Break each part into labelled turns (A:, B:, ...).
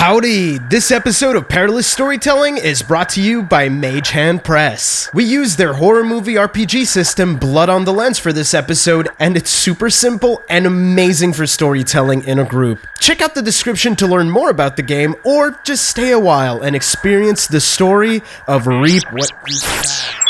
A: Howdy! This episode of Perilous Storytelling is brought to you by Mage Hand Press. We use their horror movie RPG system, Blood on the Lens, for this episode, and it's super simple and amazing for storytelling in a group. Check out the description to learn more about the game, or just stay a while and experience the story of REAP WHAT YOU SOW.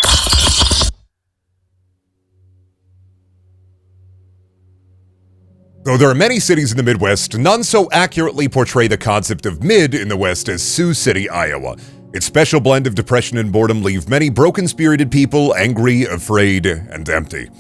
B: Though there are many cities in the Midwest, none so accurately portray the concept of mid in the West as Sioux City, Iowa. Its special blend of depression and boredom leave many broken-spirited people angry, afraid, and empty.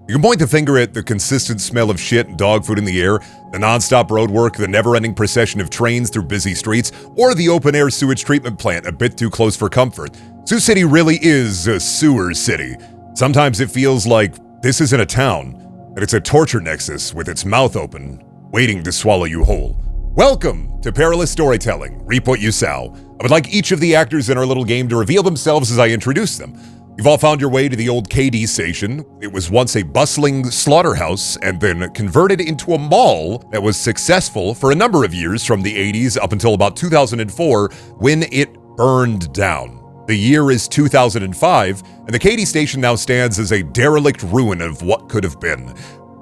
B: You can point the finger at the consistent smell of shit and dog food in the air, the non-stop road work, the never-ending procession of trains through busy streets, or the open-air sewage treatment plant a bit too close for comfort. Sioux City really is a sewer city. Sometimes it feels like this isn't a town, that it's a torture nexus with its mouth open, waiting to swallow you whole. Welcome to Perilous Storytelling, Reap What You Sow. I would like each of the actors in our little game to reveal themselves as I introduce them. You've all found your way to the old KD station. It was once a bustling slaughterhouse and then converted into a mall that was successful for a number of years from the 80s up until about 2004 when it burned down. The year is 2005, and the KD station now stands as a derelict ruin of what could have been.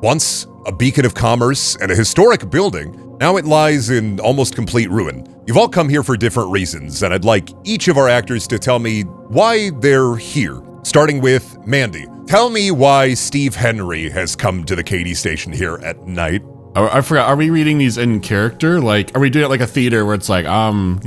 B: Once a beacon of commerce and a historic building, now it lies in almost complete ruin. You've all come here for different reasons, and I'd like each of our actors to tell me why they're here. Starting with Mandy. Tell me why Steve Henry has come to the KD station here at night.
C: I forgot, are we reading these in character? Like, are we doing it like a theater where it's like, I'm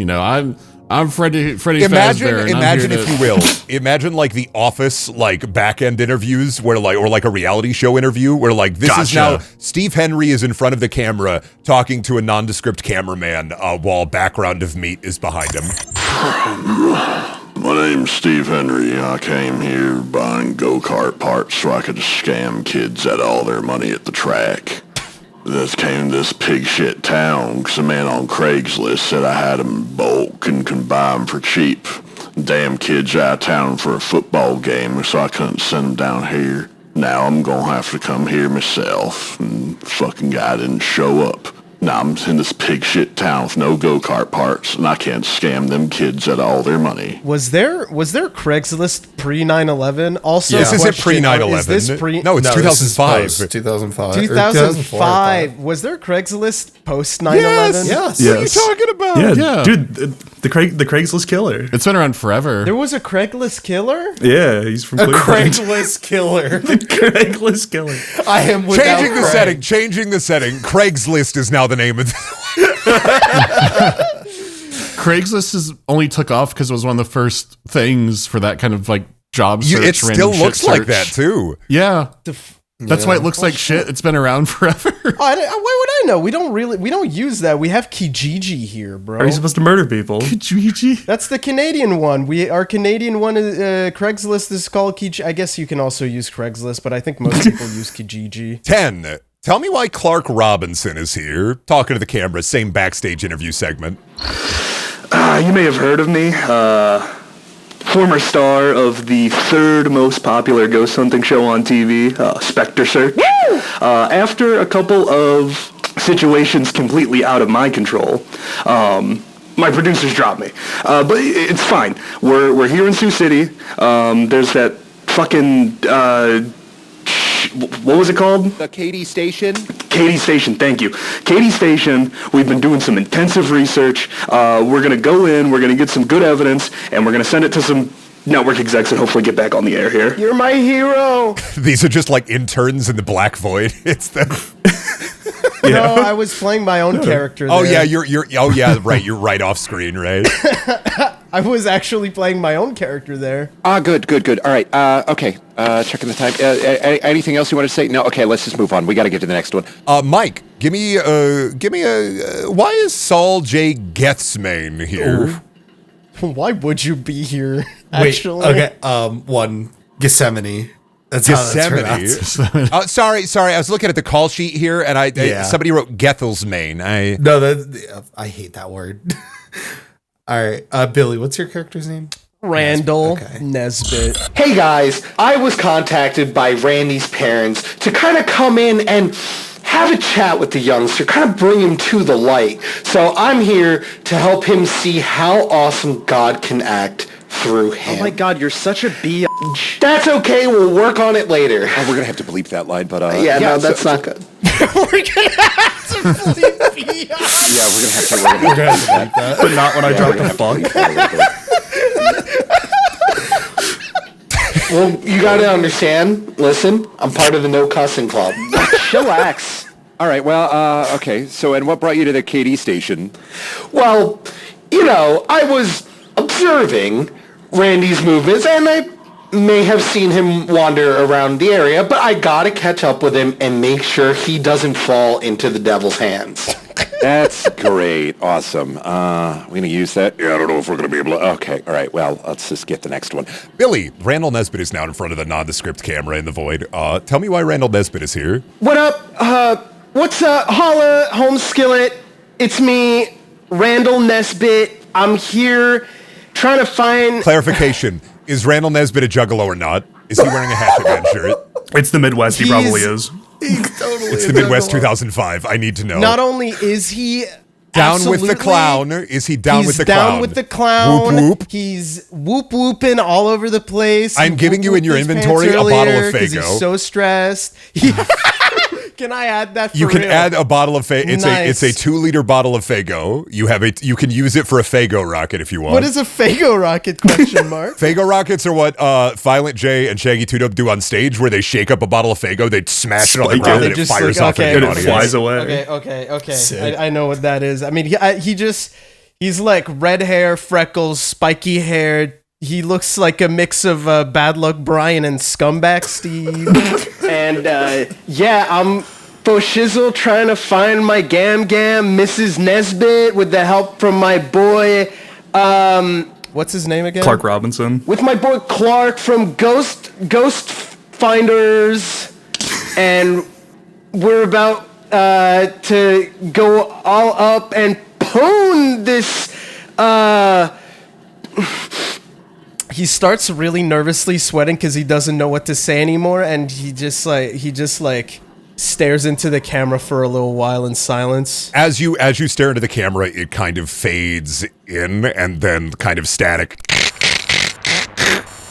C: Freddy Fazbear.
B: Imagine if you will. Imagine like the Office, like back end interviews where or like a reality show interview where like this is now Steve Henry is in front of the camera talking to a nondescript cameraman while background of meat is behind him.
D: My name's Steve Henry. I came here buying go-kart parts so I could scam kids out of all their money at the track. This came to this pig shit town because a man on Craigslist said I had them in bulk and could buy them for cheap. Damn kids out of town for a football game, so I couldn't send them down here. Now I'm gonna have to come here myself, and fucking guy didn't show up. Now I'm in this pig shit town with no go-kart parts, and I can't scam them kids out of all their money.
A: Was there Craigslist pre 9/11? Also,
B: This isn't pre 9/11.
A: Is this pre?
B: No, it's 2005.
E: 2005.
A: 2005. Was there Craigslist post 9/11?
E: Yes.
B: What are you talking about?
E: Yeah, dude, the Craigslist killer.
C: It's been around forever.
A: There was a Craigslist killer?
E: Yeah, he's from
A: A
E: Cleveland.
A: Craigslist killer.
E: The Craigslist killer.
A: I am without
B: Changing the setting. Craigslist is now the name of
C: Craigslist only took off because it was one of the first things for that kind of like job search.
B: It still looks like that too.
C: Yeah. That's why it looks like shit. It's been around forever.
A: Why would I know? We don't use that. We have Kijiji here, bro.
E: Are you supposed to murder people?
C: Kijiji?
A: That's the Canadian one. Our Canadian one is Craigslist is called Kijiji. I guess you can also use Craigslist, but I think most people use Kijiji.
B: 10. Tell me why Clark Robinson is here. Talking to the camera, same backstage interview segment.
F: You may have heard of me. Former star of the third most popular ghost hunting show on TV, Spectre Search. After a couple of situations completely out of my control, my producers dropped me. But it's fine. We're here in Sioux City. There's that fucking... what was it called?
G: The KD Station.
F: KD Station, thank you. KD Station, we've been doing some intensive research. We're going to go in, we're going to get some good evidence, and we're going to send it to some network execs and hopefully get back on the air here.
A: You're my hero.
B: These are just like interns in the Black Void. It's the...
A: No, I was playing my own character there.
B: Oh yeah, you're right off screen, right?
A: I was actually playing my own character there.
G: Good. All right. Okay. Checking the time. Anything else you want to say? No. Okay. Let's just move on. We got to get to the next one.
B: Mike, give me a. Why is Saul J. Gethsmane here?
A: Oh. Why would you be here? Actually,
E: wait. Okay. One Gethsemane. That's
B: Gethsemane. Sorry. I was looking at the call sheet here, and somebody wrote Gethelsmane.
E: I hate that word. All right, Billy, what's your character's name?
A: Randall Nesbit.
H: Hey guys, I was contacted by Randy's parents to kind of come in and have a chat with the youngster, kind of bring him to the light. So I'm here to help him see how awesome God can act through him.
A: Oh my God, you're such a bitch.
H: That's okay. We'll work on it later.
G: Oh, we're gonna have to bleep that line, but
H: no, that's not good.
A: We're gonna have to bleep
G: yeah, we're gonna have to bleep that.
E: But not when I drop the fuck.
H: Well, you gotta understand. Listen, I'm part of the no cussing club.
G: Chillax. All right, well, okay. So, and what brought you to the KD station?
H: Well, I was observing Randy's movements, and I may have seen him wander around the area, but I gotta catch up with him and make sure he doesn't fall into the devil's hands.
G: That's great. Awesome. We're going to use that? Yeah, I don't know if we're going to be able to... Okay, all right. Well, let's just get the next one.
B: Billy, Randall Nesbit is now in front of the nondescript camera in the void. Tell me why Randall Nesbit is here.
A: What up? What's up? Holla, home skillet. It's me, Randall Nesbit. I'm here trying to find...
B: Clarification. Is Randall Nesbit a juggalo or not? Is he wearing a Hatchet Man shirt?
I: It's the Midwest, he probably is.
B: It's the Midwest 200005. I need to know.
A: Not only is he
B: down with the clown, is he down with the clown?
A: He's down with the clown.
B: Whoop whoop.
A: He's whoop whooping all over the place.
B: I'm giving you in your inventory a bottle of Faygo.
A: He's so stressed. Can I add that for
B: You can
A: real?
B: add a bottle of Faygo.
A: Nice.
B: It's a 2-liter bottle of Faygo. You can use it for a Faygo rocket if you want.
A: What is a Faygo rocket, question mark?
B: Faygo rockets are what Violent J and Shaggy 2-Dope do on stage, where they shake up a bottle of Faygo, they smash it on the
I: Spike
B: ground,
I: it.
B: and it
A: Just
B: fires
A: like,
B: off
A: okay,
B: at
I: And
B: the
I: it
B: audience.
I: flies away.
A: Okay. I know what that is. I mean, he's like red hair, freckles, spiky hair. He looks like a mix of Bad Luck Brian and Scumbag Steve. And I'm for shizzle trying to find my Gam, Mrs. Nesbit, with the help from my boy. What's his name again?
I: Clark Robinson.
A: With my boy Clark from Ghost Finders, and we're about to go all up and poon this. He starts really nervously sweating because he doesn't know what to say anymore, and he just stares into the camera for a little while in silence.
B: As you stare into the camera, it kind of fades in and then kind of static.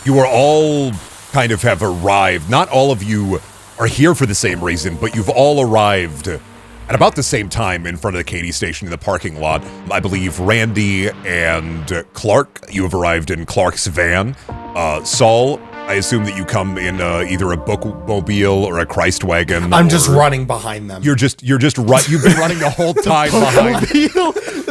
B: You are all kind of have arrived. Not all of you are here for the same reason, but you've all arrived at about the same time in front of the Katy station in the parking lot. I believe Randy and Clark, you have arrived in Clark's van. Saul, I assume that you come in either a bookmobile or a Christ wagon.
E: I'm just running behind them.
B: You've been running the whole time behind.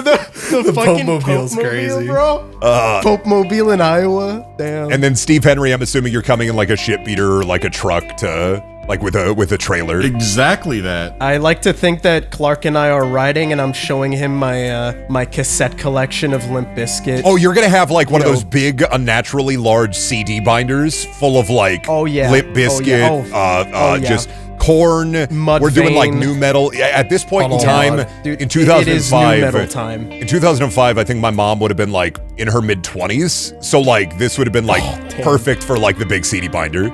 A: the fucking
E: Pope-mobile's
A: Pope-mobile,
E: crazy.
A: bro. Pope-mobile in Iowa. Damn.
B: And then Steve Henry, I'm assuming you're coming in like a shit beater or like a truck to like with a trailer.
C: Exactly that.
A: I like to think that Clark and I are riding, and I'm showing him my cassette collection of Limp Bizkit.
B: Oh, you're gonna have like one of those big, unnaturally large CD binders full of like Limp Bizkit, just Korn.
A: Mudvayne.
B: We're doing like new metal. At this point in time,
A: Dude,
B: in 2005,
A: it is new metal time.
B: In 2005, I think my mom would have been like in her mid-20s. So like this would have been like perfect for like the big CD binder.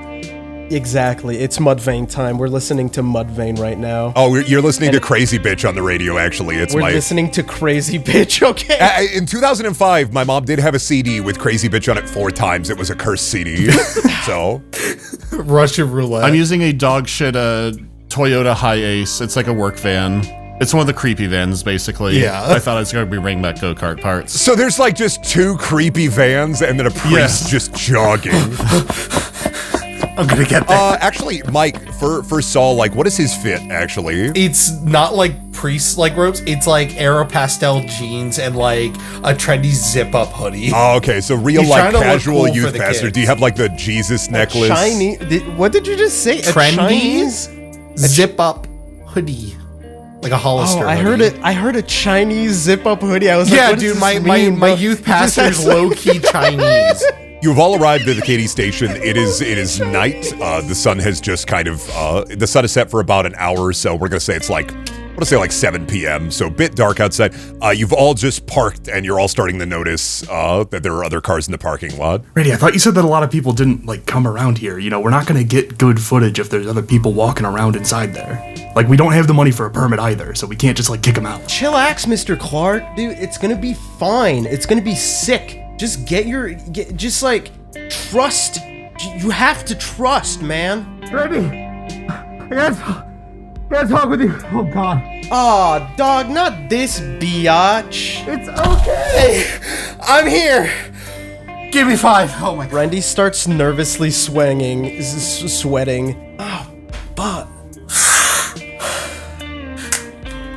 A: Exactly. It's Mudvayne time. We're listening to Mudvayne right now.
B: Oh, you're listening to Crazy Bitch on the radio, actually.
A: We're listening to Crazy Bitch, okay?
B: In 2005, my mom did have a CD with Crazy Bitch on it 4 times. It was a cursed CD. So.
E: Russian roulette.
C: I'm using a dog shit Toyota Hi-Ace. It's like a work van. It's one of the creepy vans, basically.
E: Yeah.
C: I thought it was going to be bringing back go-kart parts.
B: So there's like just 2 creepy vans and then a priest just jogging.
E: I'm gonna get there.
B: Actually, Mike, for Saul, like, what is his fit, actually?
E: It's not like priest-like robes. It's like Aeropastel jeans and like a trendy zip-up hoodie.
B: Oh, okay, so real,
E: He's
B: like,
E: trying to look
B: casual
E: cool for
B: youth
E: the
B: pastor.
E: kids.
B: Do you have, like, the Jesus necklace?
A: What did you just say?
E: Trendy
A: A Chinese
E: zip-up hoodie. Like a Hollister hoodie.
A: I heard a Chinese zip-up hoodie. I was like,
E: Yeah,
A: what does
E: dude,
A: this
E: my
A: mean, bro?
E: youth pastor's low-key Chinese.
B: You've all arrived at the Katy station. It is night. The sun has just kind of, the sun is set for about an hour or so. We're going to say it's like, what to say like 7 p.m., so a bit dark outside. You've all just parked, and you're all starting to notice that there are other cars in the parking lot.
I: Randy, I thought you said that a lot of people didn't, like, come around here. You know, we're not gonna get good footage if there's other people walking around inside there. Like, we don't have the money for a permit either, so we can't just, like, kick them out.
A: Chillax, Mr. Clark. Dude, it's gonna be fine. It's gonna be sick. Just trust. You have to trust, man.
J: Randy, I gotta talk with you. Oh, God.
A: Aw, dog, not this biatch.
J: It's okay.
E: Hey, I'm here. Give me 5. Oh my God.
A: Randy starts nervously sweating. Oh, but.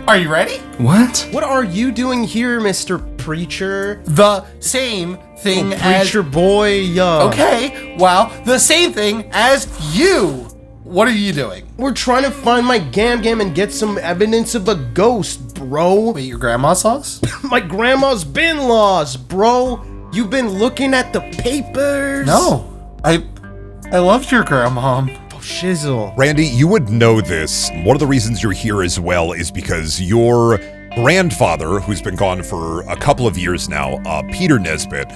E: Are you ready?
I: What?
A: What are you doing here, Mr. Preacher?
E: The same thing as...
A: Preacher boy,
E: Okay, well, the same thing as you. What are you doing?
A: We're trying to find my Gam and get some evidence of a ghost, bro.
E: Wait, your grandma saw us?
A: My grandma's been lost, bro. You've been looking at the papers?
E: No. I loved your grandma.
A: Oh, shizzle.
B: Randy, you would know this. One of the reasons you're here as well is because your grandfather, who's been gone for a couple of years now, Peter Nesbit,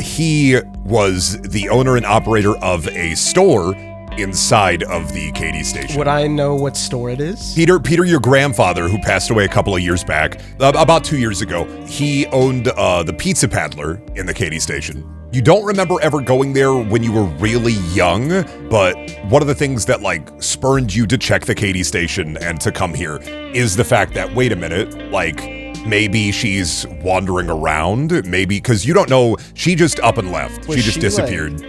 B: he was the owner and operator of a store inside of the Katy station.
A: Would I know what store it is?
B: Peter, your grandfather, who passed away a couple of years back, about 2 years ago, he owned the Pizza Paddler in the Katy station. You don't remember ever going there when you were really young, but one of the things that like spurned you to check the Katy station and to come here is the fact that, wait a minute, like, maybe she's wandering around, maybe, because you don't know, she just up and left. She just disappeared.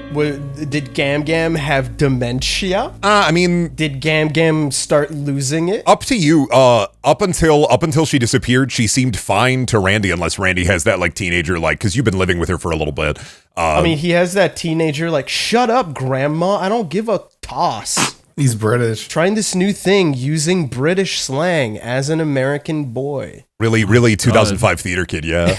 A: Did Gam have dementia?
B: I mean...
A: Did Gam start losing it?
B: Up to you. Up until she disappeared, she seemed fine to Randy, unless Randy has that, like, teenager, like, because you've been living with her for a little bit.
A: I mean, he has that teenager, like, shut up, Grandma, I don't give a toss.
E: He's British.
A: Trying this new thing using British slang as an American boy.
B: Really 2005 theater kid, yeah.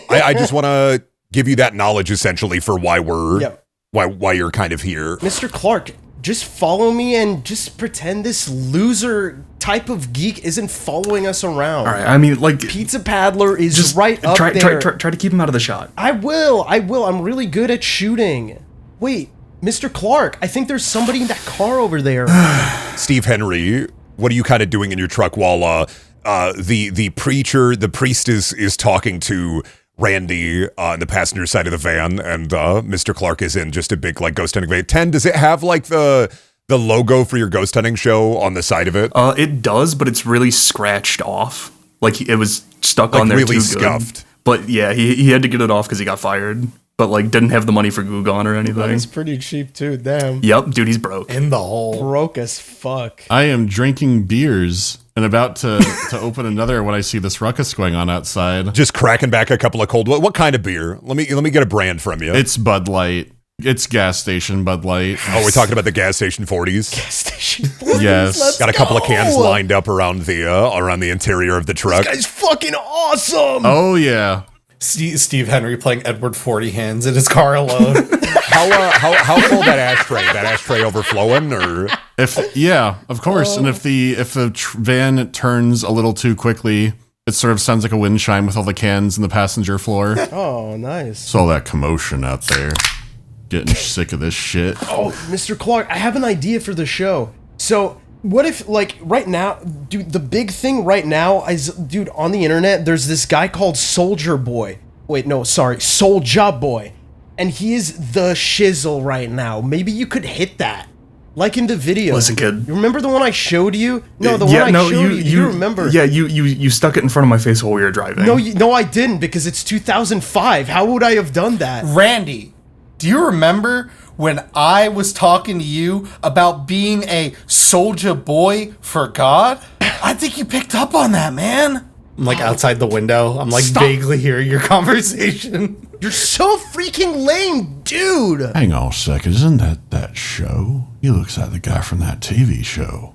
B: I just want to give you that knowledge, essentially, for why why you're kind of here.
A: Mr. Clark, just follow me and just pretend this loser type of geek isn't following us around.
I: All right, I mean, like...
A: Pizza Paddler is
I: just
A: right up there.
I: Try to keep him out of the shot.
A: I will. I'm really good at shooting. Wait, Mr. Clark, I think there's somebody in that car over there.
B: Steve Henry, what are you kind of doing in your truck while the priest is talking to Randy on the passenger side of the van, and Mr. Clark is in just a big, like, ghost hunting van. 10, does it have, like, the logo for your ghost hunting show on the side of it?
I: It does, but it's really scratched off. Like, it was stuck on there
B: really
I: too
B: scuffed.
I: Good. But yeah, he had to get it off because he got fired. But, like, didn't have the money for Goo Gone or anything.
A: He's pretty cheap, too. Damn.
I: Yep, dude, he's broke.
E: In the hole.
A: Broke as fuck.
C: I am drinking beers and about to open another when I see this ruckus going on outside.
B: Just cracking back a couple of cold... What kind of beer? Let me get a brand from you.
C: It's Bud Light. It's gas station Bud Light.
B: Oh, we're talking about the gas station 40s?
A: Gas station 40s?
C: Yes.
B: Got a couple of cans lined up around the interior of the truck.
A: This guy's fucking awesome!
C: Oh, yeah.
E: Steve Henry playing Edward 40 Hands in his car alone.
B: How full that ashtray? That ashtray overflowing, or
C: of course. And if the van turns a little too quickly, it sort of sounds like a wind chime with all the cans in the passenger floor.
A: Oh, nice.
C: It's all that commotion out there. Getting sick of this shit.
A: Oh, Mr. Clark, I have an idea for the show. So, what if, like, right now, dude, the big thing right now is, dude, on the internet, there's this guy called Soldier Boy. Wait, no, sorry, Soulja Boy. And he is the shizzle right now. Maybe you could hit that. Like in the video.
I: Listen, kid.
A: You remember the one I showed you? No, the one I showed you. You remember?
I: Yeah, you stuck it in front of my face while we were driving.
A: No, I didn't, because it's 2005. How would I have done that?
E: Randy, do you remember when I was talking to you about being a soldier boy for God? I think you picked up on that, man. I'm like outside the window. I'm like vaguely hearing your conversation.
A: You're so freaking lame, dude.
C: Hang on a second. Isn't that show? He looks like the guy from that TV show.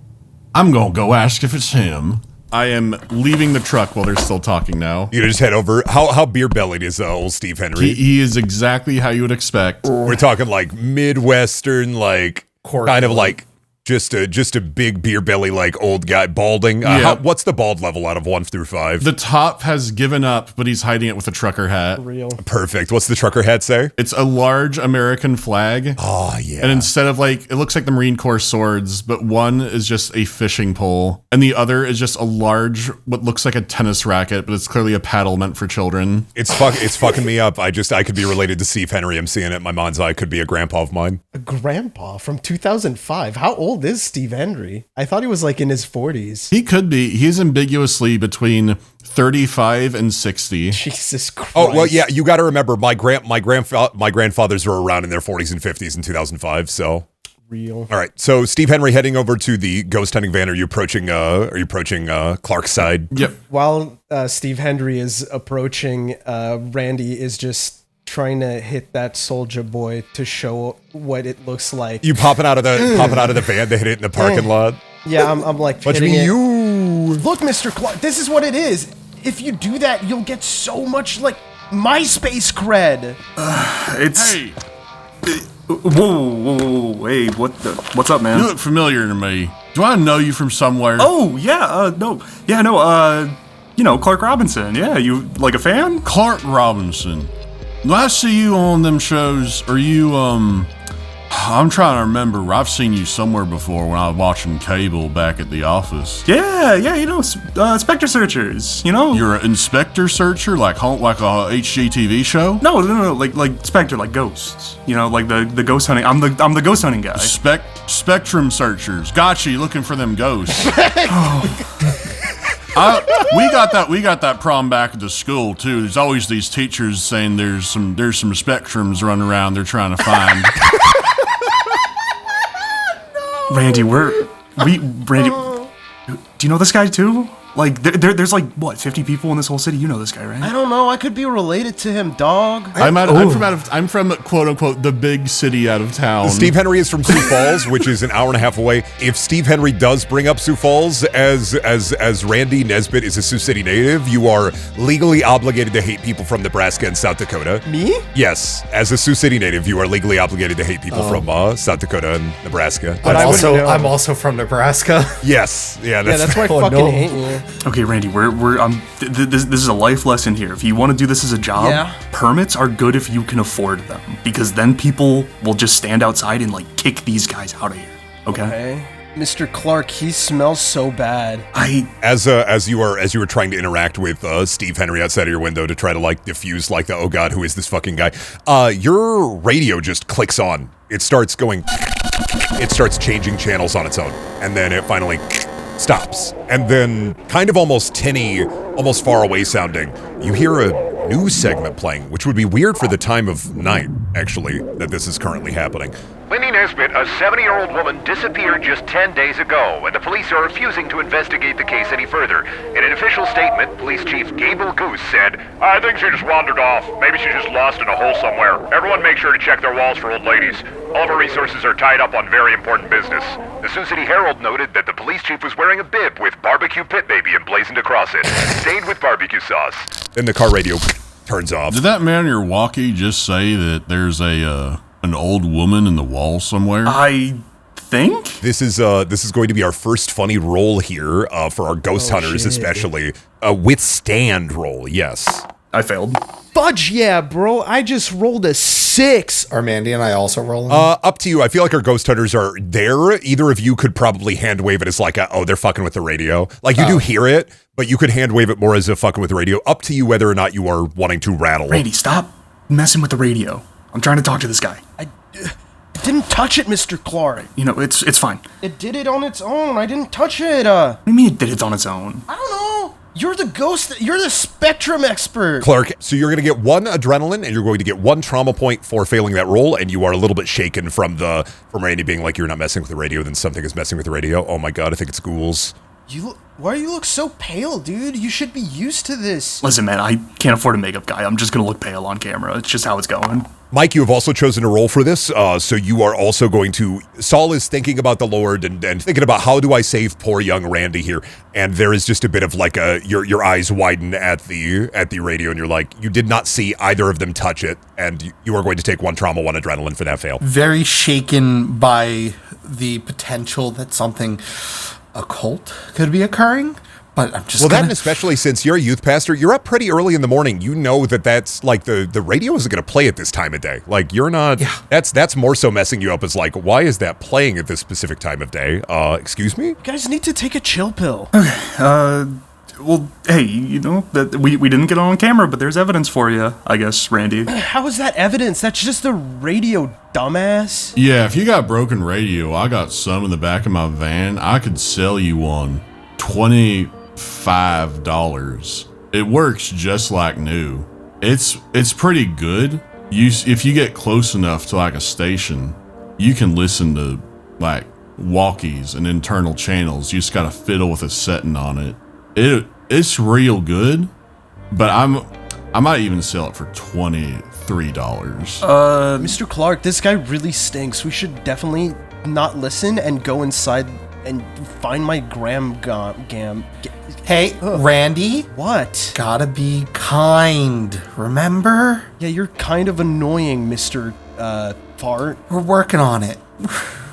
C: I'm going to go ask if it's him. I am leaving the truck while they're still talking now.
B: You just head over. How beer-bellied is old Steve Henry?
C: He is exactly how you would expect.
B: We're talking like Midwestern, like kind of like Just a big beer belly, like old guy, balding. What's the bald level out of 1 through 5?
C: The top has given up, but he's hiding it with a trucker hat.
A: Real.
B: Perfect. What's the trucker hat say?
C: It's a large American flag.
B: Oh, yeah.
C: And instead of like, it looks like the Marine Corps swords, but one is just a fishing pole, and the other is just a large, what looks like a tennis racket, but it's clearly a paddle meant for children.
B: It's fucking me up. I could be related to Steve Henry. I'm seeing it in my mind's eye. Could be a grandpa of mine.
A: A grandpa from 2005. How old is Steve Henry? I thought he was like in his 40s.
C: He could be. He's ambiguously between 35 and 60.
A: Jesus Christ.
B: Oh, well, yeah, you got to remember, my grandfathers were around in their 40s and 50s in 2005, so.
A: Real.
B: All right, so Steve Henry heading over to the ghost hunting van. Are you approaching Clark's side?
C: Yep.
A: While Steve Henry is approaching, Randy is just trying to hit that soldier boy to show what it looks like.
B: You popping out of the van to hit it in the parking lot?
A: Yeah, I'm like
B: Watch
A: hitting
B: me,
A: it.
B: you.
A: Look, Mr. Clark, this is what it is. If you do that, you'll get so much like MySpace cred.
I: Hey. Whoa, hey, what's up, man?
C: You look familiar to me. Do I know you from somewhere?
I: Oh, yeah, Clark Robinson. Yeah, you like a fan?
C: Clark Robinson. Do I see you on them shows? Are you, I'm trying to remember. I've seen you somewhere before when I was watching cable back at the office.
I: Yeah, Spectre Searchers,
C: You're an inspector searcher, like a HGTV show?
I: No, like Spectre, like ghosts. Like the ghost hunting. I'm the ghost hunting guy.
C: Spectrum searchers. Gotcha, you looking for them ghosts. We got that problem back at the school too. There's always these teachers saying there's some spectrums running around they're trying to find.
I: Randy, do you know this guy too? Like, there's like, what, 50 people in this whole city? You know this guy, right?
A: I don't know. I could be related to him, dog.
C: I'm from quote unquote the big city out of town.
B: Steve Henry is from Sioux Falls, which is an hour and a half away. If Steve Henry does bring up Sioux Falls as Randy Nesbit is a Sioux City native, you are legally obligated to hate people from Nebraska and South Dakota.
A: Me?
B: Yes, as a Sioux City native, you are legally obligated to hate people from South Dakota and Nebraska.
E: But I'm also from Nebraska.
B: Yes,
A: that's why I fucking hate you.
I: Okay, Randy, this is a life lesson here. If you want to do this as a job, permits are good if you can afford them, because then people will just stand outside and like kick these guys out of here. Okay?
A: Mr. Clark, he smells so bad.
B: As you were trying to interact with Steve Henry outside of your window to try to like diffuse like the, oh god, who is this fucking guy? Your radio just clicks on. It starts changing channels on its own, and then it finally stops. And then, kind of almost tinny, almost far away sounding, you hear a news segment playing, which would be weird for the time of night, actually, that this is currently happening.
K: Lindy Nesbit, a 70-year-old woman, disappeared just 10 days ago, and the police are refusing to investigate the case any further. In an official statement, Police Chief Gable Goose said, "I think she just wandered off. Maybe she just lost in a hole somewhere. Everyone make sure to check their walls for old ladies. All of our resources are tied up on very important business." The Sioux City Herald noted that the police chief was wearing a bib with barbecue pit baby emblazoned across it, stained with barbecue sauce.
B: Then the car radio turns off.
C: Did that man on your walkie just say that there's an old woman in the wall somewhere?
I: I think
B: this is going to be our first funny roll here for our ghost hunters, especially a withstand roll. Yes,
I: I failed.
A: Fudge, yeah, bro. I just rolled a 6.
E: Are Mandy and I also rolling?
B: Up to you. I feel like our ghost hunters are there. Either of you could probably hand wave it as like, they're fucking with the radio. Like you do hear it, but you could hand wave it more as a fucking with the radio. Up to you whether or not you are wanting to rattle.
I: Randy, stop messing with the radio. I'm trying to talk to this guy.
A: I didn't touch it, Mr. Clark.
I: It's fine.
A: It did it on its own. I didn't touch it.
I: What do you mean it did it on its own?
A: I don't know. You're the ghost. You're the spectrum expert.
B: Clark, so you're going to get 1 adrenaline and you're going to get 1 trauma point for failing that roll, and you are a little bit shaken from Randy being like, you're not messing with the radio, then something is messing with the radio. Oh my god, I think it's ghouls.
A: Why do you look so pale, dude? You should be used to this.
I: Listen, man, I can't afford a makeup guy. I'm just going to look pale on camera. It's just how it's going.
B: Mike, you have also chosen a role for this, so you are also going to... Saul is thinking about the Lord and thinking about how do I save poor young Randy here, and there is just a bit of like your eyes widen at the radio, and you're like, you did not see either of them touch it, and you are going to take 1 trauma, 1 adrenaline for that fail.
E: Very shaken by the potential that something occult could be occurring. But I'm just
B: that, and especially since you're a youth pastor, you're up pretty early in the morning. You know that's like the radio isn't going to play at this time of day. Like you're not. Yeah. That's more so messing you up. As like, why is that playing at this specific time of day? Excuse me.
A: You guys need to take a chill pill.
I: Well, hey, you know that we didn't get on camera, but there's evidence for you, I guess, Randy.
A: How is that evidence? That's just the radio, dumbass.
C: Yeah, if you got broken radio, I got some in the back of my van. I could sell you one. $25. It works just like new. It's pretty good. If you get close enough to like a station, you can listen to like walkies and internal channels. You just gotta fiddle with a setting on it. It's real good, but I might even sell it for $23.
A: Mr. Clark, this guy really stinks. We should definitely not listen and go inside and find my gam.
E: Hey, Randy.
A: What?
E: Gotta be kind, remember?
A: Yeah, you're kind of annoying, Mr. Fart.
E: We're working on it.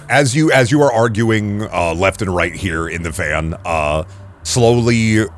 B: As you are arguing left and right here in the van, slowly you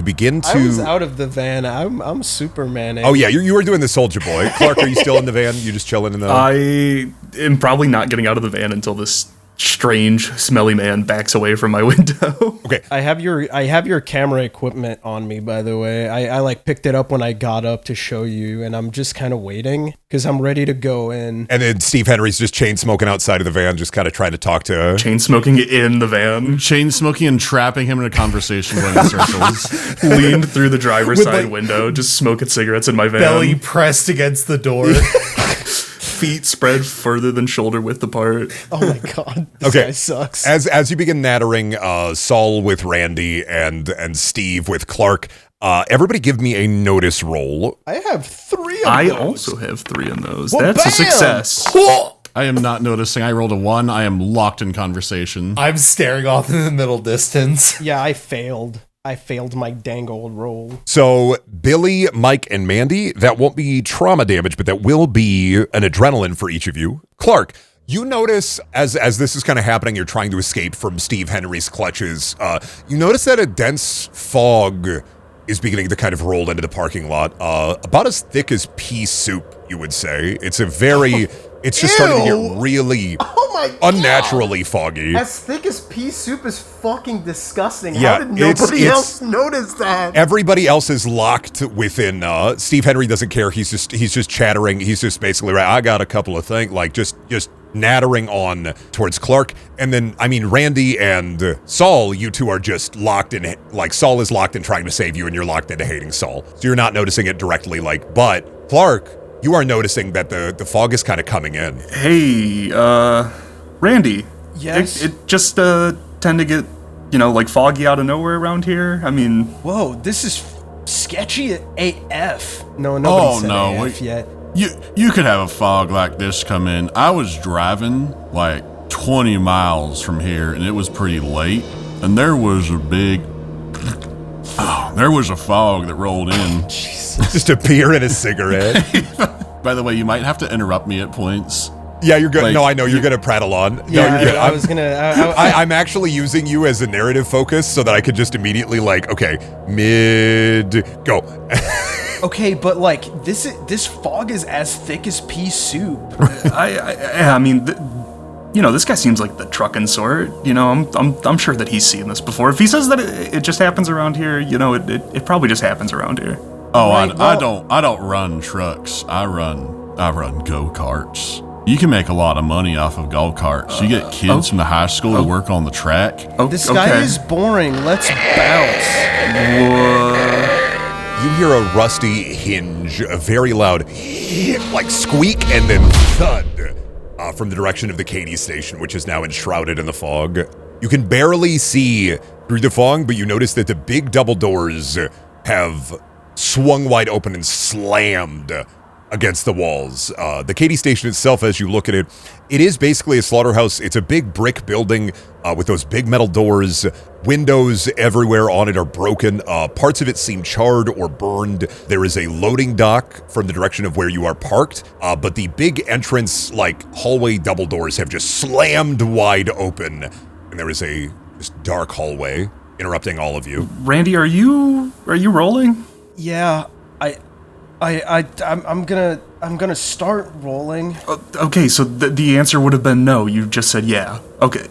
B: begin to...
A: I was out of the van. I'm Superman-ing.
B: Oh yeah, you were doing the soldier boy. Clark, are you still in the van? You just chilling in the...
I: I am probably not getting out of the van until this strange, smelly man backs away from my window.
B: Okay.
A: I have your camera equipment on me, by the way. I like picked it up when I got up to show you, and I'm just kind of waiting because I'm ready to go in.
B: And then Steve Henry's just chain smoking outside of the van, just kind of trying to talk to...
I: Chain smoking in the van.
C: Chain smoking and trapping him in a conversation going in circles.
I: Leaned through the driver's side window, just smoking cigarettes in my van.
E: Belly pressed against the door.
I: Feet spread further than shoulder width apart.
A: Oh my god, this guy sucks.
B: As you begin nattering, Saul with Randy and Steve with Clark, everybody give me a notice roll.
A: I have 3 of those.
I: I also have 3 of those.
A: Well,
I: that's
A: bam!
I: a success.
C: I am not noticing. I rolled a 1. I am locked in conversation.
E: I'm staring off in the middle distance.
A: Yeah, I failed my dang old roll.
B: So Billy, Mike, and Mandy, that won't be trauma damage, but that will be an adrenaline for each of you. Clark, you notice as this is kind of happening, you're trying to escape from Steve Henry's clutches. You notice that a dense fog is beginning to kind of roll into the parking lot, about as thick as pea soup, you would say. It's a very... It's just starting to get really unnaturally foggy.
A: As thick as pea soup is fucking disgusting.
B: Yeah,
A: how did nobody else notice that?
B: Everybody else is locked within. Steve Henry doesn't care. He's just chattering. He's just basically right. I got a couple of things, like just nattering on towards Clark, and then I mean Randy and Saul. You two are just locked in. Like Saul is locked in trying to save you, and you're locked into hating Saul. So you're not noticing it directly. Like, but Clark, you are noticing that the fog is kind of coming in.
I: Hey, Randy.
A: Yes?
I: It just tend to get, like foggy out of nowhere around here. I mean...
A: Whoa, this is sketchy AF. No, nobody said AF yet.
C: You could have a fog like this come in. I was driving like 20 miles from here, and it was pretty late, and there was a fog that rolled in.
B: Jesus. Just a beer and a cigarette.
C: By the way, you might have to interrupt me at points.
B: Yeah, you're good. Like, no, I know you're gonna prattle on. No,
A: yeah,
B: you're good.
A: I was gonna.
B: I'm actually using you as a narrative focus so that I could just immediately okay, go.
A: Okay, but this fog is as thick as pea soup.
I: I mean. This guy seems like the trucking sort. I'm sure that he's seen this before. If he says that it just happens around here, it probably just happens around here.
C: Oh, right, I don't run trucks. I run go-karts. You can make a lot of money off of go-karts. You get kids from the high school to work on the track.
A: This guy is boring. Let's bounce.
B: You hear a rusty hinge, a very loud squeak, and then thud. From the direction of the Katy station, which is now enshrouded in the fog. You can barely see through the fog, but you notice that the big double doors have swung wide open and slammed against the walls. The Katy Station itself, as you look at it, it is basically a slaughterhouse. It's a big brick building with those big metal doors. Windows everywhere on it are broken. Parts of it seem charred or burned. There is a loading dock from the direction of where you are parked, but the big entrance, like hallway double doors, have just slammed wide open, and there is a just dark hallway interrupting all of you.
I: Randy, are you rolling?
A: Yeah, I'm gonna start rolling.
I: Okay, so the answer would have been no. You just said yeah. Okay,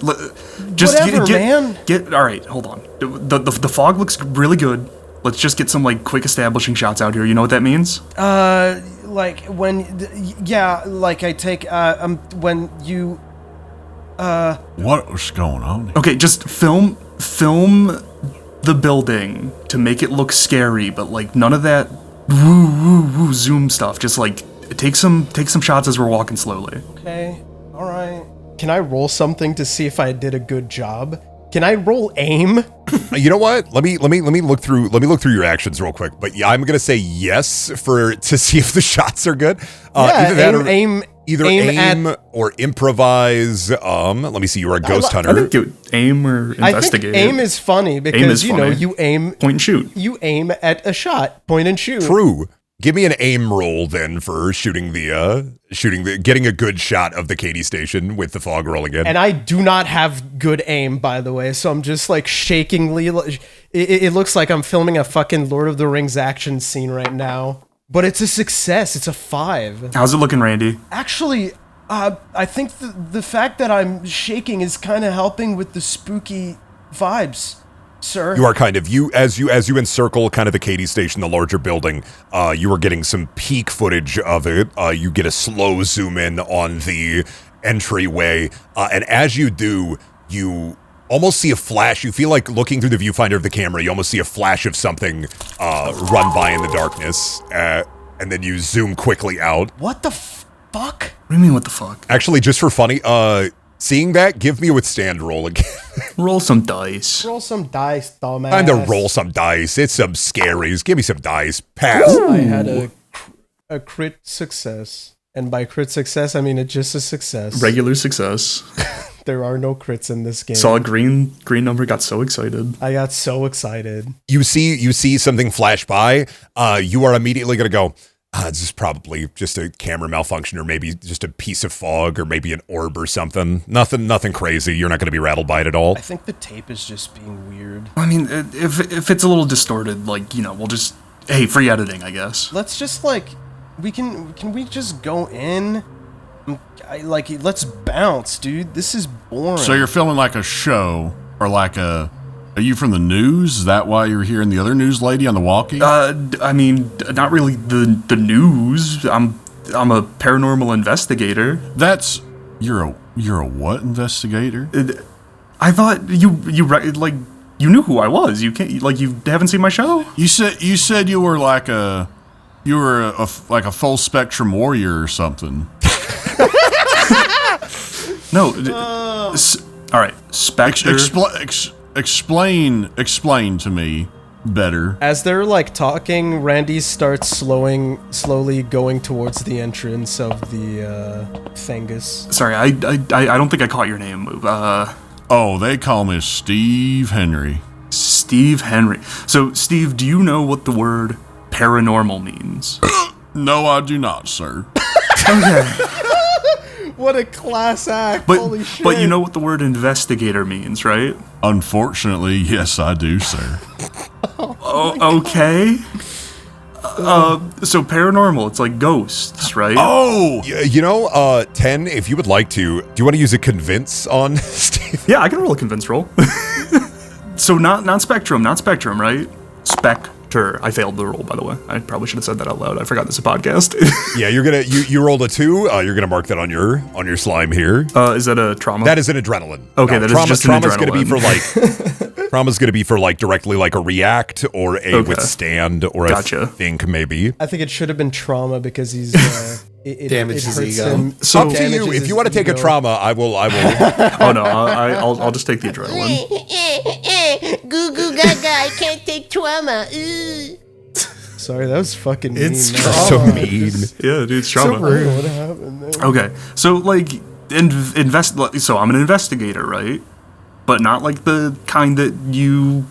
I: just
A: Whatever, man.
I: All right, hold on. The fog looks really good. Let's just get some like quick establishing shots out here. You know what that means?
A: Like when, yeah, like I take when you.
C: What's going on here?
I: Okay, just film the building to make it look scary, but like none of that woo zoom stuff. Just like take some shots as we're walking slowly.
A: Okay, all right. Can I roll something to see if I did a good job? Can I roll aim?
B: You know what? Let me look through your actions real quick. But yeah, I'm gonna say yes to see if the shots are good.
A: Yeah, aim
B: or improvise. Let me see. You're a ghost hunter.
I: I think aim or investigate.
A: I think aim is funny because you aim,
I: point and shoot.
A: You aim at a shot, point and shoot.
B: True. Give me an aim roll then for getting a good shot of the Katy Station with the fog rolling in.
A: And I do not have good aim, by the way, so I'm just like shakingly. It looks like I'm filming a fucking Lord of the Rings action scene right now. But it's a success. It's a 5.
I: How's it looking, Randy?
A: Actually, I think the fact that I'm shaking is kind of helping with the spooky vibes. Sir.
B: You are kind of as you encircle kind of the Katy Station, the larger building. You are getting some peak footage of it. You get a slow zoom in on the entryway, and as you do, you almost see a flash. You feel like looking through the viewfinder of the camera. You almost see a flash of something run by in the darkness, and then you zoom quickly out.
A: What the fuck?
I: What do you mean? What the fuck?
B: Actually, just for funny, seeing that, give me a withstand roll again.
I: Roll some dice.
A: Roll some dice, dumbass.
B: Time to roll some dice. It's some scaries. Give me some dice. Pass.
A: I had a crit success. And by crit success, I mean it's just a success.
I: Regular success.
A: There are no crits in this game.
I: Saw a green number, got so excited.
A: I got so excited.
B: You see something flash by. You are immediately going to go, this is probably just a camera malfunction, or maybe just a piece of fog, or maybe an orb or something. Nothing crazy. You're not going to be rattled by it at all.
A: I think the tape is just being weird.
I: I mean, if it's a little distorted, like, we'll just, hey, free editing, I guess.
A: Let's just can we just go in? Let's bounce, dude. This is boring.
C: So you're filming like a show, or like a... Are you from the news? Is that why you're hearing the other news lady on the walkie?
I: I mean, not really the news. I'm a paranormal investigator.
C: You're a what investigator?
I: I thought you knew who I was. You haven't seen my show?
C: You said you were like a full spectrum warrior or something.
I: No. All right, Spectre.
C: Explain to me better.
A: As they're talking, Randy starts slowly going towards the entrance of the Fengus.
I: Sorry, I don't think I caught your name.
C: They call me Steve Henry.
I: Steve Henry. So, Steve, do you know what the word paranormal means?
C: No, I do not, sir.
I: Okay.
A: What a class act. Holy shit.
I: But you know what the word investigator means, right?
C: Unfortunately, yes, I do, sir.
I: Okay. So paranormal, it's like ghosts, right?
B: Oh! 10, if you would like to, do you want to use a convince on Steve?
I: Yeah, I can roll a convince roll. So not spectrum, right? Spectre. I failed the roll, by the way. I probably should have said that out loud. I forgot this is a podcast.
B: Yeah, you rolled a 2. You're gonna mark that on your slime here.
I: Is that a trauma?
B: That is an adrenaline.
I: Okay, that is just an adrenaline.
B: Trauma's gonna be for directly a react or a withstand or I think maybe.
A: I think it should have been trauma because he's it
E: damages
A: hurts
E: ego.
A: him.
B: So up to you. If you want to take a trauma, I will.
I: Oh no, I'll just take the adrenaline.
L: Goo goo gaga, I can't take trauma.
A: Sorry, that was fucking mean.
E: It's
A: man.
E: trauma.
B: So mean.
I: Yeah, dude, it's trauma.
A: So rude. What happened there?
I: Okay, so like so I'm an investigator, right? But not like the kind that you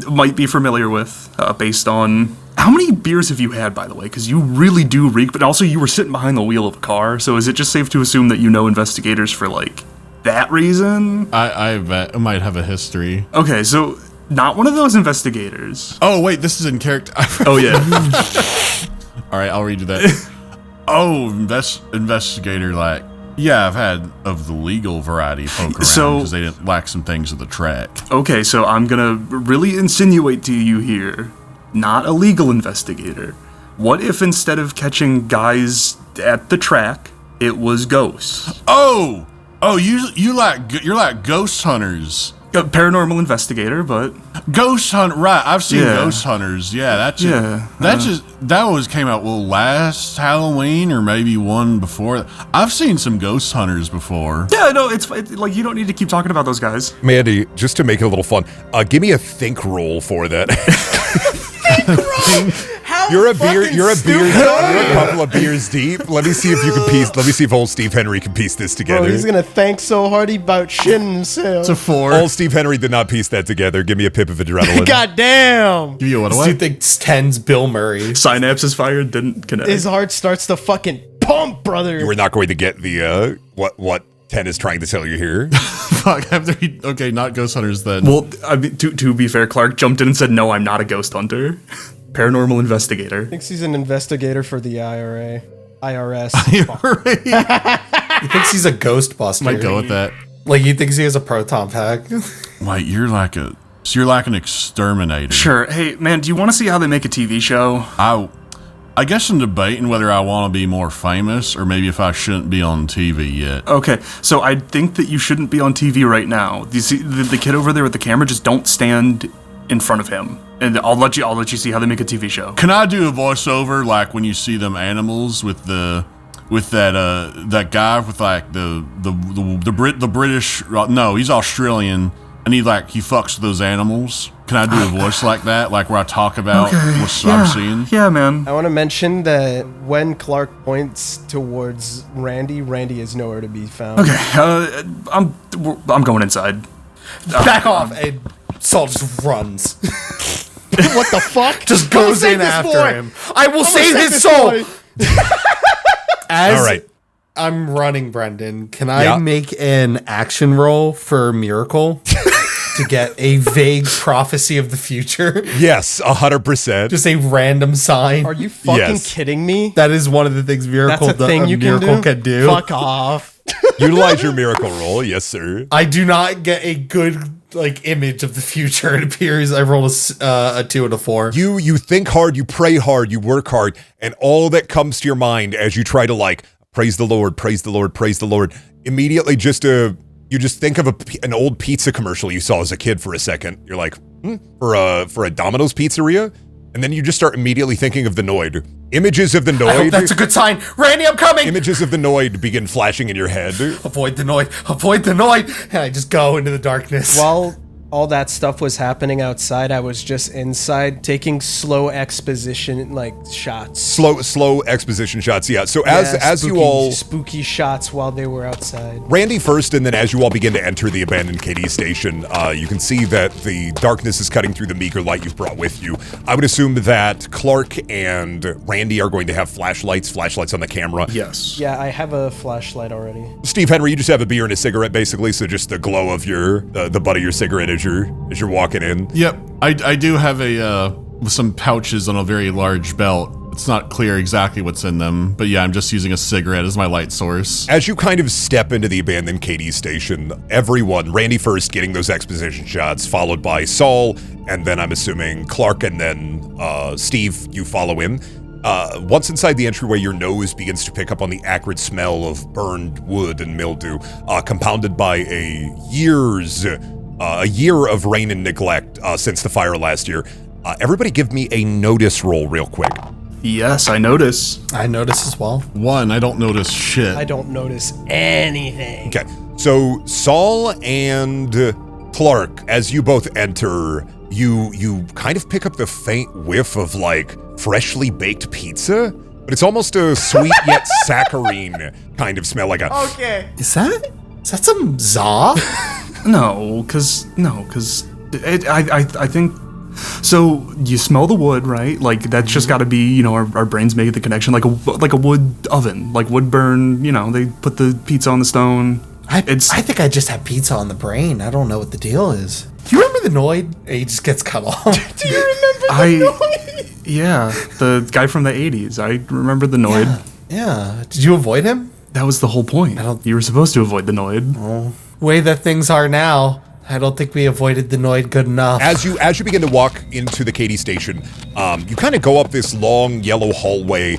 I: might be familiar with, based on how many beers have you had, by the way? Because you really do reek, but also you were sitting behind the wheel of a car. So is it just safe to assume that you know investigators for like that reason?
C: I might have a history.
I: Okay, so not one of those investigators.
C: Oh wait, this is in character.
I: Oh yeah.
C: All right, I'll redo that. Oh, investigator, like, yeah, I've had of the legal variety poke around
I: So-
C: because they didn't lack some things at the track.
I: Okay, so I'm gonna really insinuate to you here, not a legal investigator. What if instead of catching guys at the track, it was ghosts?
C: Oh, you're like ghost hunters.
I: A paranormal investigator, but
C: Ghost hunt, right? I've seen
I: Yeah.
C: ghost hunters. Yeah,
I: Yeah,
C: that was came out last Halloween or maybe one before. I've seen some ghost hunters before.
I: yeah, no, it's like you don't need to keep talking about those guys.
B: Mandy, just to make it a little fun, give me a think roll for that. You're a couple of beers deep. Let me see if you can piece. Let me see if old Steve Henry can piece this together.
A: Bro, he's gonna thank so hard he about shitting himself.
C: It's a 4.
B: Old Steve Henry did not piece that together. Give me a pip of adrenaline.
A: God damn!
C: Give you what?
E: This dude thinks 10's Bill Murray.
I: Synapses fired, didn't connect.
A: His heart starts to fucking pump, brother.
B: You were not going to get the what 10 is trying to tell you here.
C: Fuck. Okay, not ghost hunters then.
I: Well, I mean, to be fair, Clark jumped in and said, "No, I'm not a ghost hunter, paranormal investigator."
A: Thinks he's an investigator for the IRS.
E: He thinks he's a Ghostbuster.
C: Might go with that.
E: Like he thinks he has a proton pack.
C: Wait, you're like an exterminator.
I: Sure. Hey, man, do you want to see how they make a TV show?
C: I guess I'm debating whether I want to be more famous or maybe if I shouldn't be on TV yet.
I: Okay, so I think that you shouldn't be on TV right now. You see the kid over there with the camera? Just don't stand in front of him, and I'll let you see how they make a TV show.
C: Can I do a voiceover like when you see them animals with that guy with like the British? No, he's Australian, and he fucks with those animals. Can I do a voice like that, like where I talk about what I'm seeing?
I: Yeah, man.
A: I want to mention that when Clark points towards Randy is nowhere to be found.
I: Okay, I'm going inside.
E: Back off, and Saul just runs.
A: What the fuck?
E: Just goes in after him. I will save his soul. As
B: All right.
E: I'm running, Brendan, can I make an action roll for Miracle to get a vague prophecy of the future?
B: Yes, 100%.
E: Just a random sign.
A: Are you fucking kidding me?
E: That is one of the things Miracle,
A: That's a thing you
E: can do.
A: Fuck off.
B: Utilize your miracle roll. Yes, sir.
E: I do not get a good image of the future. It appears I rolled a 2 and a 4.
B: You think hard, you pray hard, you work hard, and all that comes to your mind as you try to praise the Lord, praise the Lord, praise the Lord. Immediately, you just think of an old pizza commercial you saw as a kid for a second. You're like, for a Domino's pizzeria, and then you just start immediately thinking of the Noid. Images of the Noid.
E: I hope that's a good sign. Randy, I'm coming.
B: Images of the Noid begin flashing in your head.
E: Avoid the Noid. Avoid the Noid. And I just go into the darkness.
A: While all that stuff was happening outside, I was just inside taking slow exposition shots.
B: Slow exposition shots. Yeah. So as you all
A: spooky shots while they were outside.
B: Randy first, and then as you all begin to enter the abandoned KD station, you can see that the darkness is cutting through the meager light you've brought with you. I would assume that Clark and Randy are going to have flashlights on the camera.
I: Yes.
A: Yeah, I have a flashlight already.
B: Steve Henry, you just have a beer and a cigarette, basically. So just the glow of the butt of your cigarette as you're walking in.
C: Yep, I do have some pouches on a very large belt. It's not clear exactly what's in them, but yeah, I'm just using a cigarette as my light source.
B: As you kind of step into the abandoned KD station, everyone, Randy first getting those exposition shots, followed by Saul, and then I'm assuming Clark, and then Steve, you follow him. Once inside the entryway, your nose begins to pick up on the acrid smell of burned wood and mildew, compounded by a year of rain and neglect since the fire last year. Everybody give me a notice roll real quick.
I: Yes, I notice.
E: I notice as well.
C: 1, I don't notice shit.
A: I don't notice anything.
B: Okay, so Saul and Clark, as you both enter you kind of pick up the faint whiff of like freshly baked pizza, but it's almost a sweet yet saccharine kind of smell, like a.
A: Okay.
E: Is that some za?
I: No, cause I think. So you smell the wood, right? Like that's just got to be, our brains make the connection, like a wood oven, like wood burn. They put the pizza on the stone.
E: I think I just have pizza on the brain. I don't know what the deal is. Do you remember the Noid? He just gets cut off.
A: Do you remember the Noid?
I: Yeah, the guy from the 80s. I remember the Noid.
E: Yeah. Did you avoid him?
I: That was the whole point. You were supposed to avoid the Noid.
E: Oh. Way that things are now, I don't think we avoided the Noid good enough.
B: As you begin to walk into the Katy station, you kind of go up this long yellow hallway,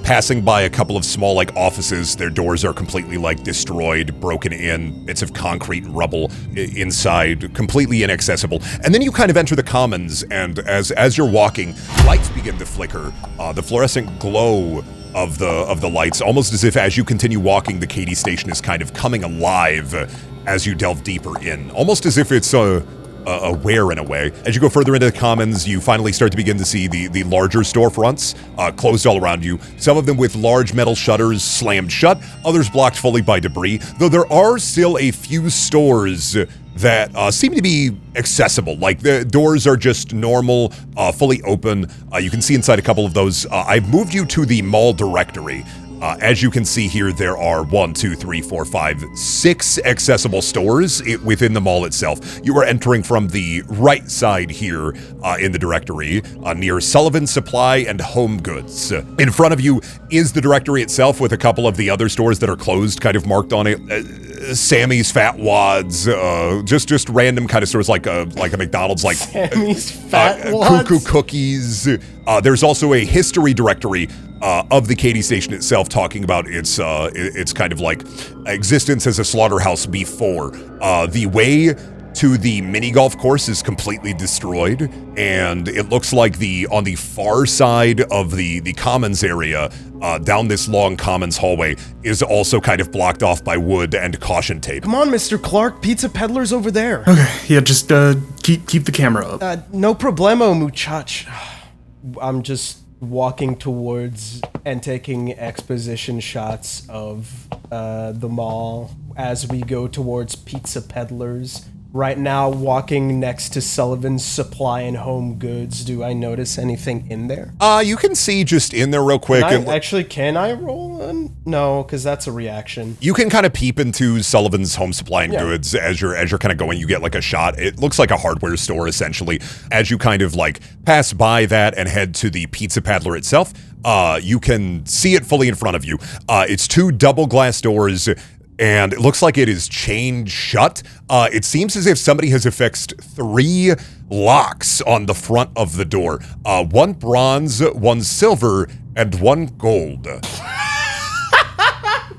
B: passing by a couple of small like offices. Their doors are completely like destroyed, broken in, bits of concrete and rubble inside, completely inaccessible. And then you kind of enter the commons, and as you're walking, lights begin to flicker. The fluorescent glow of the lights, almost as if as you continue walking, the Katy station is kind of coming alive as you delve deeper in, almost as if it's aware in a way. As you go further into the commons, you finally start to begin to see the larger storefronts closed all around you, some of them with large metal shutters slammed shut, others blocked fully by debris, though there are still a few stores that seem to be accessible. Like the doors are just normal, fully open. You can see inside a couple of those. I've moved you to the mall directory. As you can see here, there are 1, 2, 3, 4, 5, 6 accessible stores within the mall itself. You are entering from the right side here in the directory, near Sullivan Supply and Home Goods. In front of you is the directory itself with a couple of the other stores that are closed, kind of marked on it. Sammy's Fat Wads, just random kind of stores like a McDonald's, like
A: Sammy's Fat Wads?
B: Cuckoo Cookies. There's also a history directory of the Katy station itself, talking about its kind of like existence as a slaughterhouse before. The way to the mini golf course is completely destroyed, and it looks like on the far side of the commons area, down this long commons hallway, is also kind of blocked off by wood and caution tape.
A: Come on, Mr. Clark, pizza peddler's over there.
I: Okay, yeah, just keep the camera up.
A: No problemo, muchach. I'm just walking towards and taking exposition shots of the mall as we go towards Pizza Peddlers. Right now, walking next to Sullivan's Supply and Home Goods. Do I notice anything in there?
B: You can see just in there real quick.
A: Can I roll in? No, because that's a reaction.
B: You can kind of peep into Sullivan's Home Supply and Goods as you're kind of going. You get like a shot. It looks like a hardware store essentially. As you kind of like pass by that and head to the Pizza Peddler itself, you can see it fully in front of you. It's 2 double glass doors, and it looks like it is chained shut. It seems as if somebody has affixed 3 locks on the front of the door. 1 bronze, 1 silver, and 1 gold.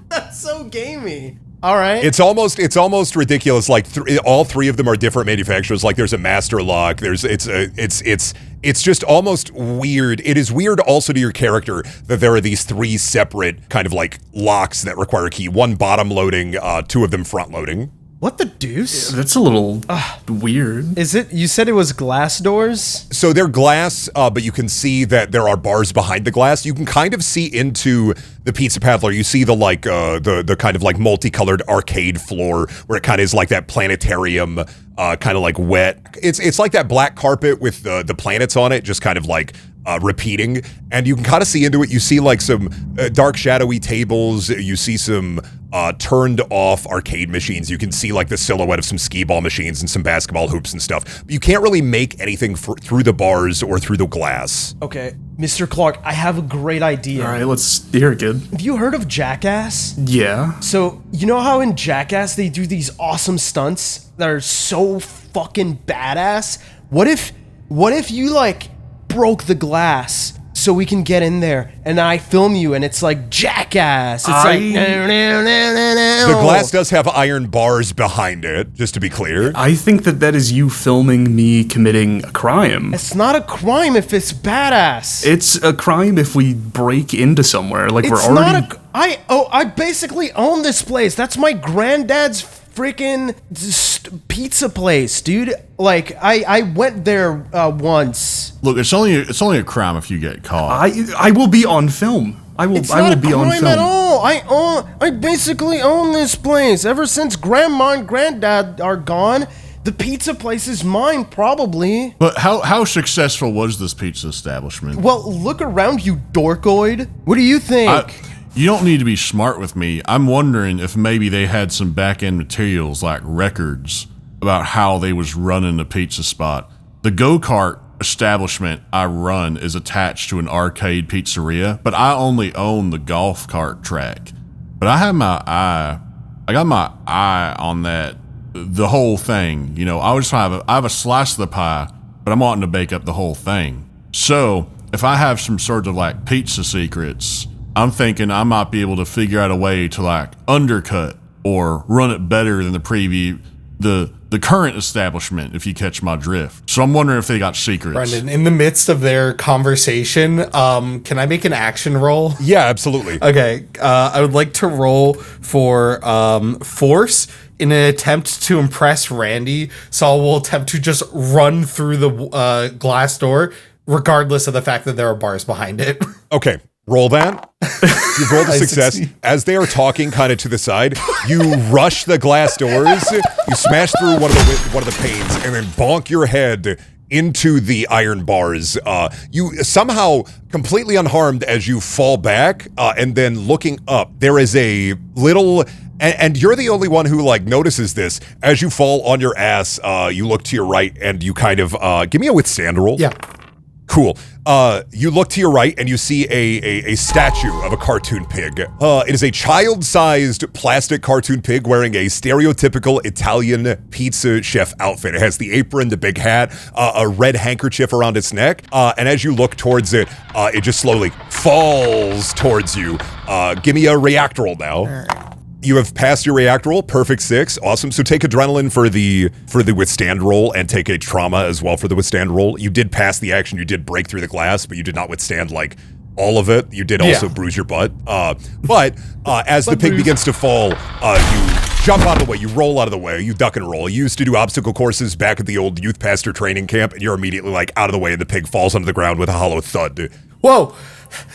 A: That's so gamey. All right.
B: It's almost ridiculous. Like all 3 of them are different manufacturers. Like there's a master lock. It's just almost weird. It is weird also to your character that there are these 3 separate kind of like locks that require a key. 1 bottom loading, 2 of them front loading.
A: What the deuce?
I: Yeah, that's a little weird.
A: Is it? You said it was glass doors?
B: So they're glass, but you can see that there are bars behind the glass. You can kind of see into the Pizza Peddler. You see the like the kind of like multicolored arcade floor where it kind of is like that planetarium, kind of like wet. It's like that black carpet with the planets on it, just kind of like repeating, and you can kind of see into it. You see like some dark shadowy tables. You see some turned off arcade machines. You can see like the silhouette of some skee-ball machines and some basketball hoops and stuff. But you can't really make anything through the bars or through the glass.
A: Okay, Mr. Clark, I have a great idea.
I: All right, let's hear it, kid.
A: Have you heard of Jackass?
I: Yeah.
A: So, you know how in Jackass they do these awesome stunts that are so fucking badass? What if you like broke the glass so we can get in there and I film you and it's like Jackass. It's like
B: The glass does have iron bars behind it, just to be clear.
I: I think that is you filming me committing a crime.
A: It's not a crime if it's badass.
I: It's a crime if we break into somewhere. Like
A: It's not I basically own this place. That's my granddad's freaking used pizza place, dude. Like, I went there once.
C: Look, it's only a crime if you get caught.
I: I will be on film. I will be on film.
A: It's not a crime at all. I basically own this place. Ever since Grandma and Granddad are gone, the pizza place is mine, probably.
C: But how successful was this pizza establishment?
A: Well, look around, you dorkoid. What do you think?
C: You don't need to be smart with me. I'm wondering if maybe they had some back-end materials like records about how they was running the pizza spot. The go-kart establishment I run is attached to an arcade pizzeria, but I only own the golf cart track. But I got my eye on the whole thing. You know, I have a slice of the pie, but I'm wanting to bake up the whole thing. So if I have some sort of like pizza secrets, I'm thinking I might be able to figure out a way to like undercut or run it better than the current establishment, if you catch my drift. So I'm wondering if they got secrets.
E: Brendan, in the midst of their conversation, can I make an action roll?
B: Yeah, absolutely.
E: Okay, I would like to roll for force in an attempt to impress Randy. So I will attempt to just run through the glass door, regardless of the fact that there are bars behind it.
B: Okay. Roll that. You've rolled a success. As they are talking kind of to the side, you rush the glass doors, you smash through one of the panes, and then bonk your head into the iron bars. You somehow completely unharmed as you fall back, and then looking up, there is a little... And you're the only one who like notices this. As you fall on your ass, you look to your right and you kind of... give me a withstand roll.
E: Yeah.
B: Cool. You look to your right and you see a statue of a cartoon pig. It is a child-sized plastic cartoon pig wearing a stereotypical Italian pizza chef outfit. It has the apron, the big hat, a red handkerchief around its neck. And as you look towards it, it just slowly falls towards you. Give me a react roll now. You have passed your react roll, perfect 6, awesome. So take adrenaline for the withstand roll and take a trauma as well for the withstand roll. You did pass the action, you did break through the glass, but you did not withstand like all of it. You did also bruise your butt. But as the pig begins to fall, you jump out of the way, you roll out of the way, you duck and roll. You used to do obstacle courses back at the old youth pastor training camp, and you're immediately like out of the way, and the pig falls onto the ground with a hollow thud.
E: Whoa!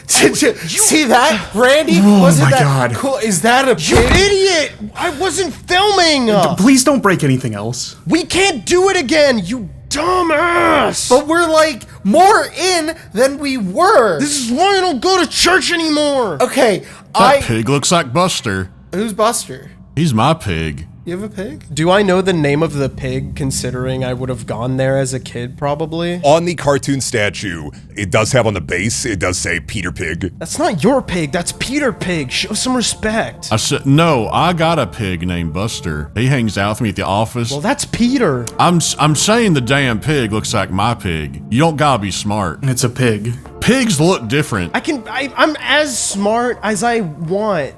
E: Did you see that, Randy? Wasn't that cool? Is that a
A: You idiot! I wasn't filming!
I: Please don't break anything else.
A: We can't do it again, you dumbass!
E: But we're like more in than we were.
A: This is why I don't go to church anymore.
E: Okay,
C: that pig looks like Buster.
E: Who's Buster?
C: He's my pig.
E: You have a pig?
A: Do I know the name of the pig, considering I would have gone there as a kid, probably?
B: On the cartoon statue, it does have on the base, it does say Peter Pig.
A: That's not your pig, that's Peter Pig. Show some respect.
C: I said, no, I got a pig named Buster. He hangs out with me at the office.
A: Well, that's Peter.
C: I'm saying the damn pig looks like my pig. You don't gotta be smart.
I: It's a pig.
C: Pigs look different.
A: I'm as smart as I want.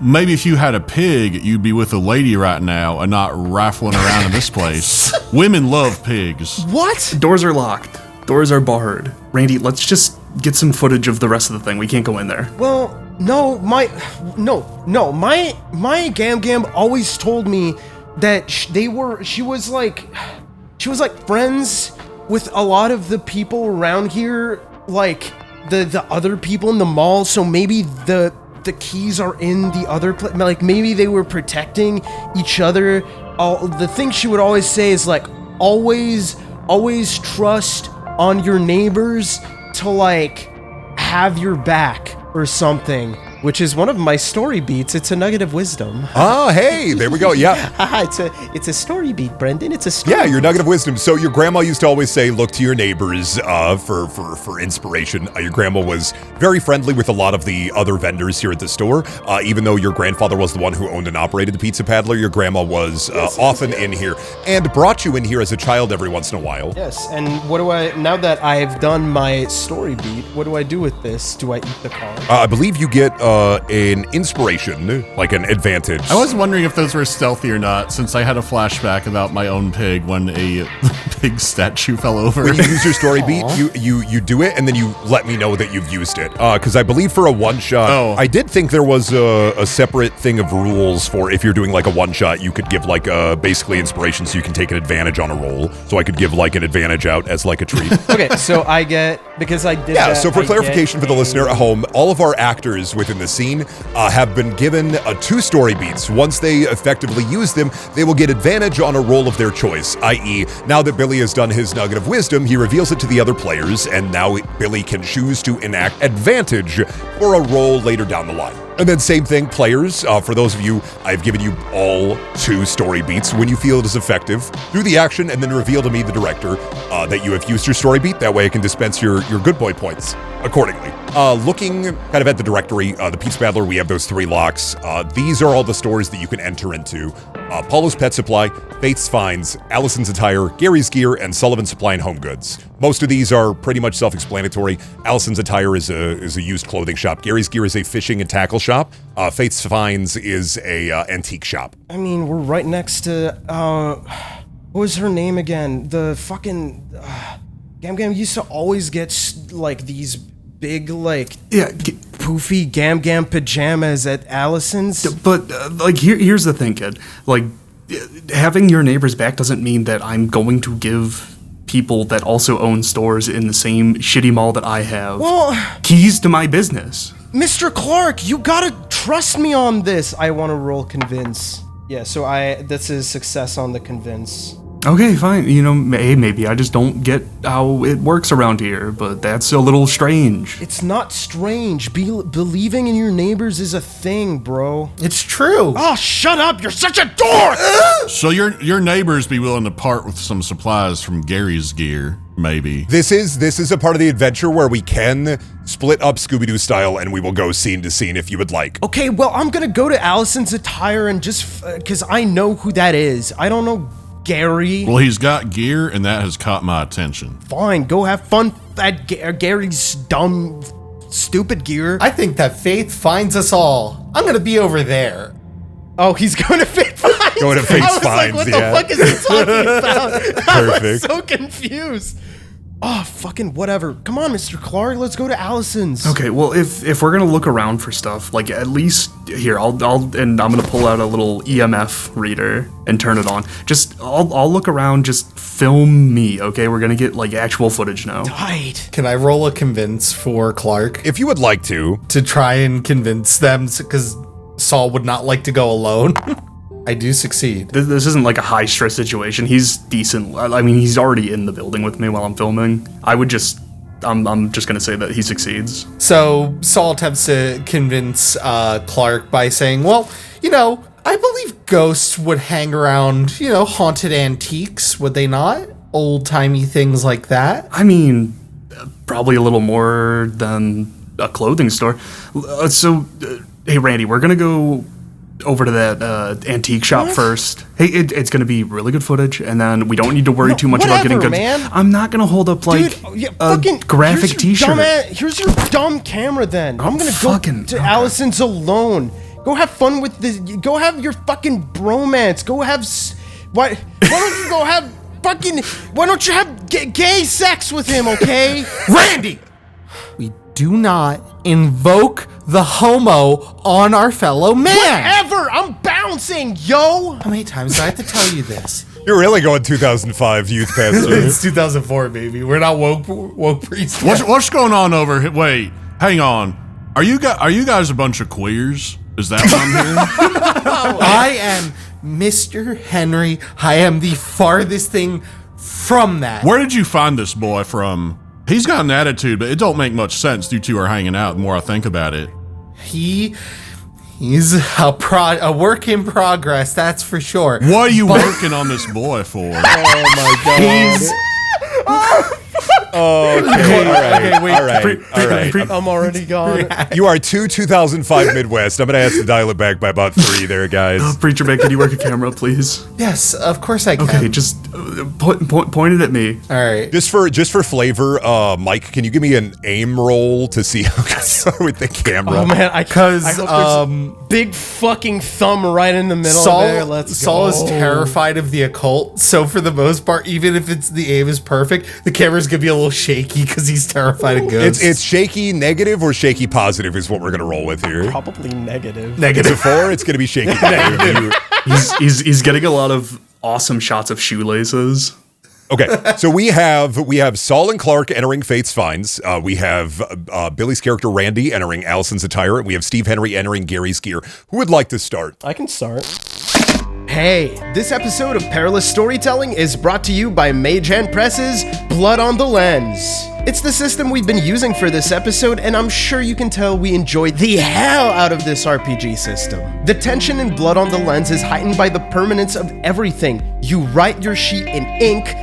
C: Maybe if you had a pig, you'd be with a lady right now and not rifling around in this place. Women love pigs.
A: What?
I: Doors are locked. Doors are barred. Randy, let's just get some footage of the rest of the thing. We can't go in there.
A: Well, no, my Gam Gam always told me that she was like friends with a lot of the people around here, like the other people in the mall, so maybe the keys are in the other place. Like maybe they were protecting each other. The thing she would always say is like, always trust on your neighbors to like have your back or something, which is one of my story beats. It's a nugget of wisdom.
B: Oh, hey, there we go. Yeah.
A: It's a story beat, Brendan. It's a story.
B: Yeah, your nugget of wisdom. So your grandma used to always say, look to your neighbors for inspiration. Your grandma was very friendly with a lot of the other vendors here at the store. Even though your grandfather was the one who owned and operated the Pizza Paddler, your grandma was often in here and brought you in here as a child every once in a while.
A: Yes, and now that I've done my story beat, what do I do with this? Do I eat the car?
B: I believe you get an inspiration, like an advantage.
C: I was wondering if those were stealthy or not, since I had a flashback about my own pig when a pig statue fell over.
B: When you use your story beat, you do it, and then you let me know that you've used it. Because I believe for a one-shot, I did think there was a separate thing of rules for if you're doing like a one-shot, you could give like basically inspiration so you can take an advantage on a roll. So I could give like an advantage out as like a treat.
A: Okay, so I get, because I did
B: Yeah,
A: that,
B: so for
A: I
B: clarification
A: get
B: for the listener at home, all of our actors within the scene have been given 2 story beats. Once they effectively use them, they will get advantage on a roll of their choice, i.e., now that Billy has done his nugget of wisdom, he reveals it to the other players, and now Billy can choose to enact advantage for a roll later down the line. And then same thing, players, for those of you, I've given you all 2 story beats when you feel it is effective. Do the action and then reveal to me, the director, that you have used your story beat. That way I can dispense your good boy points accordingly. Looking kind of at the directory, the Pizza Battler, we have those 3 locks. These are all the stores that you can enter into. Paulo's Pet Supply, Faith's Finds, Allison's Attire, Gary's Gear, and Sullivan's Supply and Home Goods. Most of these are pretty much self-explanatory. Allison's Attire is a used clothing shop. Gary's Gear is a fishing and tackle shop. Faith's Finds is a antique shop.
A: I mean, we're right next to, what was her name again? The fucking, Gam Gam used to always get, like, these big, like, poofy Gam Gam pajamas at Allison's.
I: But, like, here's the thing, kid. Like, having your neighbor's back doesn't mean that I'm going to give people that also own stores in the same shitty mall that I have keys to my business.
A: Mr. Clark, you gotta trust me on this. I want to roll convince. Yeah, so this is success on the convince.
I: Okay, fine. You know, maybe I just don't get how it works around here, but that's a little strange.
A: It's not strange. Believing in your neighbors is a thing, bro.
E: It's true.
A: Oh, shut up. You're such a dork.
C: So your neighbors be willing to part with some supplies from Gary's Gear, maybe.
B: This is a part of the adventure where we can split up Scooby-Doo style, and we will go scene to scene if you would like.
A: Okay, well, I'm gonna go to Allison's Attire and just, because I know who that is. I don't know Gary.
C: Well, he's got gear, and that has caught my attention.
A: Fine, go have fun at Gary's dumb, stupid gear.
E: I think that Faith finds us all. I'm gonna be over there.
A: Oh, he's going to Faith Finds?
B: Going to Faith Finds,
A: like, what the fuck is he talking about?
B: Perfect.
A: I was so confused. Oh, fucking whatever. Come on, Mr. Clark, let's go to Allison's.
I: Okay, well, if we're gonna look around for stuff, like at least here, and I'm gonna pull out a little EMF reader and turn it on. I'll look around. Just film me, okay? We're gonna get like actual footage now.
A: Right.
E: Can I roll a convince for Clark?
B: If you would like to
E: try and convince them, because Saul would not like to go alone. I do succeed.
I: This isn't like a high stress situation. He's decent. I mean, he's already in the building with me while I'm filming. I'm just gonna say that he succeeds.
E: So Saul attempts to convince Clark by saying, well, you know, I believe ghosts would hang around, you know, haunted antiques, would they not? Old-timey things like that.
I: I mean, probably a little more than a clothing store. Hey, Randy, we're gonna go over to that antique shop first. Hey, it's gonna be really good footage, and then we don't need to worry too much about getting good.
A: Man.
I: I'm not gonna hold up like a graphic T-shirt.
A: Here's your dumb camera. Then I'm gonna go to Allison's alone. Go have fun with this. Go have your fucking bromance. Go have why don't you go have fucking? Why don't you have gay sex with him? Okay,
E: Randy. We do not invoke the homo on our fellow man.
A: Whatever! I'm bouncing, yo!
E: How many times do I have to tell you this?
B: You're really going 2005 youth pastor.
E: It's 2004, baby. We're not woke priests.
C: What's going on over here? Wait, hang on. Are you guys a bunch of queers? Is that what I'm hearing?
E: I am Mr. Henry. I am the farthest thing from that.
C: Where did you find this boy from? He's got an attitude, but it don't make much sense. You two are hanging out the more I think about it.
E: He's a work in progress, that's for sure.
C: What are you working on this boy for?
E: Oh my god.
B: Oh, okay. All right.
A: I'm already gone.
B: You are 2005 Midwest. I'm going to ask to dial it back by about 3 there, guys.
I: Preacher Man, can you work a camera, please?
E: Yes, of course I can.
I: Okay, just point it at me.
E: All right.
B: Just for flavor, Mike, can you give me an aim roll to see how with the camera?
A: Oh man, I hope there's
E: Because
A: big fucking thumb right in the middle there. Let's
E: Saul
A: go.
E: is terrified of the occult, so for the most part, even if the aim is perfect, the camera's gonna be a little shaky because he's terrified of ghosts.
B: It's shaky negative or shaky positive is what we're gonna roll with here.
A: Probably negative.
B: It's a 4. It's gonna be shaky negative.
I: He's getting a lot of awesome shots of shoelaces.
B: Okay, so we have Saul and Clark entering Fate's Finds. We have Billy's character Randy entering Allison's attire. And we have Steve Henry entering Gary's gear. Who would like to start?
A: I can start. Hey, this episode of Perilous Storytelling is brought to you by Mage Hand Press's Blood on the Lens. It's the system we've been using for this episode, and I'm sure you can tell we enjoyed the hell out of this RPG system. The tension in Blood on the Lens is heightened by the permanence of everything. You write your sheet in ink,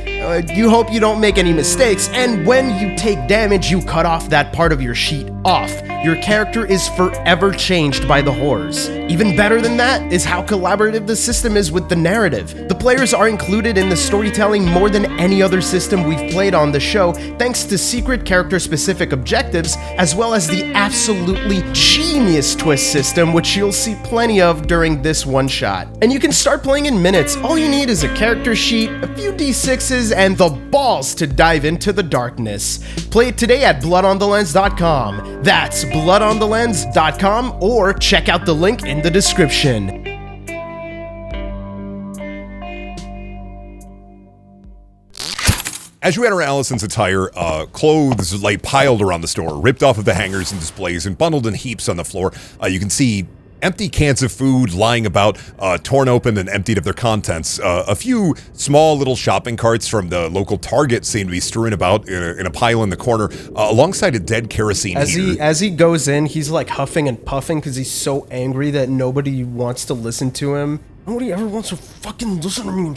A: you hope you don't make any mistakes, and when you take damage, you cut off that part of your sheet off. Your character is forever changed by the horrors. Even better than that is how collaborative the system is with the narrative. The players are included in the storytelling more than any other system we've played on the show, thanks to secret character-specific objectives, as well as the absolutely genius twist system, which you'll see plenty of during this one-shot. And you can start playing in minutes. All you need is a character sheet, a few d6s, and the balls to dive into the darkness. Play it today at bloodonTheLens.com. That's bloodonTheLens.com, or check out the link in the description.
B: As you enter Allison's attire, clothes lay piled around the store, ripped off of the hangers and displays and bundled in heaps on the floor. You can see empty cans of food lying about, torn open and emptied of their contents. A few small little shopping carts from the local Target seem to be strewn about in a pile in the corner, alongside a dead kerosene heater.
A: As he goes in, he's like huffing and puffing because he's so angry that nobody wants to listen to him. Nobody ever wants to fucking listen to me. I'm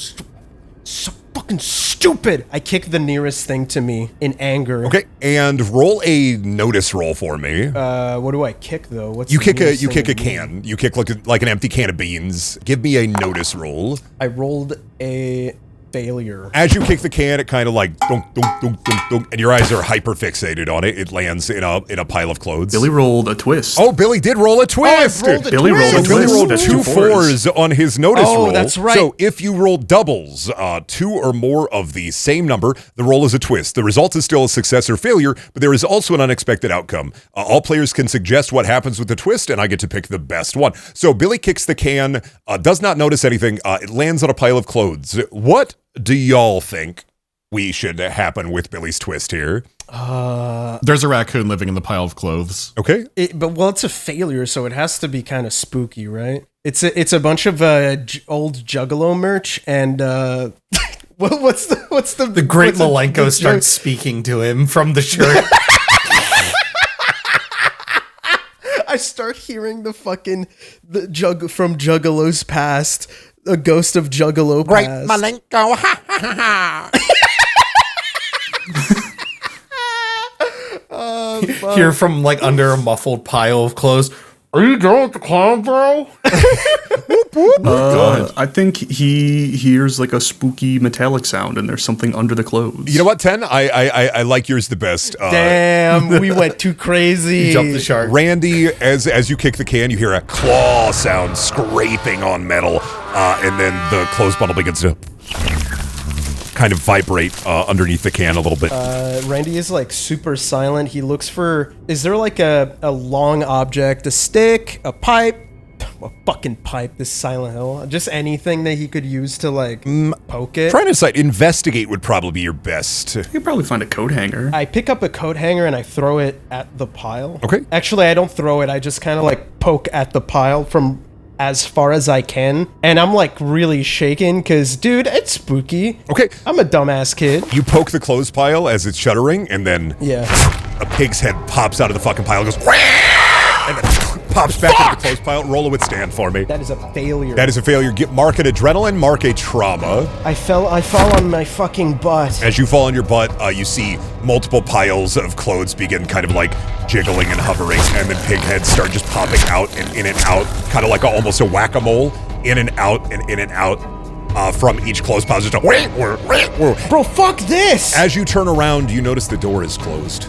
A: so fucking stupid. I kick the nearest thing to me in anger.
B: Okay, and roll a notice roll for me.
A: What do I kick though? What's
B: you kick a can. You kick like an empty can of beans. Give me a notice roll.
A: I rolled a failure.
B: As you kick the can, it kind of like dunk, dunk, dunk, dunk, dunk, and your eyes are hyper fixated on it. It lands in a pile of clothes.
I: Billy rolled a twist.
B: Oh, Billy did roll a twist.
I: Billy rolled a twist.
B: Billy rolled
I: That's
B: 2 fours on his notice roll.
A: That's right.
B: So if you roll doubles, 2 or more of the same number, the roll is a twist. The result is still a success or failure, but there is also an unexpected outcome. All players can suggest what happens with the twist, and I get to pick the best one. So Billy kicks the can, does not notice anything. It lands on a pile of clothes. What do y'all think we should happen with Billy's twist here?
C: There's a raccoon living in the pile of clothes.
B: Okay.
A: It's a failure, so it has to be kind of spooky, right? It's a bunch of old Juggalo merch, and what's the
E: great Malenko starts speaking to him from the shirt.
A: I start hearing the jug from Juggalo's past. A ghost of Juggalo
H: Great
A: past.
H: Malenko, ha ha ha ha.
E: Hear from like under a muffled pile of clothes. Are you done with the clown, bro?
I: I think he hears like a spooky metallic sound, and there's something under the clothes.
B: You know what, 10? I like yours the best.
A: Damn, we went too crazy.
E: You jumped the shark.
B: Randy, as you kick the can, you hear a claw sound scraping on metal, and then the clothes bundle begins to kind of vibrate underneath the can a little bit.
A: Randy is like super silent. He looks for, is there like a long object, a stick, a pipe, a fucking pipe, this Silent Hill, just anything that he could use to like poke it.
B: Trying to decide, investigate would probably be your best.
I: You could probably find a coat hanger.
A: I pick up a coat hanger and I throw it at the pile.
B: Okay.
A: Actually, I don't throw it. I just kind of like poke at the pile from as far as I can. And I'm like really shaking because, dude, it's spooky.
B: Okay.
A: I'm a dumbass kid.
B: You poke the clothes pile as it's shuddering, and then
A: Yeah.
B: a pig's head pops out of the fucking pile and goes, and then pops back into the clothes pile. Roll a withstand for me.
A: That is a failure.
B: That is a failure. Mark an adrenaline, mark a trauma.
A: I fall on my fucking butt.
B: As you fall on your butt, you see multiple piles of clothes begin kind of like jiggling and hovering, and then pig heads start just popping out and in and out, kind of like almost a whack-a-mole, in and out and in and out from each clothes pile. Just
A: Bro, fuck this!
B: As you turn around, you notice the door is closed.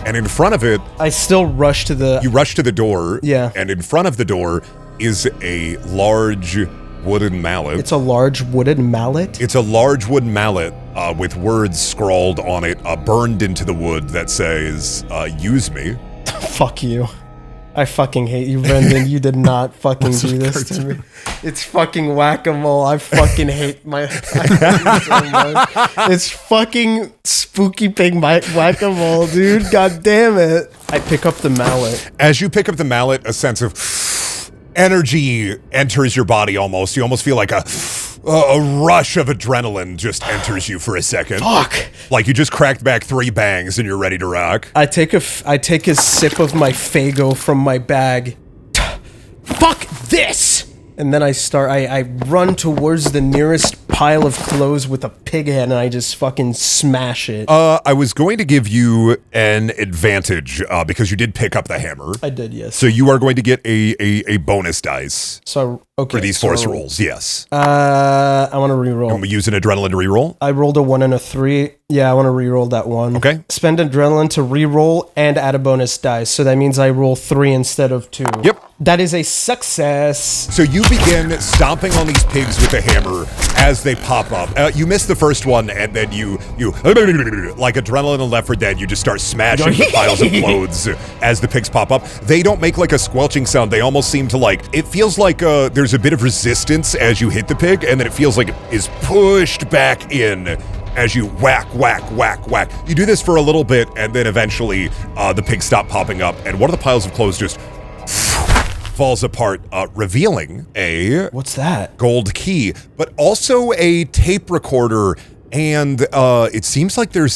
B: And in front of it...
A: I still rush to the...
B: You rush to the door.
A: Yeah.
B: And in front of the door is a large wooden mallet.
A: It's a large wooden mallet?
B: It's a large wooden mallet with words scrawled on it, burned into the wood that says, use me.
A: Fuck you. I fucking hate you, Brendan. You did not fucking do this to me. It's fucking whack-a-mole. I fucking hate I hate you so much. It's fucking spooky pig whack-a-mole, dude. God damn it. I pick up the mallet.
B: As you pick up the mallet, a sense of energy enters your body almost. You almost feel like a rush of adrenaline just enters you for a second.
A: Fuck.
B: Like you just cracked back 3 bangs and you're ready to rock.
A: I take a sip of my Faygo from my bag. Fuck this! And then I run towards the nearest pile of clothes with a pig head and I just fucking smash it.
B: I was going to give you an advantage because you did pick up the hammer.
A: I did, yes.
B: So you are going to get a bonus dice.
A: So, okay.
B: For these force rolls, yes.
A: I want to reroll.
B: Can we use an adrenaline to reroll?
A: I rolled a 1 and a 3. Yeah, I want to reroll that one.
B: Okay.
A: Spend adrenaline to reroll and add a bonus dice. So that means I roll 3 instead of 2.
B: Yep.
A: That is a success.
B: So you begin stomping on these pigs with a hammer as they pop up. You miss the first one, and then you like adrenaline and Left 4 Dead, you just start smashing the piles of clothes as the pigs pop up. They don't make like a squelching sound. They almost seem to like, it feels like there's a bit of resistance as you hit the pig, and then it feels like it is pushed back in as you whack, whack, whack, whack. You do this for a little bit, and then eventually the pigs stop popping up, and one of the piles of clothes just falls apart, revealing a...
A: What's that?
B: Gold key, but also a tape recorder, and it seems like there's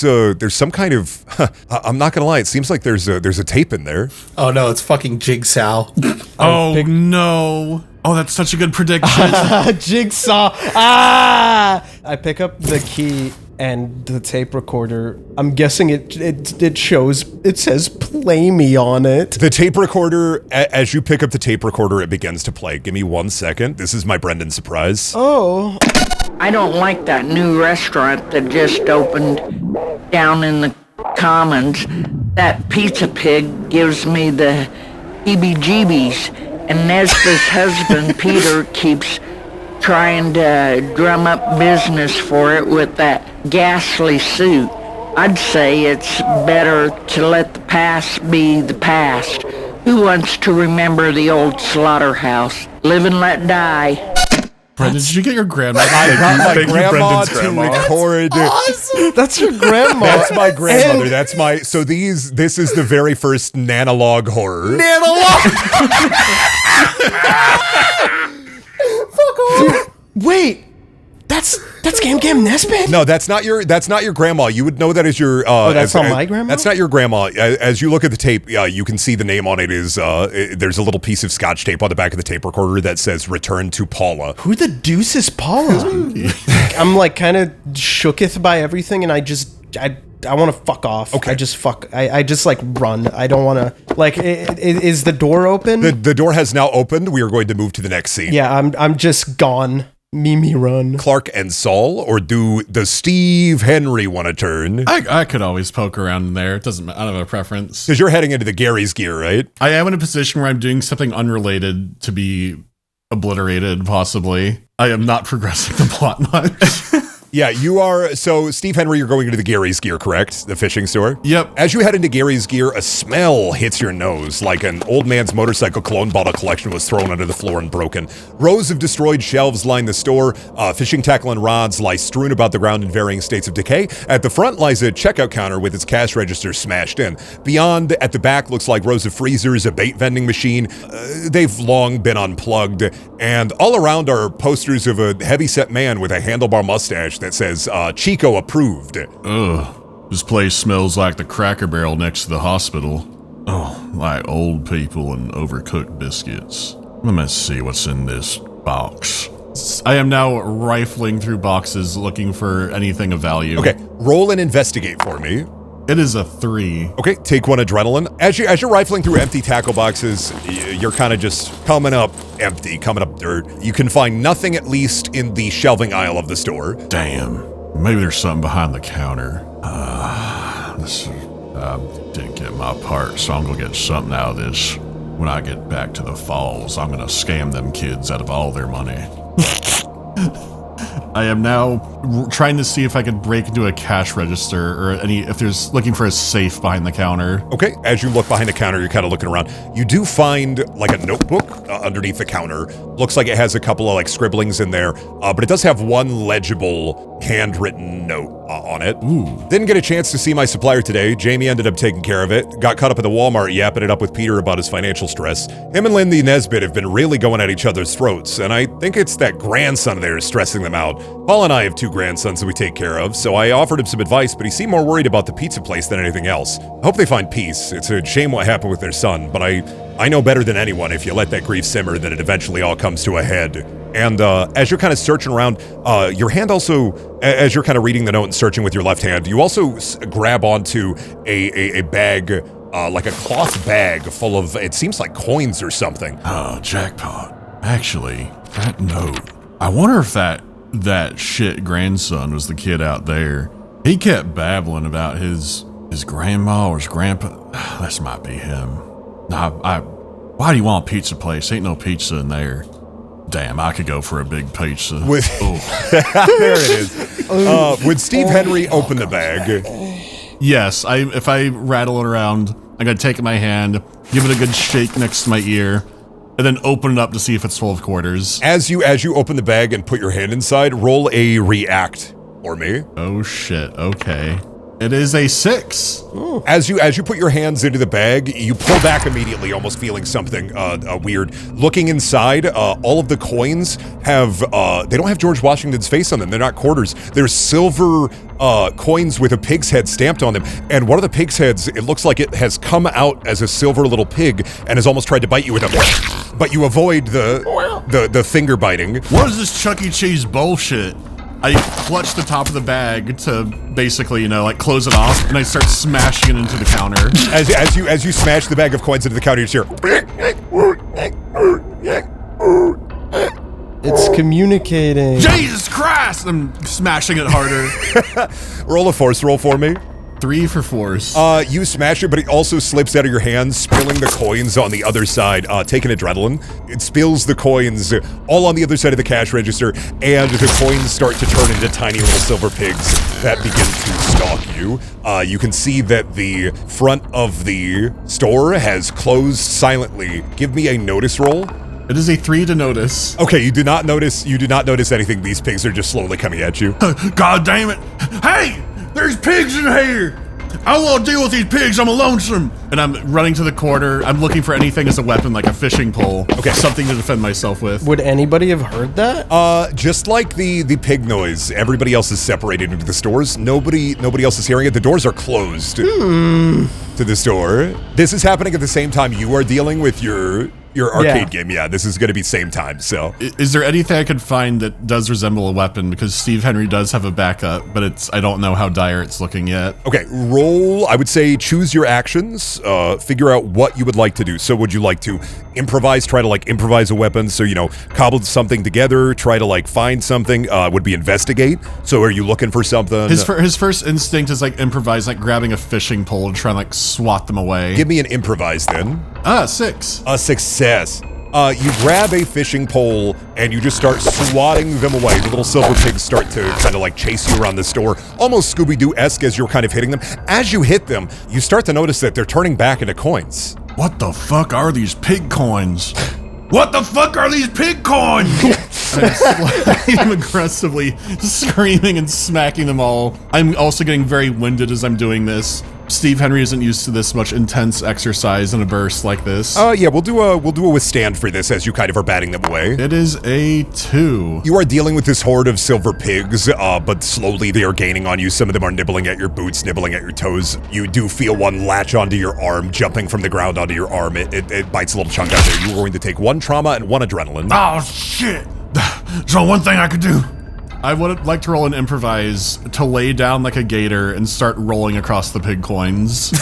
B: some kind of... I'm not gonna lie, it seems like there's a tape in there.
E: Oh no, it's fucking Jigsaw.
C: Oh no. Oh, that's such a good prediction.
A: Jigsaw. Ah! I pick up the key and the tape recorder. I'm guessing it shows, it says play me on it.
B: The tape recorder, as you pick up the tape recorder, it begins to play. Give me 1 second. This is my Brendan surprise.
A: Oh.
L: I don't like that new restaurant that just opened down in the Commons. That pizza pig gives me the heebie-jeebies, and Nesbit's husband, Peter, keeps trying to drum up business for it with that ghastly suit. I'd say it's better to let the past be the past. Who wants to remember the old slaughterhouse? Live and let die.
C: Brendan, did you get your grandma?
B: I got my grandma to record.
A: Awesome. That's your grandma.
B: That's my grandmother. That's my... So this is the very first Nanolog horror.
A: Fuck off. Dude, wait. That's Gam Nesbit?
B: No, that's not your grandma. You would know that as your
A: that's not my grandma?
B: That's not your grandma. As you look at the tape, you can see the name on it is there's a little piece of Scotch tape on the back of the tape recorder that says "Return to Paula."
A: Who the deuce is Paula? I'm like kind of shooketh by everything, and I want to fuck off.
B: Okay.
A: I just like run. I don't want to like. Is the door open?
B: The door has now opened. We are going to move to the next scene.
A: Yeah, I'm just gone. Mimi run.
B: Clark and Saul, or does Steve Henry want to turn?
C: I could always poke around in there. It doesn't matter. I don't have a preference.
B: Because you're heading into the Gary's gear, right?
C: I am in a position where I'm doing something unrelated to be obliterated, possibly. I am not progressing the plot much.
B: Yeah, you are. So, Steve Henry, you're going into the Gary's Gear, correct? The fishing store?
C: Yep.
B: As you head into Gary's Gear, a smell hits your nose, like an old man's motorcycle cologne bottle collection was thrown under the floor and broken. Rows of destroyed shelves line the store. Fishing tackle and rods lie strewn about the ground in varying states of decay. At the front lies a checkout counter with its cash register smashed in. Beyond, at the back, looks like rows of freezers, a bait vending machine. They've long been unplugged. And all around are posters of a heavy-set man with a handlebar mustache that says, Chico approved.
C: Ugh. This place smells like the Cracker Barrel next to the hospital. Oh, like old people and overcooked biscuits. Let me see what's in this box. I am now rifling through boxes looking for anything of value.
B: Okay, roll and investigate for me.
C: It is a 3.
B: Okay, take 1 adrenaline. As you're rifling through empty tackle boxes, you're kind of just coming up empty, coming up dirt. You can find nothing, at least in the shelving aisle of the store.
C: Damn. Maybe there's something behind the counter. Didn't get my part, so I'm gonna get something out of this. When I get back to the falls, I'm gonna scam them kids out of all their money. I am now trying to see if I could break into a cash register or if there's looking for a safe behind the counter.
B: Okay, as you look behind the counter, you're kind of looking around. You do find like a notebook underneath the counter. Looks like it has a couple of like scribblings in there, but it does have one legible handwritten note on it.
C: Ooh.
B: Didn't get a chance to see my supplier today. Jamie ended up taking care of it. Got caught up at the Walmart yapping it up with Peter about his financial stress. Him and Lindy Nesbit have been really going at each other's throats, and I think it's that grandson of theirs stressing them out. Paul and I have 2 grandsons that we take care of, so I offered him some advice, but he seemed more worried about the pizza place than anything else. I hope they find peace. It's a shame what happened with their son, but I know better than anyone if you let that grief simmer, then it eventually all comes to a head. And as you're kind of searching around, your hand also, as you're kind of reading the note and searching with your left hand, you also grab onto a bag, like a cloth bag full of, it seems like coins or something.
C: Oh, jackpot. Actually, that note. I wonder if that shit grandson was the kid out there. He kept babbling about his grandma or his grandpa. This might be him. Why do you want a pizza place? Ain't no pizza in there. Damn, I could go for a big pizza.
B: There it is. Would Steve Henry open the bag?
C: Yes, if I rattle it around, I'm gonna take it in my hand, give it a good shake next to my ear, and then open it up to see if it's full of quarters.
B: As you open the bag and put your hand inside, roll a react for me.
C: Oh shit, okay. It is a 6.
B: Ooh. As you put your hands into the bag, you pull back immediately, almost feeling something weird. Looking inside, all of the coins have, they don't have George Washington's face on them. They're not quarters. They're silver coins with a pig's head stamped on them. And one of the pig's heads, it looks like it has come out as a silver little pig and has almost tried to bite you with a, but you avoid the finger biting.
C: What is this Chuck E. Cheese bullshit? I clutch the top of the bag to basically, like close it off, and I start smashing it into the counter.
B: As you smash the bag of coins into the counter, you hear.
A: It's communicating.
C: Jesus Christ! I'm smashing it harder.
B: Roll a force roll for me.
C: 3 for force.
B: You smash it, but it also slips out of your hands, spilling the coins on the other side. Take an adrenaline. It spills the coins all on the other side of the cash register, and the coins start to turn into tiny little silver pigs that begin to stalk you. You can see that the front of the store has closed silently. Give me a notice roll.
C: It is a 3 to notice.
B: Okay, you do not notice anything. These pigs are just slowly coming at you.
C: God damn it. Hey! There's pigs in here! I don't want to deal with these pigs, I'm lonesome! And I'm running to the corner, I'm looking for anything as a weapon, like a fishing pole.
B: Okay.
C: Something to defend myself with.
A: Would anybody have heard that?
B: Just like the pig noise, everybody else is separated into the stores. Nobody else is hearing it. The doors are closed to the store. This is happening at the same time you are dealing with your arcade game. Yeah, this is going to be same time, so.
C: Is there anything I could find that does resemble a weapon? Because Steve Henry does have a backup, but I don't know how dire it's looking yet.
B: Okay, roll, I would say choose your actions, figure out what you would like to do. So would you like to improvise, try to like improvise a weapon? So, cobble something together, try to like find something, would be investigate. So are you looking for something?
C: His first instinct is like improvise, like grabbing a fishing pole and trying to like swat them away.
B: Give me an improvise then.
C: 6.
B: A success. You grab a fishing pole and you just start swatting them away. The little silver pigs start to kind of like chase you around the store, almost Scooby-Doo-esque as you're kind of hitting them. As you hit them, you start to notice that they're turning back into coins.
C: What the fuck are these pig coins? What the fuck are these pig coins? I'm aggressively screaming and smacking them all. I'm also getting very winded as I'm doing this. Steve Henry isn't used to this much intense exercise in a burst like this.
B: Yeah, we'll do a withstand for this as you kind of are batting them away.
C: It is a 2.
B: You are dealing with this horde of silver pigs, but slowly they are gaining on you. Some of them are nibbling at your boots, nibbling at your toes. You do feel one latch onto your arm, jumping from the ground onto your arm. It bites a little chunk out there. You are going to take 1 trauma and 1 adrenaline.
C: Oh, shit. So one thing I could do. I would like to roll an improvise to lay down like a gator and start rolling across the pig coins.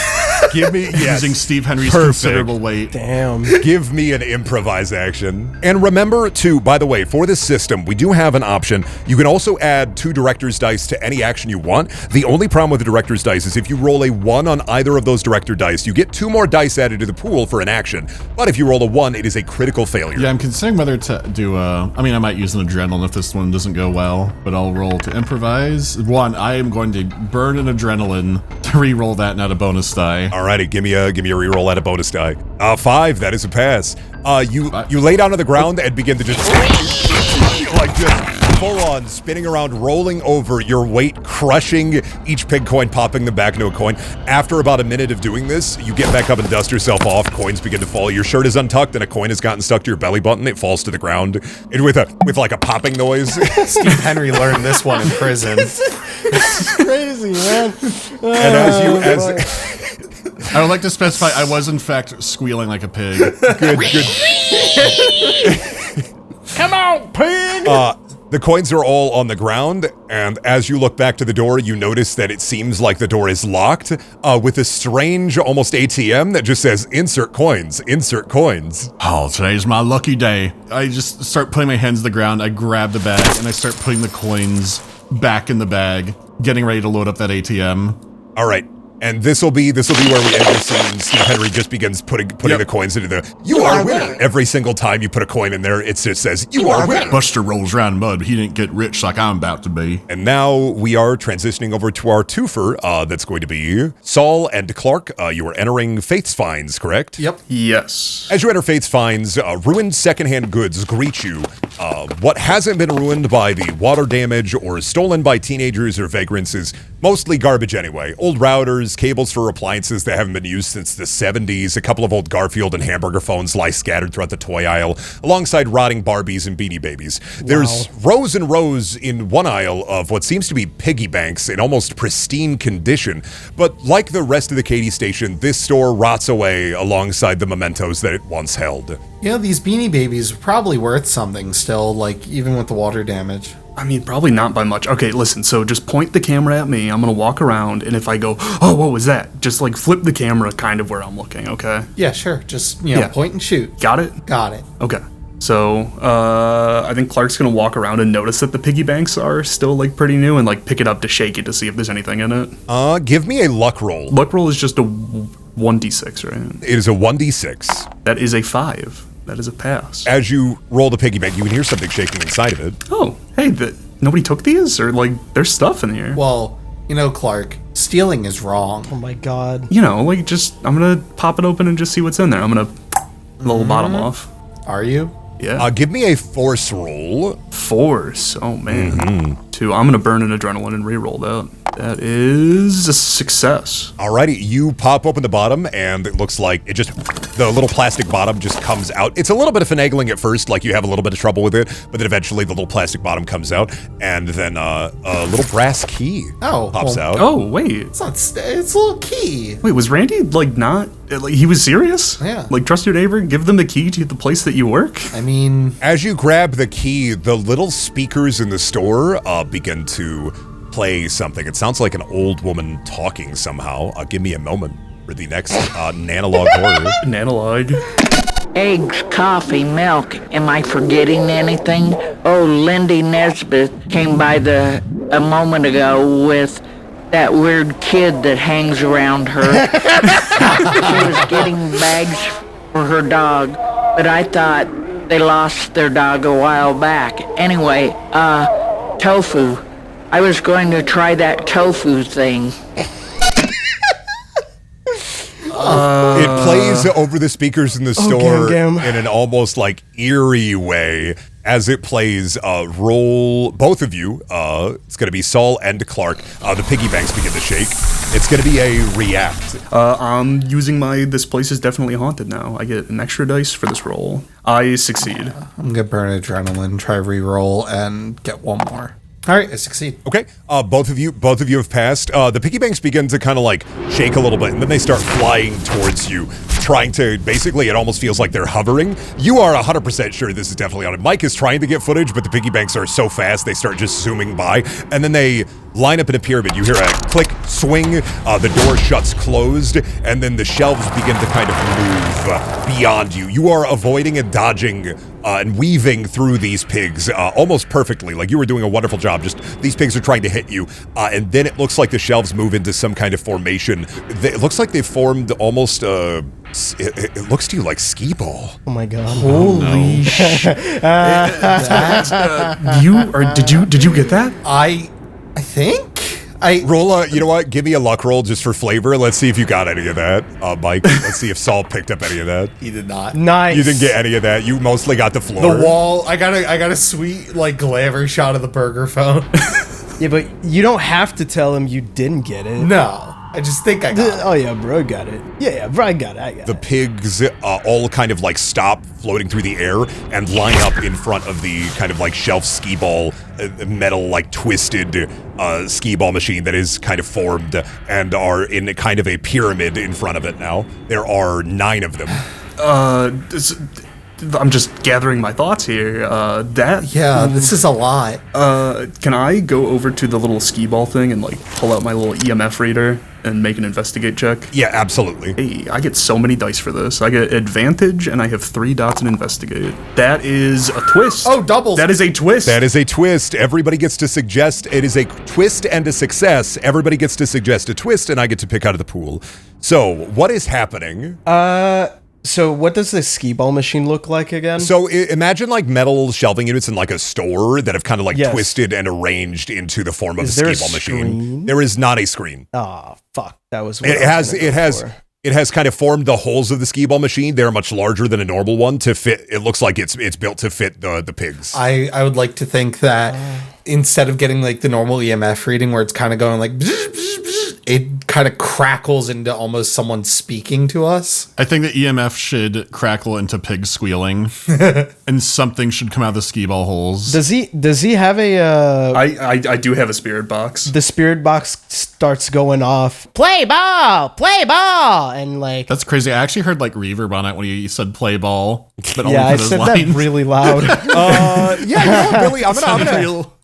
B: Give me,
C: using Steve Henry's considerable weight.
A: Damn.
B: Give me an improvise action. And remember to, by the way, for this system, we do have an option. You can also add 2 director's dice to any action you want. The only problem with the director's dice is if you roll a 1 on either of those director dice, you get 2 more dice added to the pool for an action. But if you roll a 1, it is a critical failure.
C: Yeah, I'm considering whether to do I mean, I might use an adrenaline if this one doesn't go well, but I'll roll to improvise. 1, I am going to burn an adrenaline to re-roll that and add a bonus die.
B: Alrighty, give me a reroll at a bonus die. 5, that is a pass. You lay down on the ground and begin to just like just full on spinning around, rolling over, your weight crushing each pig coin, popping them back into a coin. After about a minute of doing this, you get back up and dust yourself off. Coins begin to fall. Your shirt is untucked and a coin has gotten stuck to your belly button. It falls to the ground and with like a popping noise.
E: Steve Henry learned this one in prison.
A: It's crazy, man.
B: And
C: I would like to specify I was in fact squealing like a pig.
B: Good.
A: Come on, pig!
B: The coins are all on the ground, and as you look back to the door, you notice that it seems like the door is locked with a strange, almost ATM that just says, insert coins, insert coins.
C: Oh, today's my lucky day. I just start putting my hands to the ground, I grab the bag, and I start putting the coins back in the bag, getting ready to load up that ATM.
B: All right. And this will be where we end the scene. Steve Henry just begins putting the coins into the "You are winner." Every single time you put a coin in there, it just says "You are winner."
C: Buster rolls around in mud, but he didn't get rich like I'm about to be.
B: And now we are transitioning over to our twofer. That's going to be Saul and Clark. You are entering Faith's Finds, correct?
E: Yep.
I: Yes.
B: As you enter Faith's Finds, ruined secondhand goods greet you. What hasn't been ruined by the water damage or stolen by teenagers or vagrants is mostly garbage anyway. Old routers, cables for appliances that haven't been used since the 70s, a couple of old Garfield and hamburger phones lie scattered throughout the toy aisle, alongside rotting Barbies and Beanie Babies. There's rows and rows in one aisle of what seems to be piggy banks in almost pristine condition, but like the rest of the Katy station, this store rots away alongside the mementos that it once held.
E: You know, these Beanie Babies are probably worth something still, like, even with the water damage.
I: I mean, probably not by much. Okay, listen, so just point the camera at me. I'm gonna walk around, and if I go, oh, what was that? Just, like, flip the camera kind of where I'm looking, okay?
E: Yeah, sure. Just, point and shoot.
I: Got it?
E: Got it.
I: Okay. So, I think Clark's gonna walk around and notice that the piggy banks are still, like, pretty new and, like, pick it up to shake it to see if there's anything in it.
B: Give me a luck roll.
I: Luck roll is just a 1d6, right?
B: It is a 1d6.
I: That is a 5. That is a pass.
B: As you roll the piggy bank, you can hear something shaking inside of it.
I: Oh, hey, nobody took these? Or, like, there's stuff in here?
E: Well, Clark, stealing is wrong.
A: Oh my god.
I: Like, just, I'm gonna pop it open and just see what's in there. I'm gonna blow the bottom off.
E: Are you?
I: Yeah.
B: Give me a force roll.
I: Force? Oh, man. 2. I'm gonna burn an adrenaline and re-roll that. That is a success.
B: Alrighty, you pop open the bottom, and it looks like the little plastic bottom just comes out. It's a little bit of finagling at first, like you have a little bit of trouble with it, but then eventually the little plastic bottom comes out, and then a little brass key pops out.
I: Oh, wait.
E: It's a little key.
I: Wait, was Randy, like, not... Like, he was serious?
E: Yeah.
I: Like, trust your neighbor, give them the key to the place that you work?
E: I mean...
B: As you grab the key, the little speakers in the store begin to play something. It sounds like an old woman talking somehow. Give me a moment for the next Nanologue horror.
I: Nanologue.
L: Eggs, coffee, milk. Am I forgetting anything? Oh, Lindy Nesbit came by a moment ago with that weird kid that hangs around her. She was getting bags for her dog, but I thought they lost their dog a while back. Anyway, tofu. I was going to try that tofu thing.
B: It plays over the speakers in the store
A: Gam.
B: in an almost like eerie way. As it plays, roll both of you. It's going to be Saul and Clark. The piggy banks begin to shake. It's going to be a react.
I: I'm using this place is definitely haunted now. I get an extra dice for this roll. I succeed.
E: I'm gonna burn adrenaline, try re-roll, and get one more. All right, I succeed.
B: Okay, both of you have passed. The piggy banks begin to kind of like shake a little bit, and then they start flying towards you, trying to, basically, it almost feels like they're hovering. You are 100% sure this is definitely on it. Mike is trying to get footage, but the piggy banks are so fast, they start just zooming by, and then they line up in a pyramid. You hear a click, swing, the door shuts closed, and then the shelves begin to kind of move beyond you. You are avoiding and dodging and weaving through these pigs almost perfectly. Like, you were doing a wonderful job. Just, these pigs are trying to hit you. And then it looks like the shelves move into some kind of formation. It looks like they formed almost, it looks to you like skee ball.
A: Oh my god.
E: Holy shit.
I: Did you get that?
E: I think
B: roll you know what? Give me a luck roll just for flavor. Let's see if you got any of that, Mike. Let's see if Saul picked up any of that.
E: He did not.
A: Nice.
B: You didn't get any of that. You mostly got the floor.
E: The wall. I got a sweet like glamour shot of the burger phone.
A: Yeah, but you don't have to tell him you didn't get it.
E: No, I just think I got it.
A: Oh yeah, bro got it. Yeah, bro, I got it.
B: The pigs all kind of like stop floating through the air and line up in front of the kind of like shelf skee ball, metal like twisted skee ball machine that is kind of formed and are in kind of a pyramid in front of it now. There are 9 of them.
I: I'm just gathering my thoughts here.
E: This is a lot.
I: Can I go over to the little skee ball thing and like pull out my little EMF reader and make an investigate check?
B: Yeah, absolutely.
I: Hey, I get so many dice for this. I get advantage and I have 3 dots in investigate. That is a twist.
E: Oh, doubles.
I: That is a twist.
B: That is a twist. Everybody gets to suggest. It is a twist and a success. Everybody gets to suggest a twist, and I get to pick out of the pool. So, what is happening?
A: So what does the skee ball machine look like again?
B: So imagine like metal shelving units in like a store that have kind of like twisted and arranged into the form of a skee ball machine. There is not a screen.
A: Oh, fuck. That was what
B: It has kind of formed the holes of the skee ball machine. They're much larger than a normal one to fit. It looks like it's built to fit the pigs.
E: I would like to think that instead of getting like the normal EMF reading where it's kind of going like it kind of crackles into almost someone speaking to us.
C: I think the EMF should crackle into pigs squealing, and something should come out of the skee ball holes.
A: Does he have a?
I: I do have a spirit box.
A: The spirit box starts going off. Play ball, and like
C: that's crazy. I actually heard like reverb on it when you said play ball. But
A: yeah, I said that really loud.
B: Billy,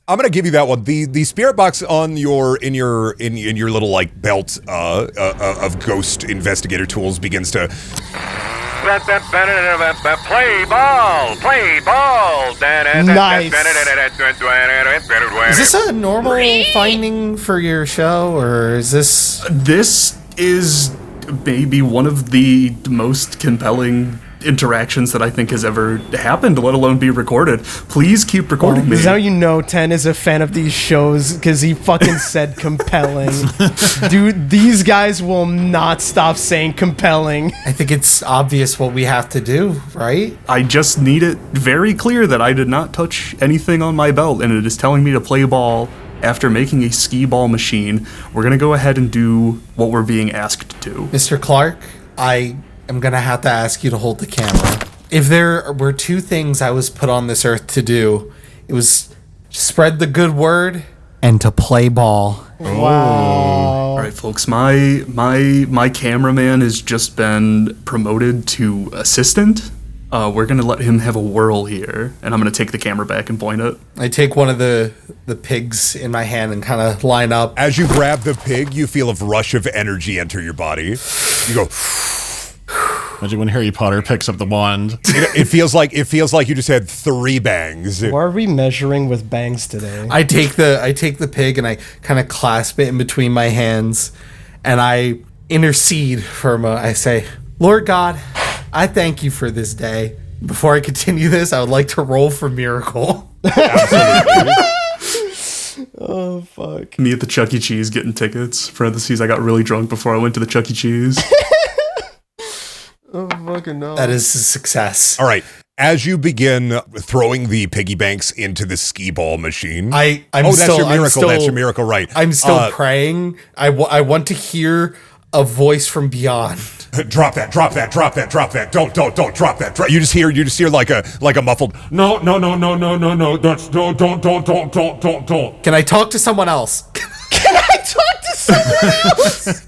B: I'm gonna give you that one. The spirit box on your in your little like belt of ghost investigator tools begins to
K: play ball.
A: Nice.
E: Is this a normal finding for your show, or is this?
I: This is maybe one of the most compelling interactions that I think has ever happened, let alone be recorded. Please keep recording me.
A: Because now you know 10 is a fan of these shows because he fucking said compelling. Dude, these guys will not stop saying compelling.
E: I think it's obvious what we have to do, right?
I: I just need it very clear that I did not touch anything on my belt, and it is telling me to play ball after making a skee ball machine. We're going to go ahead and do what we're being asked to.
E: Mr. Clark, I'm going to have to ask you to hold the camera. If there were 2 things I was put on this earth to do, it was spread the good word and to play ball.
A: Wow.
I: All right, folks, my cameraman has just been promoted to assistant. We're going to let him have a whirl here, and I'm going to take the camera back and point it.
E: I take one of the pigs in my hand and kind of line up.
B: As you grab the pig, you feel a rush of energy enter your body. You go...
C: Imagine when Harry Potter picks up the wand.
B: It feels like you just had 3 bangs.
A: Why are we measuring with bangs today?
E: I take the pig and I kind of clasp it in between my hands, and I intercede for a moment. I say, Lord God, I thank you for this day. Before I continue this, I would like to roll for miracle.
B: Absolutely.
A: Oh, fuck.
I: Me at the Chuck E. Cheese getting tickets. Parentheses, I got really drunk before I went to the Chuck E. Cheese.
A: fucking know.
E: That is a success.
B: All right. As you begin throwing the piggy banks into the skee ball machine.
E: That's
B: your miracle. That's your miracle, right.
E: I'm still praying. I want to hear a voice from beyond.
B: Drop that. Don't drop that. You just hear like a muffled no. Don't.
E: Can I talk to someone else? Can I talk to someone else?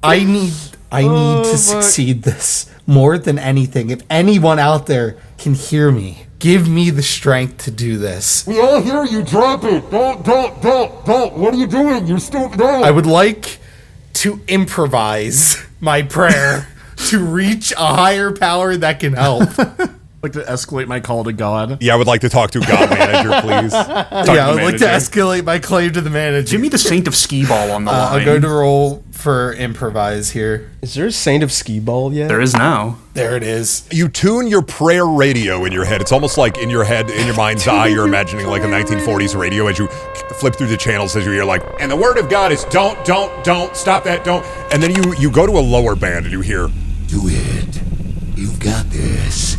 E: I need to succeed this more than anything. If anyone out there can hear me, give me the strength to do this.
J: We all hear you. Drop it. Don't. What are you doing? You're stupid. No.
E: I would like to improvise my prayer to reach a higher power that can help.
C: Like to escalate my call to God.
B: Yeah, I would like to talk to God Manager, please.
E: I would like to escalate my claim to the manager.
I: Give me the Saint of Skee Ball on the line.
E: I'm going to roll for improvise here.
A: Is there a Saint of Skee Ball yet?
I: There is now.
E: There it is.
B: You tune your prayer radio in your head. It's almost like in your head, in your mind's eye, you're imagining like a 1940s radio as you flip through the channels as you hear like, and the word of God is don't, stop that, don't. And then you go to a lower band and you hear,
M: do it. You've got this.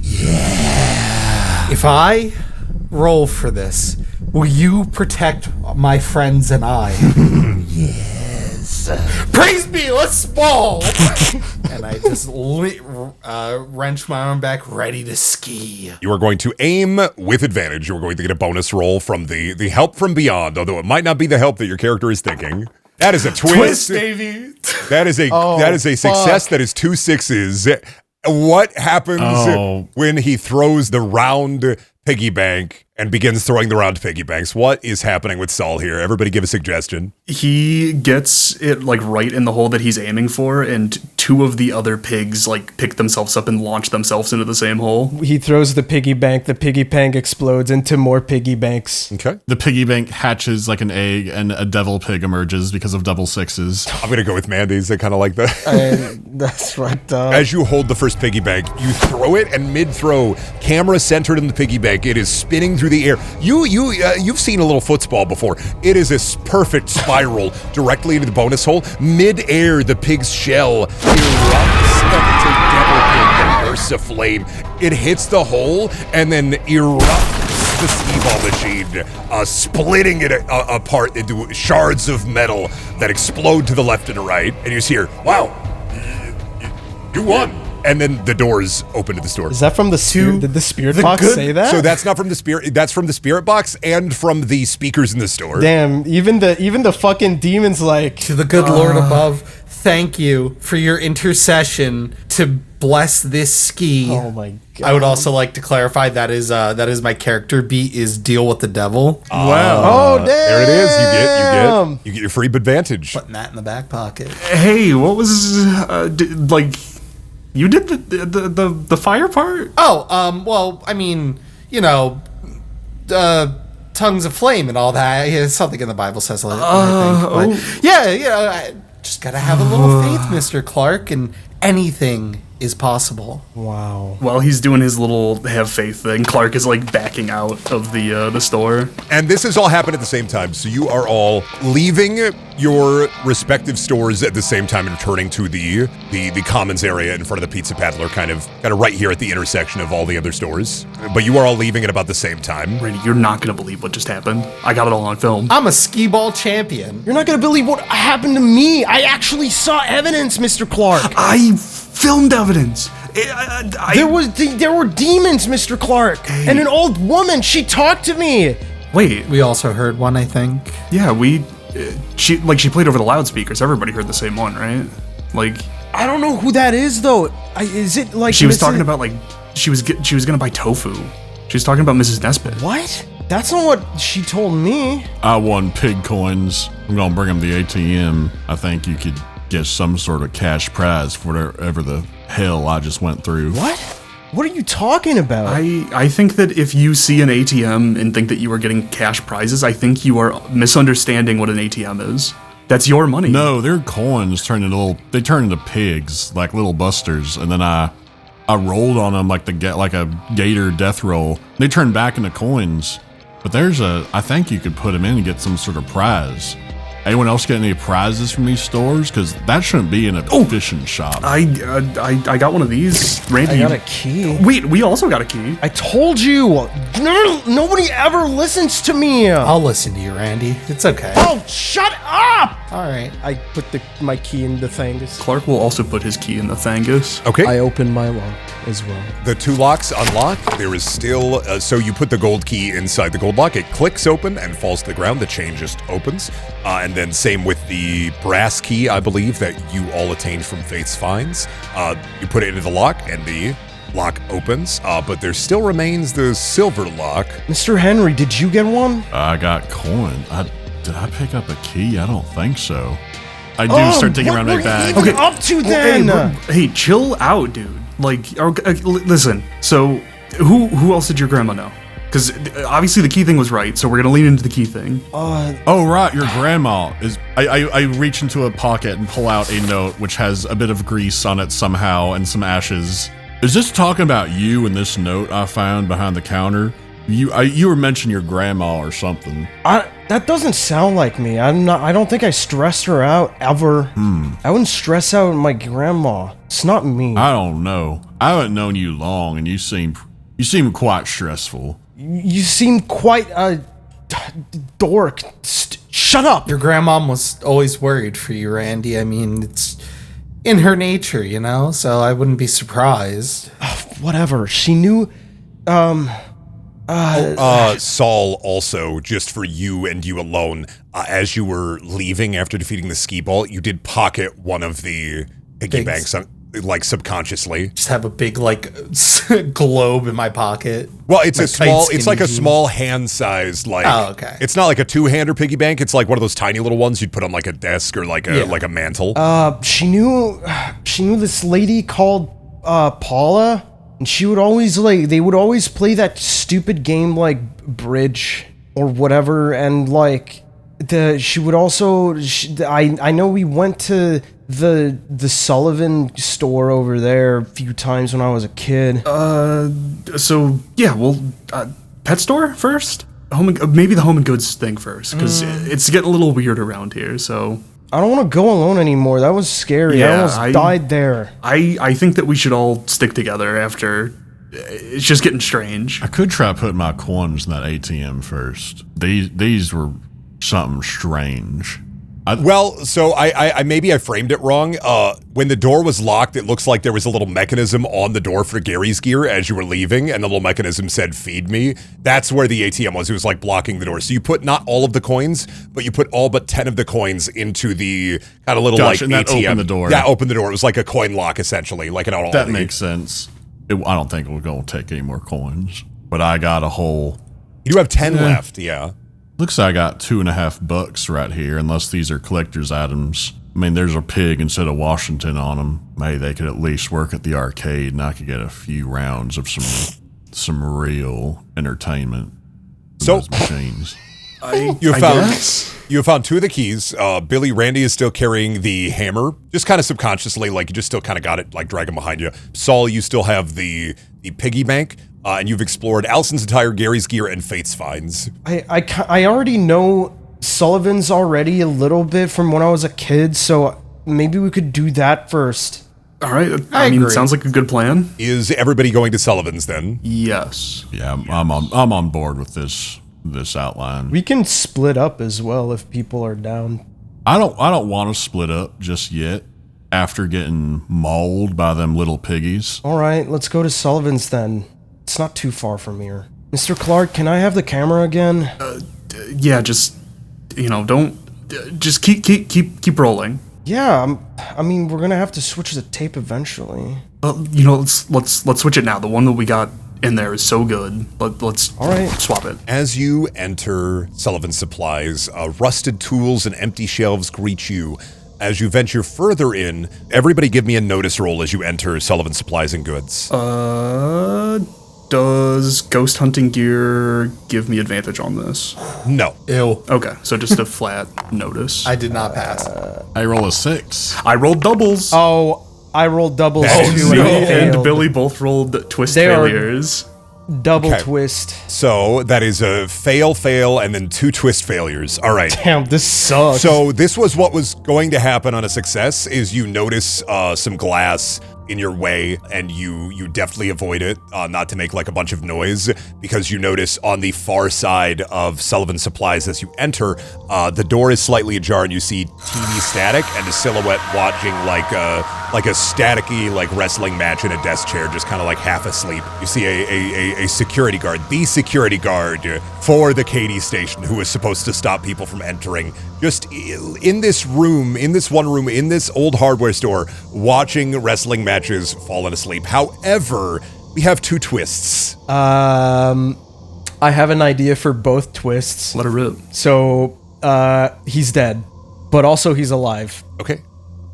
M: Yeah.
E: If I roll for this, will you protect my friends and I?
M: Yes.
E: Praise be, let's ball! And I just wrench my arm back, ready to ski.
B: You are going to aim with advantage. You are going to get a bonus roll from the help from beyond, although it might not be the help that your character is thinking. That is a twist.
E: Baby.
B: That is a success. That is 2 6s. What happens when he throws the round piggy bank and begins throwing the round piggy banks? What is happening with Saul here? Everybody give a suggestion.
I: He gets it like right in the hole that he's aiming for, and 2 of the other pigs like pick themselves up and launch themselves into the same hole.
A: He throws the piggy bank explodes into more piggy banks.
B: Okay.
C: The piggy bank hatches like an egg and a devil pig emerges because of double 6s.
B: I'm going to go with Mandy's. I kind of like that.
A: That's right.
B: As you hold the first piggy bank, you throw it, and mid-throw, camera centered in the piggy bank, it is spinning through the air. You've seen a little football before. It is a perfect spiral directly into the bonus hole. Mid-air, the pig's shell erupts, and it's a devil pig that bursts a flame. It hits the hole and then erupts the skee ball machine, splitting it apart into shards of metal that explode to the left and right. And you just hear, wow, you won. And then the doors open to the store.
A: Is that from the spirit? Did the spirit box say that?
B: So that's not from the spirit. That's from the spirit box and from the speakers in the store.
A: Damn! Even the fucking demons like
E: to the good Lord above. Thank you for your intercession to bless this ski.
A: Oh my God!
E: I would also like to clarify that is my character beat is deal with the devil.
B: Wow!
A: Oh damn!
B: There it is. You get your free advantage.
E: Putting that in the back pocket.
I: Hey, what was like? You did the fire part?
E: Oh, well, I mean, tongues of flame and all that. Yeah, something in the Bible says like I think. But I just gotta have a little faith, Mr. Clark, and anything is possible.
A: Wow.
I: While he's doing his little have faith thing, Clark is like backing out of the store.
B: And this has all happened at the same time. So you are all leaving your respective stores at the same time and returning to the commons area in front of the Pizza Paddler, kind of right here at the intersection of all the other stores. But you are all leaving at about the same time.
I: Randy, you're not gonna believe what just happened. I got it all on film.
E: I'm a skee ball champion.
A: You're not gonna believe what happened to me. I actually saw evidence, Mr. Clark.
I: I filmed evidence.
A: There were demons, Mr. Clark, and an old woman. She talked to me.
I: Wait,
E: we also heard one, I think.
I: Yeah, she played over the loudspeakers. Everybody heard the same one, right? Like,
A: I don't know who that is though. Is it like
I: she was talking about like she was gonna buy tofu. She was talking about Mrs. Nesbit.
A: What? That's not what she told me.
C: I won pig coins. I'm gonna bring them to the ATM. I think you could get some sort of cash prize for whatever the hell I just went through.
A: What? What are you talking about?
I: I think that if you see an ATM and think that you are getting cash prizes, I think you are misunderstanding what an ATM is. That's your money.
C: No, their coins turn into pigs, like little busters, and then I rolled on them like a gator death roll. They turn back into coins. But I think you could put them in and get some sort of prize. Anyone else get any prizes from these stores? Because that shouldn't be in a fishing shop.
I: I got one of these. Randy,
A: I got a key.
I: Wait, we also got a key.
A: I told you. Nobody ever listens to me.
E: I'll listen to you, Randy. It's okay.
A: Oh, shut up!
E: All right.
A: I put my key in the Thangus.
I: Clark will also put his key in the Thangus.
B: Okay.
A: I opened my lock as well.
B: The 2 locks unlock. There is still, so you put the gold key inside the gold lock. It clicks open and falls to the ground. The chain just opens. And then same with the brass key, I believe, that you all attained from Faith's Finds. You put it into the lock and the lock opens, but there still remains the silver lock.
A: Mr. Henry, did you get one?
C: I got coin. Did I pick up a key? I don't think so. I do start digging around my bag.
A: What are you up to then?
I: Hey, chill out, dude. Like, listen. So, who else did your grandma know? Because obviously the key thing was right, so we're gonna lean into the key thing.
C: Oh right, your grandma is. I reach into a pocket and pull out a note which has a bit of grease on it somehow and some ashes. Is this talking about you in this note I found behind the counter? You were mentioning your grandma or something.
A: That doesn't sound like me. I don't think I stressed her out ever. I wouldn't stress out my grandma. It's not me.
C: I don't know. I haven't known you long, and you seem quite stressful.
A: You seem quite a dork. Shut up.
E: Your grandmom was always worried for you, Randy. I mean, it's in her nature, you know, so I wouldn't be surprised.
A: Whatever. She knew.
B: Saul, also, just for you and you alone, as you were leaving after defeating the skee ball, you did pocket one of the piggy banks, like subconsciously.
E: Just have a big like globe in my pocket.
B: Well, it's it's like a small hand-sized, like.
E: Oh, okay.
B: It's not like a 2-hander piggy bank. It's like one of those tiny little ones you'd put on like a desk or like a mantle.
A: She knew this lady called Paula. And she would always they would always play that stupid game like bridge or whatever, and like she would also I know we went to the Sullivan store over there a few times when I was a kid.
I: So yeah, well, pet store first. Maybe the home and goods thing first, because it's getting a little weird around here. So
A: I don't want to go alone anymore. That was scary.
I: Yeah,
A: I almost died there.
I: I think that we should all stick together after. It's just getting strange.
C: I could try putting my coins in that ATM first. These were something strange.
B: So I maybe I framed it wrong. When the door was locked, it looks like there was a little mechanism on the door for Gary's gear as you were leaving, and the little mechanism said "feed me." That's where the ATM was. It was like blocking the door. So you put not all of the coins, but you put all but 10 of the coins into the kind of little
C: Gotcha,
B: like
C: and
B: ATM.
C: that opened the door.
B: That opened the door. It was like a coin lock essentially, like an auto.
C: That makes sense. I don't think we're going to take any more coins, but I got a whole.
B: You do have 10 left, yeah.
C: Looks like I got $2.50 right here, unless these are collector's items. I mean, there's a pig instead of Washington on them. Maybe they could at least work at the arcade, and I could get a few rounds of some real entertainment.
B: So,
C: those machines.
B: You have found 2 of the keys. Billy, Randy is still carrying the hammer, just kind of subconsciously, like you just still kind of got it, like dragging behind you. Saul, you still have the piggy bank, and you've explored Allison's attire, Gary's gear, and Faith's finds.
A: I already know Sullivan's already a little bit from when I was a kid, so maybe we could do that first.
I: All right. I mean, it sounds like a good plan.
B: Is everybody going to Sullivan's then?
I: Yes.
C: Yeah, I'm on board with this outline.
A: We can split up as well if people are down.
C: I don't want to split up just yet after getting mauled by them little piggies.
A: All right, let's go to Sullivan's then. It's not too far from here. Mr. Clark, can I have the camera again?
I: Yeah, just don't just keep rolling.
A: Yeah, I mean, we're gonna have to switch the tape eventually.
I: Let's switch it now. The one that we got in there is so good. Let's swap it.
B: As you enter Sullivan's Supplies, rusted tools and empty shelves greet you. As you venture further in, everybody give me a notice roll as you enter Sullivan's Supplies and Goods.
I: Does ghost hunting gear give me advantage on this?
B: No.
E: Ew.
I: Okay, so just a flat notice.
E: I did not pass.
C: I roll a 6.
I: I rolled doubles.
A: Oh, I rolled doubles too.
I: Me and Billy both rolled twist failures.
A: double twist.
B: So that is a fail, and then 2 twist failures. All right.
A: Damn, this sucks.
B: So this was what was going to happen on a success, is you notice some glass in your way, and you definitely avoid it, not to make like a bunch of noise, because you notice on the far side of Sullivan's Supplies as you enter, the door is slightly ajar, and you see TV static and a silhouette watching like a staticky like wrestling match in a desk chair, just kind of like half asleep. You see a security guard, the security guard for the Katy station, who is supposed to stop people from entering, just in this room, in this one room, in this old hardware store, watching wrestling matches, fallen asleep. However, we have 2 twists.
A: I have an idea for both twists.
I: Let it rip.
A: So, he's dead, but also he's alive.
B: Okay.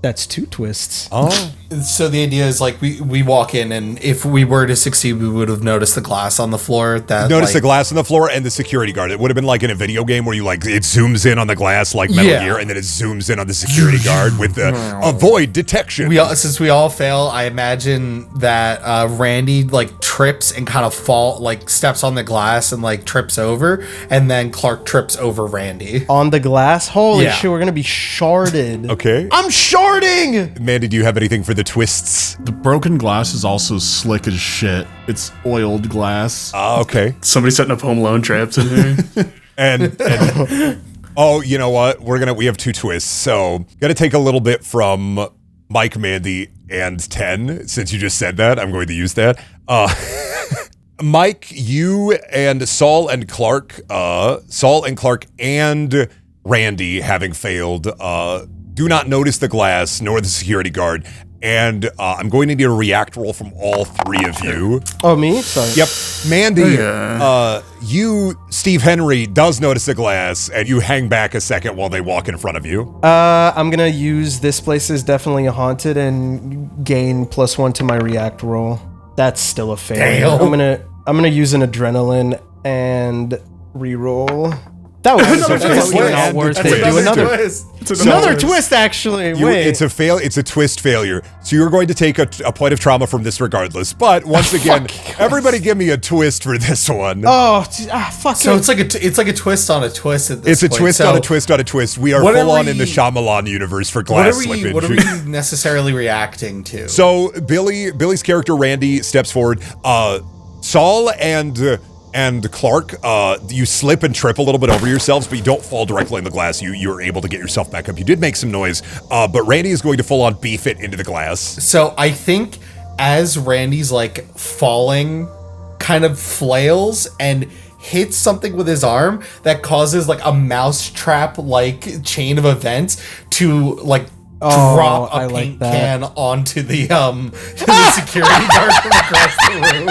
A: That's 2 twists.
B: Oh.
E: So the idea is like we walk in, and if we were to succeed, we would have noticed the glass on the floor.
B: Notice the glass on the floor and the security guard. It would have been like in a video game where you like it zooms in on the glass like Metal Gear, and then it zooms in on the security guard with the avoid detection.
E: Since we all fail, I imagine that Randy like trips and kind of steps on the glass and like trips over, and then Clark trips over Randy
A: on the glass. Holy shit, we're gonna be sharded.
B: Okay.
A: I'm sharding.
B: Mandy, do you have anything for the twists?
C: The broken glass is also slick as shit. It's oiled glass.
B: Okay.
I: Somebody setting up Home Alone traps in here.
B: and oh, you know what? We have 2 twists. So gotta take a little bit from Mike, Mandy, and 10. Since you just said that, I'm going to use that. Mike, you and Saul and Clark and Randy, having failed, do not notice the glass nor the security guard. And I'm going to need a react roll from all 3 of you.
A: Oh, me? Sorry.
B: Yep. Mandy, you, Steve Henry, does notice the glass, and you hang back a second while they walk in front of you.
A: I'm gonna use this place is definitely haunted and gain +1 to my react roll. That's still a fail.
E: Damn.
A: I'm gonna use an adrenaline and re-roll. That was not worth it. Do another twist, actually. Wait.
B: It's a fail. It's a twist failure. So you're going to take a point of trauma from this regardless. But once again, everybody give me a twist for this one.
A: Oh, fuck.
E: So it's like a twist on a twist at this
B: point. It's a twist on a twist on a twist. We are full on in the Shyamalan universe for glass slippage.
E: What are we necessarily reacting to?
B: So Billy's character Randy steps forward. Saul and Clark, you slip and trip a little bit over yourselves, but you don't fall directly in the glass. You're able to get yourself back up. You did make some noise, but Randy is going to full on beef it into the glass.
E: So I think as Randy's like falling, kind of flails and hits something with his arm that causes like a mousetrap like chain of events to like drop a paint can onto the security guard from across the room.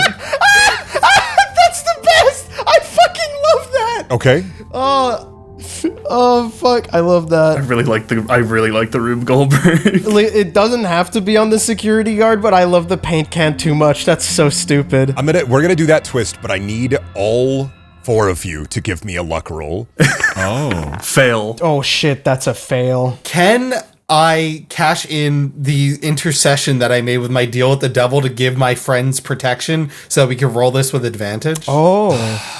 A: That's the best! I fucking love that!
B: Okay.
A: Oh fuck, I love that.
I: I really like the Rube Goldberg.
A: It doesn't have to be on the security guard, but I love the paint can too much. That's so stupid.
B: We're gonna do that twist, but I need all 4 of you to give me a luck roll.
C: Oh.
I: Fail.
A: Oh shit, that's a fail.
E: Can I cash in the intercession that I made with my deal with the devil to give my friends protection so we can roll this with advantage?
A: Oh,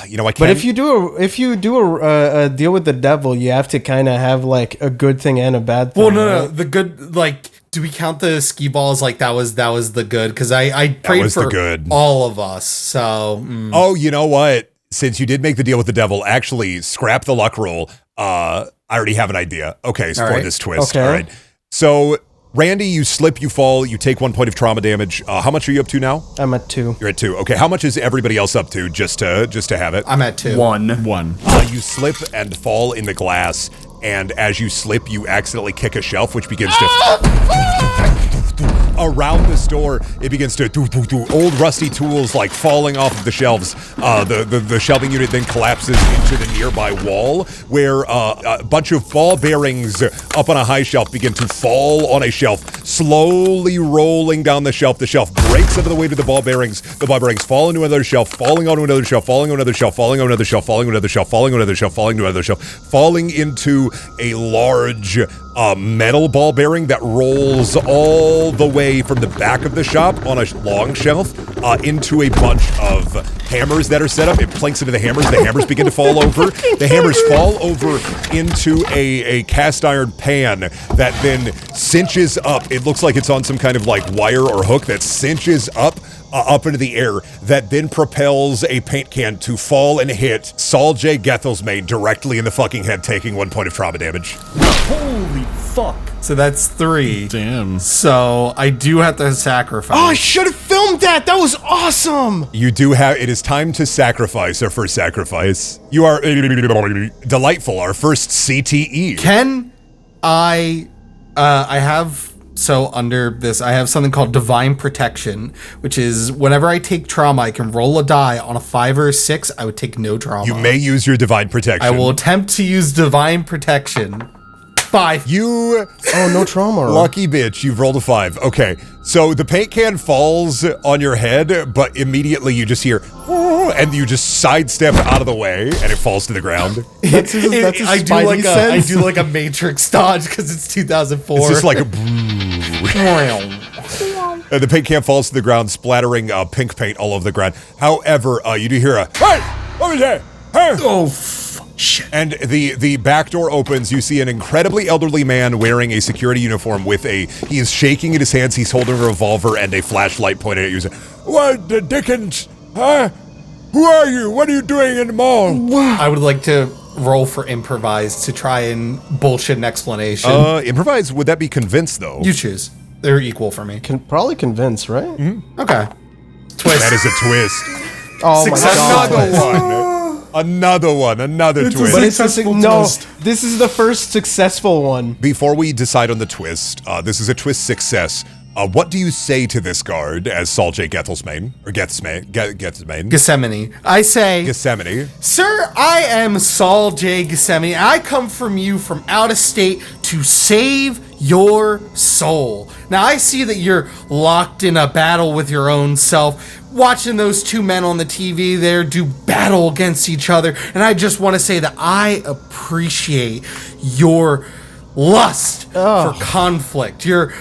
B: you know I can't.
A: But if you do a deal with the devil, you have to kind of have like a good thing and a bad thing.
E: Well, no, the good like. Do we count the ski balls like that was the good? Because I prayed for all of us. So
B: oh, you know what? Since you did make the deal with the devil, actually scrap the luck roll. I already have an idea. Okay, so for this twist.
A: Okay.
B: All right. So, Randy, you slip, you fall, you take 1 point of trauma damage. How much are you up to now?
A: I'm at 2.
B: You're at 2. Okay, how much is everybody else up to, just to have it?
E: I'm at 2.
I: 1.
B: You slip and fall in the glass, and as you slip, you accidentally kick a shelf, which begins to... Around the store, it begins to old rusty tools like falling off of the shelves. The shelving unit then collapses into the nearby wall, where a bunch of ball bearings up on a high shelf begin to fall on a shelf, slowly rolling down the shelf. The shelf breaks under the weight of the ball bearings. The ball bearings fall into another shelf, falling onto another shelf, falling on another shelf, falling on another shelf, falling on another shelf, falling on another shelf, falling to another shelf, falling into a large metal ball bearing that rolls all the way from the back of the shop on a long shelf into a bunch of hammers that are set up. It planks into the hammers. The hammers begin to fall over. The hammers fall over into a cast iron pan that then cinches up. It looks like it's on some kind of like wire or hook that cinches up into the air, that then propels a paint can to fall and hit Saul J. Gethel's-Main directly in the fucking head, taking 1 point of trauma damage.
E: Holy fuck. So that's 3.
C: Damn.
E: So I do have to sacrifice.
A: Oh, I should have filmed that. That was awesome.
B: You do have, it is time to sacrifice our first sacrifice. You are delightful, our first CTE.
E: Can I have, so under this, I have something called Divine Protection, which is whenever I take trauma, I can roll a die. On a 5 or a 6, I would take no trauma.
B: You may use your Divine Protection.
E: I will attempt to use Divine Protection. 5.
A: Oh, no trauma.
B: Lucky bitch, you've rolled a 5. Okay, so the paint can falls on your head, but immediately you just hear, and you just sidestep out of the way, and it falls to the ground.
A: That's his
E: I do like a Matrix dodge because it's 2004.
B: It's just like a the paint can falls to the ground, splattering pink paint all over the ground. However, you do hear a, hey, over there, hey.
E: Oh, shit.
B: And the back door opens. You see an incredibly elderly man wearing a security uniform with he is shaking in his hands. He's holding a revolver and a flashlight pointed at you. What the dickens? Huh? Who are you? What are you doing in the mall?
E: I would like to roll for improvise to try and bullshit an explanation.
B: Improvise, would that be convinced though?
E: You choose. They're equal for me.
A: Can probably convince, right?
B: Mm-hmm.
E: Okay.
B: Twist. That is a twist.
A: Oh my god.
B: Another twist.
A: But it's this is the first successful one.
B: Before we decide on the twist, this is a twist success. What do you say to this guard as Saul J. Gethel's-Main? Or Gethel's-Main?
E: Gethsemane. I say,
B: Gethsemane.
E: Sir, I am Saul J. Gethsemane. I come from you from out of state to save your soul. Now, I see that you're locked in a battle with your own self, watching those two men on the TV there do battle against each other, and I just want to say that I appreciate your lust for conflict, your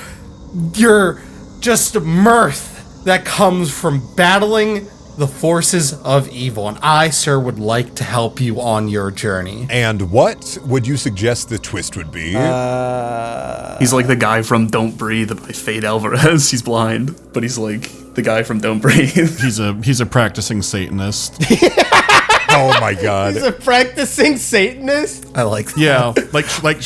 E: just mirth that comes from battling the forces of evil, and I, sir, would like to help you on your journey.
B: And what would you suggest the twist would be?
I: He's like the guy from Don't Breathe by Fade Alvarez. He's blind, but he's like the guy from Don't Breathe.
C: He's a practicing Satanist.
B: Oh my god.
A: He's a practicing Satanist?
E: I like that.
C: Yeah,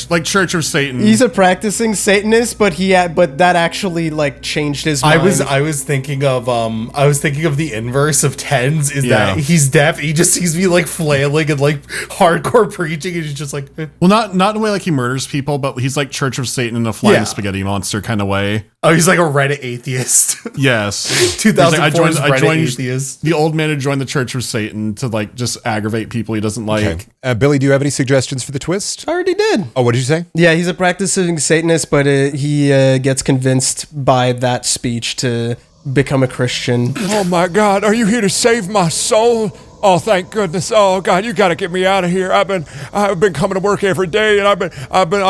C: like Church of Satan.
A: He's a practicing Satanist, but but that actually like changed his mind.
E: I was thinking of the inverse of Tens is that he's deaf. He just sees me like flailing and like hardcore preaching, and he's just like
C: well, not in a way like he murders people, but he's like Church of Satan in a flying spaghetti monster kind of way.
E: Oh, he's like a Reddit atheist.
C: Yes.
E: 2004's
C: I joined
E: atheist.
C: The old man who joined the Church of Satan to like just aggravate people he doesn't like.
B: Okay. Billy, do you have any suggestions for the twist?
A: I already did.
B: Oh, what did you say?
A: Yeah, he's a practicing Satanist, but he gets convinced by that speech to become a Christian.
B: Oh my god, are you here to save my soul? Oh, thank goodness. Oh God, you gotta get me out of here. I've been coming to work every day, and I've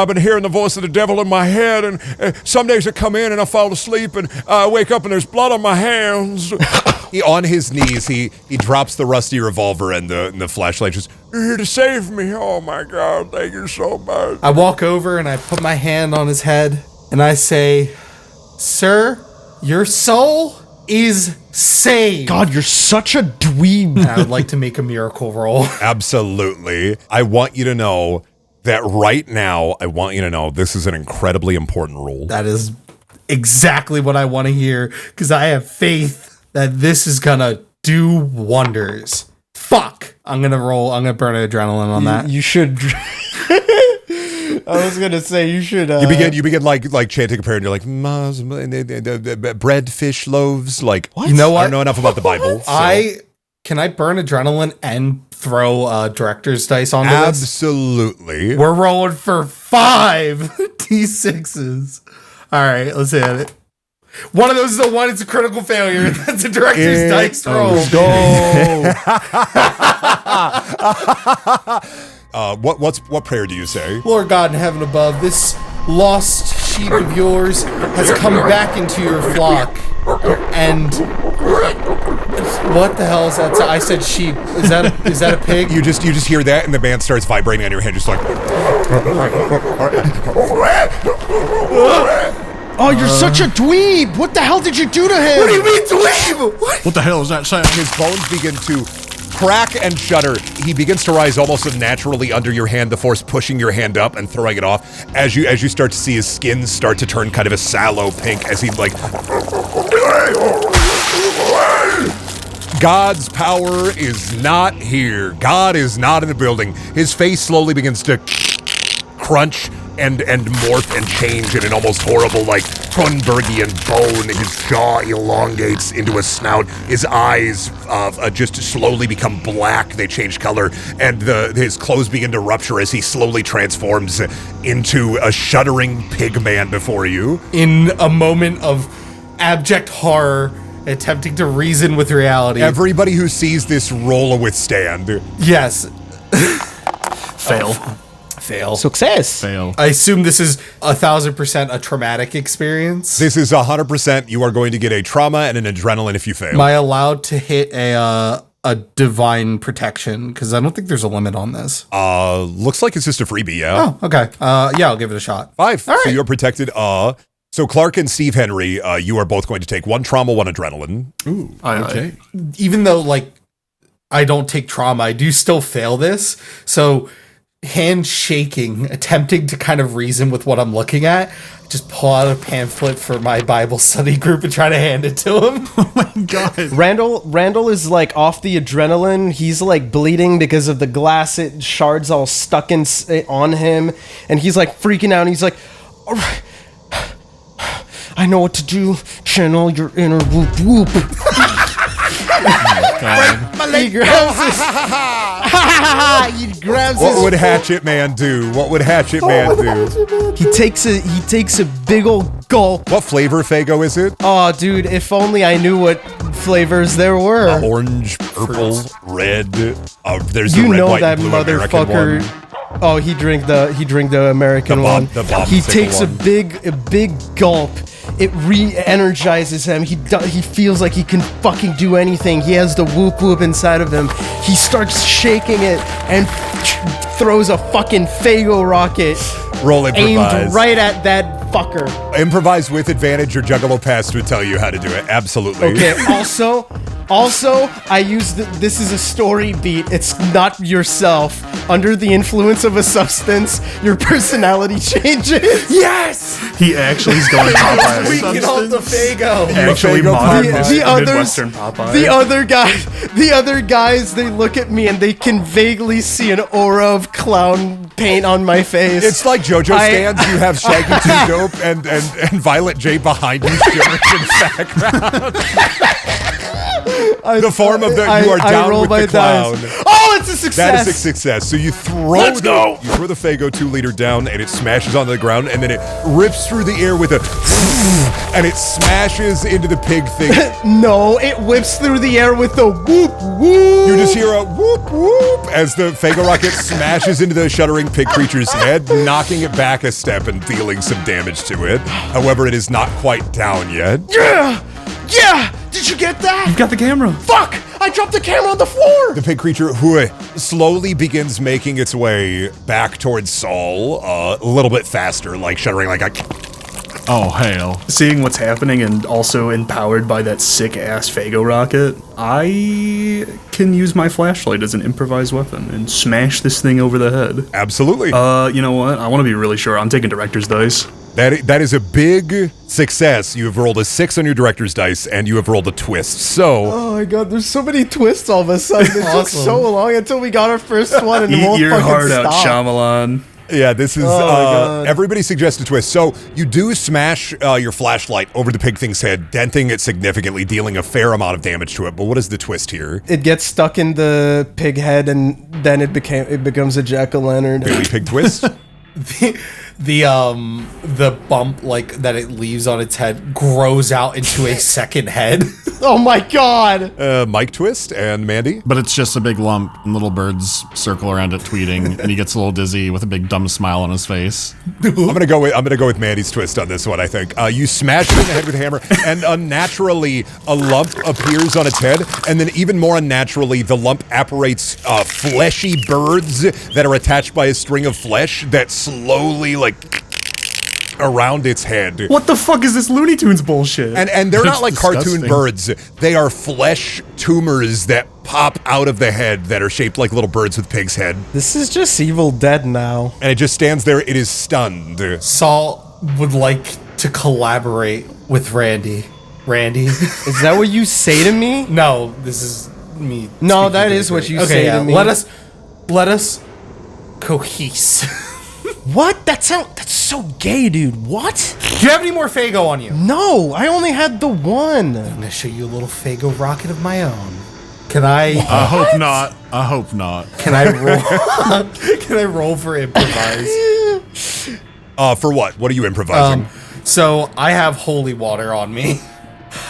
B: been hearing the voice of the devil in my head, and some days I come in and I fall asleep, and I wake up and there's blood on my hands. On his knees, he drops the rusty revolver and the flashlight. Just, you're here to save me. Oh my God, thank you so much.
E: I walk over and I put my hand on his head and I say, "Sir, your soul is saved."
A: God, you're such a dweeb.
E: I would like to make a miracle roll.
B: Absolutely. I want you to know that right now, this is an incredibly important role.
E: That is exactly what I want to hear, because I have faith that this is gonna do wonders. Fuck. I'm gonna burn adrenaline on that.
A: You should. I was gonna say you should.
B: You begin like chanting a prayer, and you're like, bread, fish, loaves. Like,
E: what? You know what?
B: I don't know enough about the Bible. So.
E: Can I burn adrenaline and throw director's dice onto this?
B: Absolutely.
E: We're rolling for 5 D6s. All right, let's hit it. One of those is a 1. It's a critical failure. That's a director's dice roll.
B: What prayer do you say?
E: Lord God in heaven above, this lost sheep of yours has come back into your flock, and What the hell is that? I said sheep. Is that a pig?
B: You just hear that, and the band starts vibrating on your head, just like.
A: Oh, you're such a dweeb! What the hell did you do to him?
E: What do you mean dweeb?
C: What the hell is that sound?
B: His bones begin to crack and shudder. He begins to rise almost unnaturally under your hand, the force pushing your hand up and throwing it off. As you start to see his skin start to turn kind of a sallow pink as he like. God's power is not here. God is not in the building. His face slowly begins to crunch and morph and change in an almost horrible, like, Cronenbergian bone. His jaw elongates into a snout. His eyes just slowly become black. They change color, and his clothes begin to rupture as he slowly transforms into a shuddering pig man before you.
E: In a moment of abject horror, attempting to reason with reality.
B: Everybody who sees this roll a withstand.
E: Yes.
I: Fail.
E: Fail.
A: Success.
C: Fail.
E: I assume this is 1,000% a traumatic experience.
B: This is 100%. You are going to get a trauma and an adrenaline if you fail.
E: Am I allowed to hit a divine protection? Because I don't think there's a limit on this.
B: Looks like it's just a freebie, yeah.
E: Oh, okay. Yeah, I'll give it a shot.
B: 5.
E: All right.
B: So you're protected. So Clark and Steve Henry, you are both going to take 1 trauma, 1 adrenaline.
C: Ooh, okay.
E: Even though, like, I don't take trauma, I do still fail this. So, hand shaking, attempting to kind of reason with what I'm looking at, just pull out a pamphlet for my Bible study group and try to hand it to him.
C: Oh my God.
A: Randall is like off the adrenaline. He's like bleeding because of the glass shards all stuck on him. And he's like freaking out. And he's like, all right, I know what to do. Channel your inner whoop whoop. He grabs
B: What would Hatchet Man do? What would Hatchet Man do?
A: He takes a big old gulp.
B: What flavor Faygo is it?
A: Oh, dude, if only I knew what flavors there were.
B: Orange, purple, red. There's
A: You
B: the red,
A: know
B: white,
A: that
B: and blue American
A: motherfucker.
B: one.
A: Oh, he drank the American one.
B: The bomb
A: He
B: single
A: takes
B: one.
A: a big gulp. It re-energizes him. He feels like he can fucking do anything. He has the whoop whoop inside of him. He starts shaking it and throws a fucking Faygo rocket.
B: Roll improvise.
A: Aimed right at that fucker.
B: Improvise with advantage. Your Juggalo Pass would tell you how to do it. Absolutely.
A: Okay. Also, I use this is a story beat. It's not yourself. Under the influence of a substance, your personality changes. Yes!
I: He actually is going Popeye.
E: Tweaking off the Faygo.
I: Actually,
B: Faygo
I: modern
A: Popeye.
I: Midwestern Popeye.
A: The other guys, they look at me and they can vaguely see an aura of clown paint on my face.
B: It's like JoJo stands. You have Shaggy 2 Dope and Violet J behind you shivering in the background. The form of you are down with the clown.
A: Dice. Oh, it's a success.
B: That is a success. So you throw You throw the Faygo 2-liter down, and it smashes onto the ground, and then it rips through the air with a, and it smashes into the pig thing.
A: No, it whips through the air with a whoop whoop.
B: You just hear a whoop whoop as the Faygo rocket smashes into the shuddering pig creature's head, knocking it back a step and dealing some damage to it. However, it is not quite down yet.
A: Yeah! Did you get that?
I: You've got the camera.
A: Fuck! I dropped the camera on the floor!
B: The pig creature slowly begins making its way back towards Saul, a little bit faster, like shuddering like a...
C: Oh, hell.
I: Seeing what's happening and also empowered by that sick-ass Faygo rocket, I can use my flashlight as an improvised weapon and smash this thing over the head.
B: Absolutely.
I: You know what? I want to be really sure. I'm taking director's dice.
B: That is a big success. You have rolled a 6 on your director's dice, and you have rolled a twist. So,
A: oh my god, there's so many twists all of a sudden. It took so long until we got our first one, and
I: Eat your heart out, Shyamalan.
B: Yeah, this is everybody suggests a twist. So you do smash your flashlight over the pig thing's head, denting it significantly, dealing a fair amount of damage to it. But what is the twist here?
A: It gets stuck in the pig head, and then it becomes a jack-o'-lantern.
B: Baby pig twist.
E: the bump like that it leaves on its head grows out into a second head.
A: Oh my god!
B: Mike Twist and Mandy.
C: But it's just a big lump, and little birds circle around it tweeting, and he gets a little dizzy with a big dumb smile on his face.
B: I'm gonna go with Mandy's twist on this one. I think you smash it in the head with a hammer, and unnaturally a lump appears on its head, and then even more unnaturally, the lump apparates fleshy birds that are attached by a string of flesh that slowly around its head.
I: What the fuck is this Looney Tunes bullshit?
B: And they're not like
C: disgusting.
B: cartoon birds. They are flesh tumors that pop out of the head that are shaped like little birds with pig's head.
A: This is just Evil Dead now.
B: And it just stands there. It is stunned.
E: Saul would like to collaborate with Randy. Randy.
A: Is that what you say to me?
E: No, this is me.
A: No, that is what you say to me.
E: Let us cohese.
A: What? That's so gay, dude. What?
E: Do you have any more Fago on you?
A: No, I only had the one.
E: I'm gonna show you a little Fago rocket of my own. Can I?
C: I hope not. I hope not.
E: Can I roll? Can I roll for improvise?
B: For what? What are you improvising?
E: So I have holy water on me.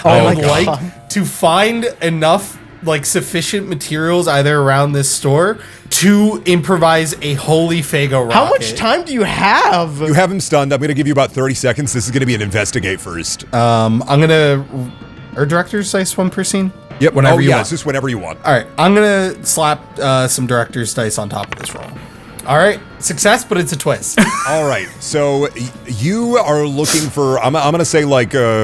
A: Oh
E: I
A: my
E: would
A: God.
E: like to find enough, sufficient materials either around this store to improvise a holy Fago rocket.
A: How much time do you have?
B: You have him stunned. I'm going to give you about 30 seconds. This is going to be an investigate first.
E: I'm gonna. Are director's dice one per scene?
B: Yep.
E: Whenever you want.
B: It's just whenever you want.
E: All right. I'm gonna slap some director's dice on top of this roll. All right. Success, but it's a twist.
B: All right. So you are looking for. I'm going to say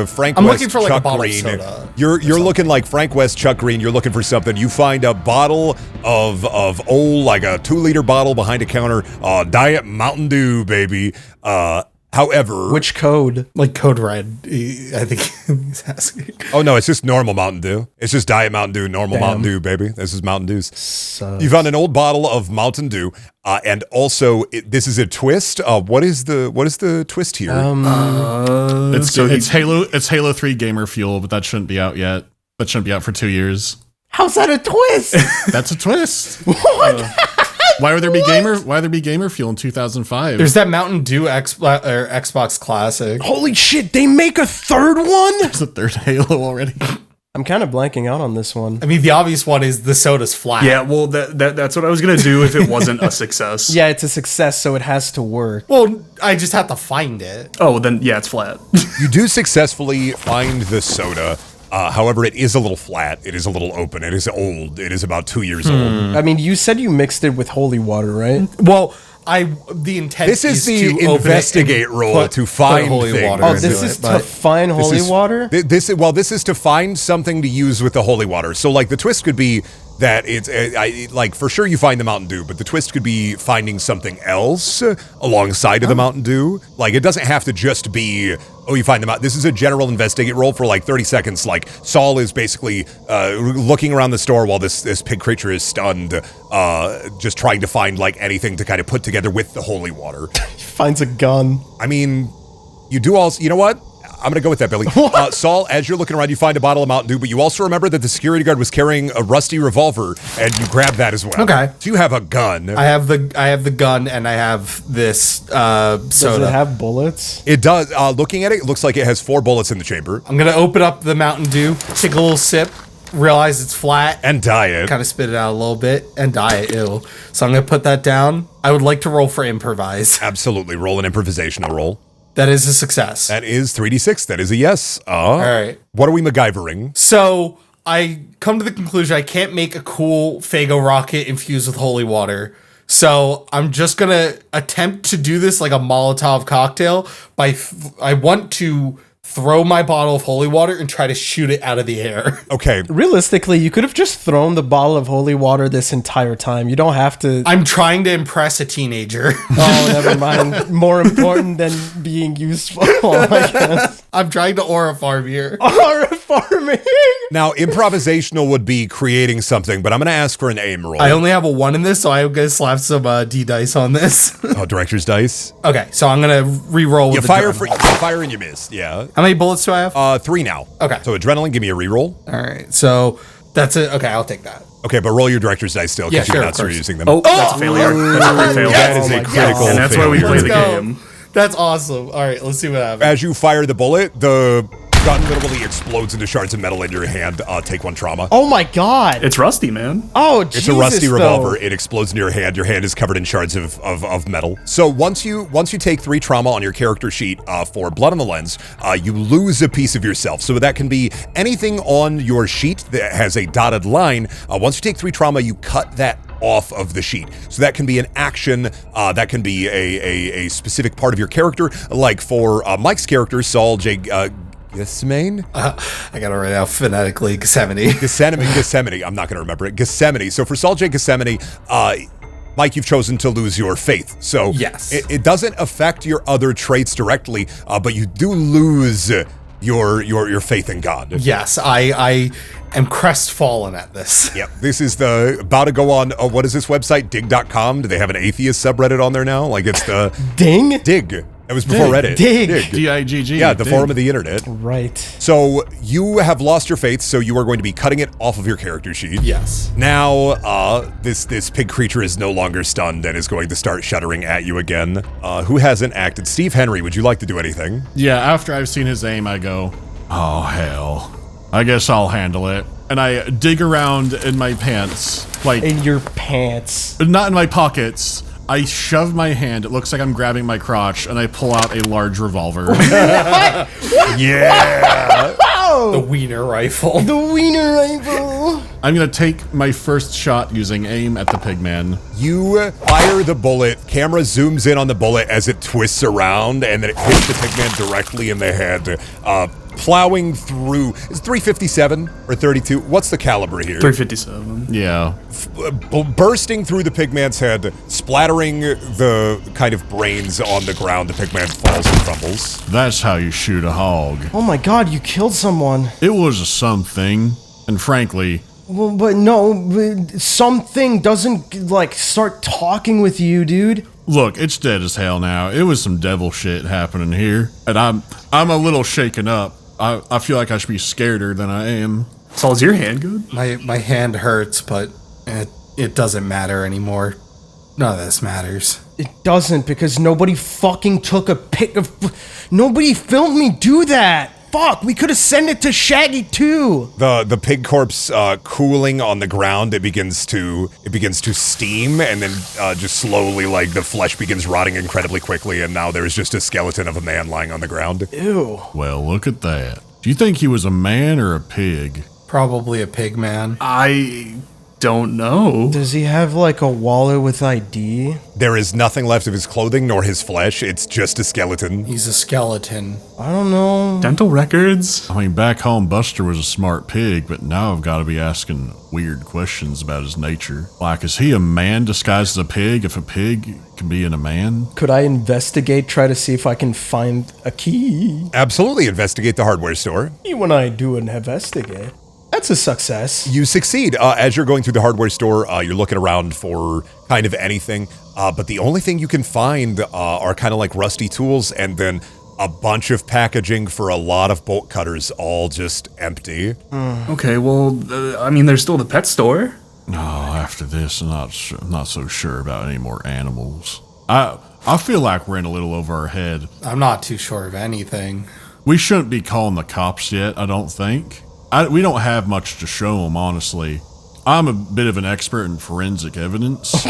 B: Frank
E: I'm
B: West,
E: looking for
B: Chuck
E: a bottle
B: Green.
E: of soda.
B: You're looking like Frank West, Chuck Green. You're looking for something. You find a bottle of old, a 2-liter bottle behind a counter. Diet Mountain Dew, baby. However,
A: Which code?
E: Code Red, I think he's asking.
B: Oh no, it's just normal Mountain Dew. It's just Diet Mountain Dew, normal Mountain Dew, baby. This is Mountain Dews. You found an old bottle of Mountain Dew, and also this is a twist. What is the twist here?
C: It's Halo 3 gamer fuel, but that shouldn't be out yet. That shouldn't be out for 2 years.
A: How's that a twist?
C: That's a twist.
A: What?
C: Why would there be gamer fuel in 2005?
E: There's that Mountain Dew Xbox Classic.
A: Holy shit, they make a third one?
C: There's a third Halo already.
A: I'm kind of blanking out on this one.
E: I mean, the obvious one is the soda's flat.
I: Yeah, well, that's what I was gonna do if it wasn't a success.
A: Yeah, it's a success, so it has to work.
E: Well, I just have to find it.
I: Oh, then yeah, it's flat.
B: You do successfully find the soda. However, it is a little flat. It is a little open. It is old. It is about 2 years old.
A: I mean, you said you mixed it with holy water, right?
E: Well, the intent
B: This is the
E: to
B: investigate roll to find
E: holy
B: things.
E: water.
A: Oh, this is to find holy water?
B: This is to find something to use with the holy water. So, the twist could be that it's for sure you find the Mountain Dew, but the twist could be finding something else alongside of the Mountain Dew. It doesn't have to just be, you find them out. This is a general investigate roll for 30 seconds. Saul is basically looking around the store while this pig creature is stunned, just trying to find anything to kind of put together with the holy water.
A: He finds a gun.
B: I mean, you do also, you know what? I'm going to go with that, Billy. Saul, as you're looking around, you find a bottle of Mountain Dew, but you also remember that the security guard was carrying a rusty revolver, and you grab that as well.
E: Okay.
B: So you have a gun.
E: I have the gun, and I have this soda.
A: Does it have bullets?
B: It does. Looking at it, it looks like it has 4 bullets in the chamber.
E: I'm going to open up the Mountain Dew, take a little sip, realize it's flat.
B: And diet.
E: Kind of spit it out a little bit, and diet, ew. So I'm going to put that down. I would like to roll for improvise.
B: Absolutely. Roll an improvisational roll.
E: That is a success.
B: That is 3d6. That is a yes.
E: All right.
B: What are we MacGyvering?
E: So I come to the conclusion I can't make a cool Fago rocket infused with holy water. So I'm just going to attempt to do this like a Molotov cocktail. I want to throw my bottle of holy water and try to shoot it out of the air.
B: Okay.
A: Realistically, you could have just thrown the bottle of holy water this entire time. You don't have to.
E: I'm trying to impress a teenager.
A: Oh, never mind. More important than being useful, I guess.
E: I'm trying to aura farm here.
A: Aura farming?
B: Now, improvisational would be creating something, but I'm going to ask for an aim roll.
E: I only have a 1 in this, so I'm going to slap some D dice on this.
B: Director's dice.
E: Okay, so I'm going to re-roll with
B: you fire and you miss, yeah.
E: How many bullets do I have?
B: 3 now.
E: Okay.
B: So adrenaline, give me a reroll.
E: All right, so that's it. Okay, I'll take that.
B: Okay, but roll your director's dice still because you're not using them.
I: Oh, that's a failure. That's a great failure.
B: That is a critical
I: And that's why we play the game.
E: That's awesome. All right, let's see what happens.
B: As you fire the bullet, the gun literally explodes into shards of metal in your hand. Take 1 trauma.
A: Oh my god.
I: It's rusty, man.
A: Oh, Jesus,
B: it's a rusty revolver.
A: though.
B: It explodes into your hand. Your hand is covered in shards of metal. So once you take 3 trauma on your character sheet for blood on the lens, you lose a piece of yourself. So that can be anything on your sheet that has a dotted line. Once you take 3 trauma, you cut that off of the sheet. So that can be an action, that can be a specific part of your character. Like for Mike's character, Saul J. Gethsemane?
E: I gotta write out phonetically.
B: Gethsemane. I'm not gonna remember it. Gethsemane. So for Saul J. Gethsemane, Mike, you've chosen to lose your faith. So
E: yes,
B: it doesn't affect your other traits directly, but you do lose your faith in God.
E: Yes, I am crestfallen at this.
B: Yep, this is about to go on, what is this website, dig.com? Do they have an atheist subreddit on there now? Like it's the...
A: Ding?
B: Dig. That was before Reddit.
A: Dig.
C: D-I-G-G.
B: Yeah, the forum of the internet.
A: Right.
B: So you have lost your faith, so you are going to be cutting it off of your character sheet.
E: Yes.
B: Now, this pig creature is no longer stunned and is going to start shuddering at you again. Who hasn't acted? Steve Henry, would you like to do anything?
C: Yeah, after I've seen his aim, I go, oh, hell. I guess I'll handle it. And I dig around in my pants. Like
A: in your pants.
C: Not in my pockets. I shove my hand, it looks like I'm grabbing my crotch, and I pull out a large revolver.
B: Yeah!
E: The wiener rifle.
A: The wiener rifle.
C: I'm gonna take my first shot using aim at the pigman.
B: You fire the bullet, camera zooms in on the bullet as it twists around, and then it hits the pigman directly in the head. Plowing through, is it 357 or 32? What's the caliber here?
I: 357.
C: Yeah.
B: Bursting through the pigman's head, splattering the kind of brains on the ground, the pigman falls and crumbles.
C: That's how you shoot a hog.
A: Oh my god, you killed someone.
C: It was a something, and frankly...
A: Well, but no, something doesn't, like, start talking with you, dude.
C: Look, it's dead as hell now. It was some devil shit happening here, and I'm a little shaken up. I feel like I should be scareder than I am.
I: So is your hand good?
E: My hand hurts, but it doesn't matter anymore. None of this matters.
A: It doesn't, because nobody fucking took a pic of... Nobody filmed me do that! Fuck, we could have sent it to Shaggy too.
B: The pig corpse cooling on the ground, it begins to steam, and then just slowly, like, the flesh begins rotting incredibly quickly, and now there's just a skeleton of a man lying on the ground.
A: Ew.
C: Well, look at that. Do you think he was a man or a pig?
E: Probably a pig man.
I: I don't know.
A: Does he have, like, a wallet with ID?
B: There is nothing left of his clothing nor his flesh. It's just a skeleton.
E: He's a skeleton.
A: I don't know.
I: Dental records?
C: I mean, back home, Buster was a smart pig, but now I've got to be asking weird questions about his nature. Like, is he a man disguised as a pig if a pig can be in a man?
A: Could I investigate, try to see if I can find a key?
B: Absolutely investigate the hardware store.
A: You and I do an investigate. That's a success.
B: You succeed. As you're going through the hardware store, you're looking around for kind of anything, but the only thing you can find are kind of like rusty tools and then a bunch of packaging for a lot of bolt cutters, all just empty.
I: Okay, well, I mean, there's still the pet store.
C: No, after this, I'm not so sure about any more animals. I feel like we're in a little over our head.
E: I'm not too sure of anything.
C: We shouldn't be calling the cops yet, I don't think. We don't have much to show them, honestly. I'm a bit of an expert in forensic evidence,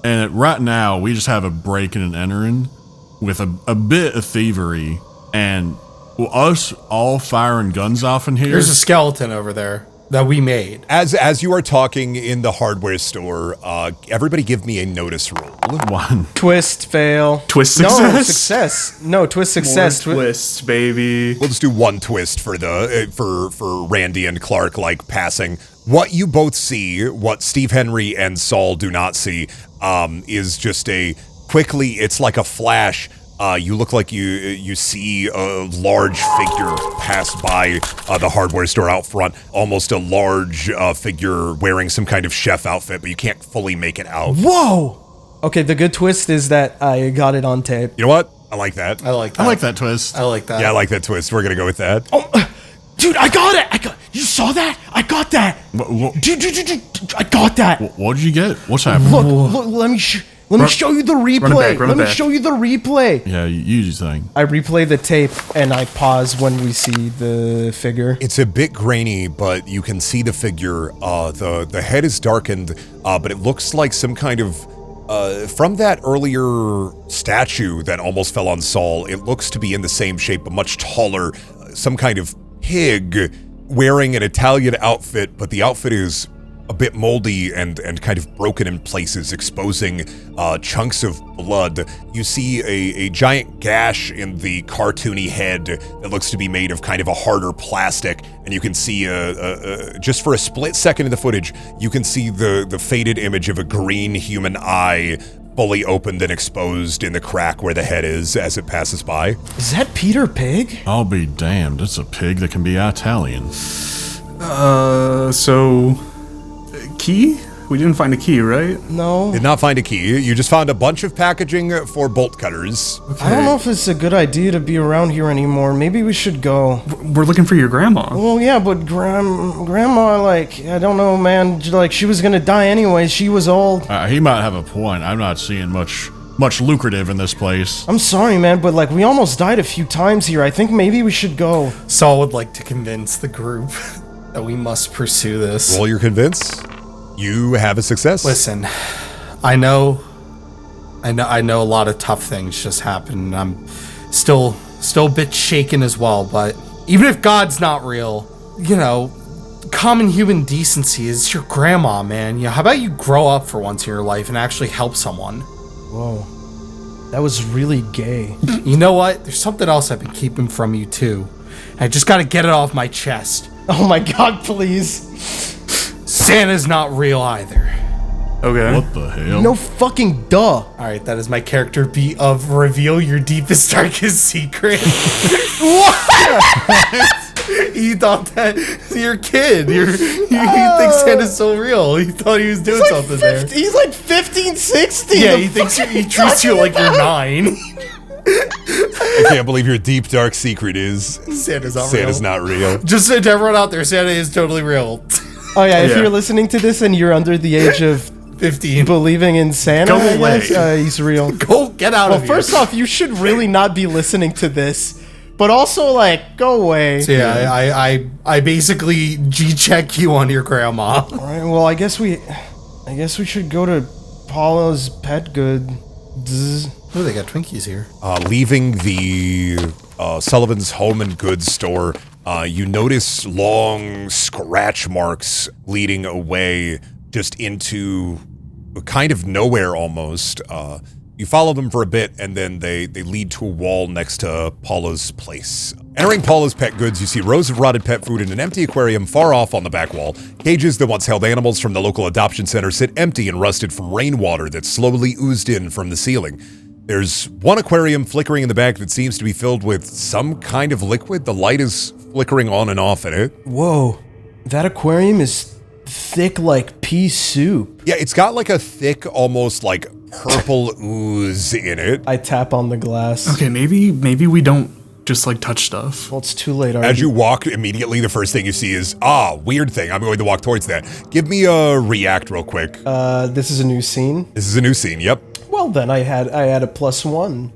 C: and right now we just have a breaking and entering with a bit of thievery, and us all firing guns off in here.
E: There's a skeleton over there that we made.
B: As you are talking in the hardware store, everybody give me a notice roll.
C: One.
A: Twist, fail.
I: Twist, success?
A: No, success. No, twist, success.
I: More twists, baby.
B: We'll just do one twist for for Randy and Clark, like, passing. What you both see, what Steve Henry and Saul do not see, is just it's like a flash. You look like you see a large figure pass by the hardware store out front, almost a large figure wearing some kind of chef outfit, but you can't fully make it out.
A: Whoa! Okay, the good twist is that I got it on tape.
B: You know what? I like that.
E: I like that.
C: I like that twist.
E: I like that.
B: Yeah, I like that twist. We're gonna go with that.
A: Oh, dude, I got it! You saw that? I got that.
C: What?
A: I got that.
C: What did you get? What's happening?
A: Look, let me show you the replay. Let me show you the replay.
C: Yeah, you do thing.
A: I replay the tape and I pause when we see the figure.
B: It's a bit grainy, but you can see the figure. The head is darkened, but it looks like some kind of from that earlier statue that almost fell on Saul. It looks to be in the same shape, but much taller. Some kind of pig wearing an Italian outfit, but the outfit is a bit moldy and kind of broken in places, exposing chunks of blood. You see a giant gash in the cartoony head that looks to be made of kind of a harder plastic, and you can see just for a split second in the footage, you can see the faded image of a green human eye fully opened and exposed in the crack where the head is as it passes by.
A: Is that Peter Pig?
C: I'll be damned. It's a pig that can be Italian.
I: So... Key? We didn't find a key, right?
A: No.
B: Did not find a key. You just found a bunch of packaging for bolt cutters.
A: Okay. I don't know if it's a good idea to be around here anymore. Maybe we should go.
I: We're looking for your grandma.
A: Well, yeah, but grandma, like, I don't know, man. Like, she was gonna die anyway. She was old.
C: He might have a point. I'm not seeing much lucrative in this place.
A: I'm sorry, man, but like, we almost died a few times here. I think maybe we should go.
E: Saul would like to convince the group that we must pursue this.
B: Roll your convince. You have a success.
E: Listen, I know a lot of tough things just happened. I'm still a bit shaken as well, but even if God's not real, you know, common human decency is your grandma, man. You know, how about you grow up for once in your life and actually help someone?
A: Whoa. That was really gay.
E: You know what? There's something else I've been keeping from you too. I just gotta get it off my chest.
A: Oh my God, please.
E: Santa's not real either.
I: Okay.
C: What the hell?
A: No fucking duh.
E: Alright, that is my character beat of reveal your deepest, darkest secret.
A: What?
E: You thought that your kid, you think Santa's so real. You thought he was doing
A: like
E: something there.
A: He's like 15, 16.
E: Yeah, he treats you like you're 9.
B: I can't believe your deep, dark secret is
E: Santa's
B: not real.
E: Just to everyone out there, Santa is totally real.
A: Oh yeah, if you're listening to this and you're under the age of
E: 15,
A: believing in Santa,
E: go away.
A: He's real.
E: Go get out of here.
A: Well, first off, you should really not be listening to this, but also like go away.
E: So yeah, I basically G-check you on your grandma.
A: All right, well, I guess we should go to Paula's Pet Goods.
E: Oh, they got Twinkies here.
B: Leaving the Sullivan's Home and Goods store, you notice long scratch marks leading away just into kind of nowhere almost. You follow them for a bit, and then they lead to a wall next to Paula's place. Entering Paula's Pet Goods, you see rows of rotted pet food and an empty aquarium far off on the back wall. Cages that once held animals from the local adoption center sit empty and rusted from rainwater that slowly oozed in from the ceiling. There's one aquarium flickering in the back that seems to be filled with some kind of liquid. The light is flickering on and off in it.
A: Whoa, that aquarium is thick like pea soup.
B: Yeah, it's got like a thick, almost like purple ooze in it.
A: I tap on the glass.
I: Okay, maybe we don't just like touch stuff.
A: Well, it's too late already.
B: As you walk, immediately the first thing you see is, weird thing. I'm going to walk towards that. Give me a react real quick.
A: This is a new scene?
B: This is a new scene, yep.
A: Well then, I had a +1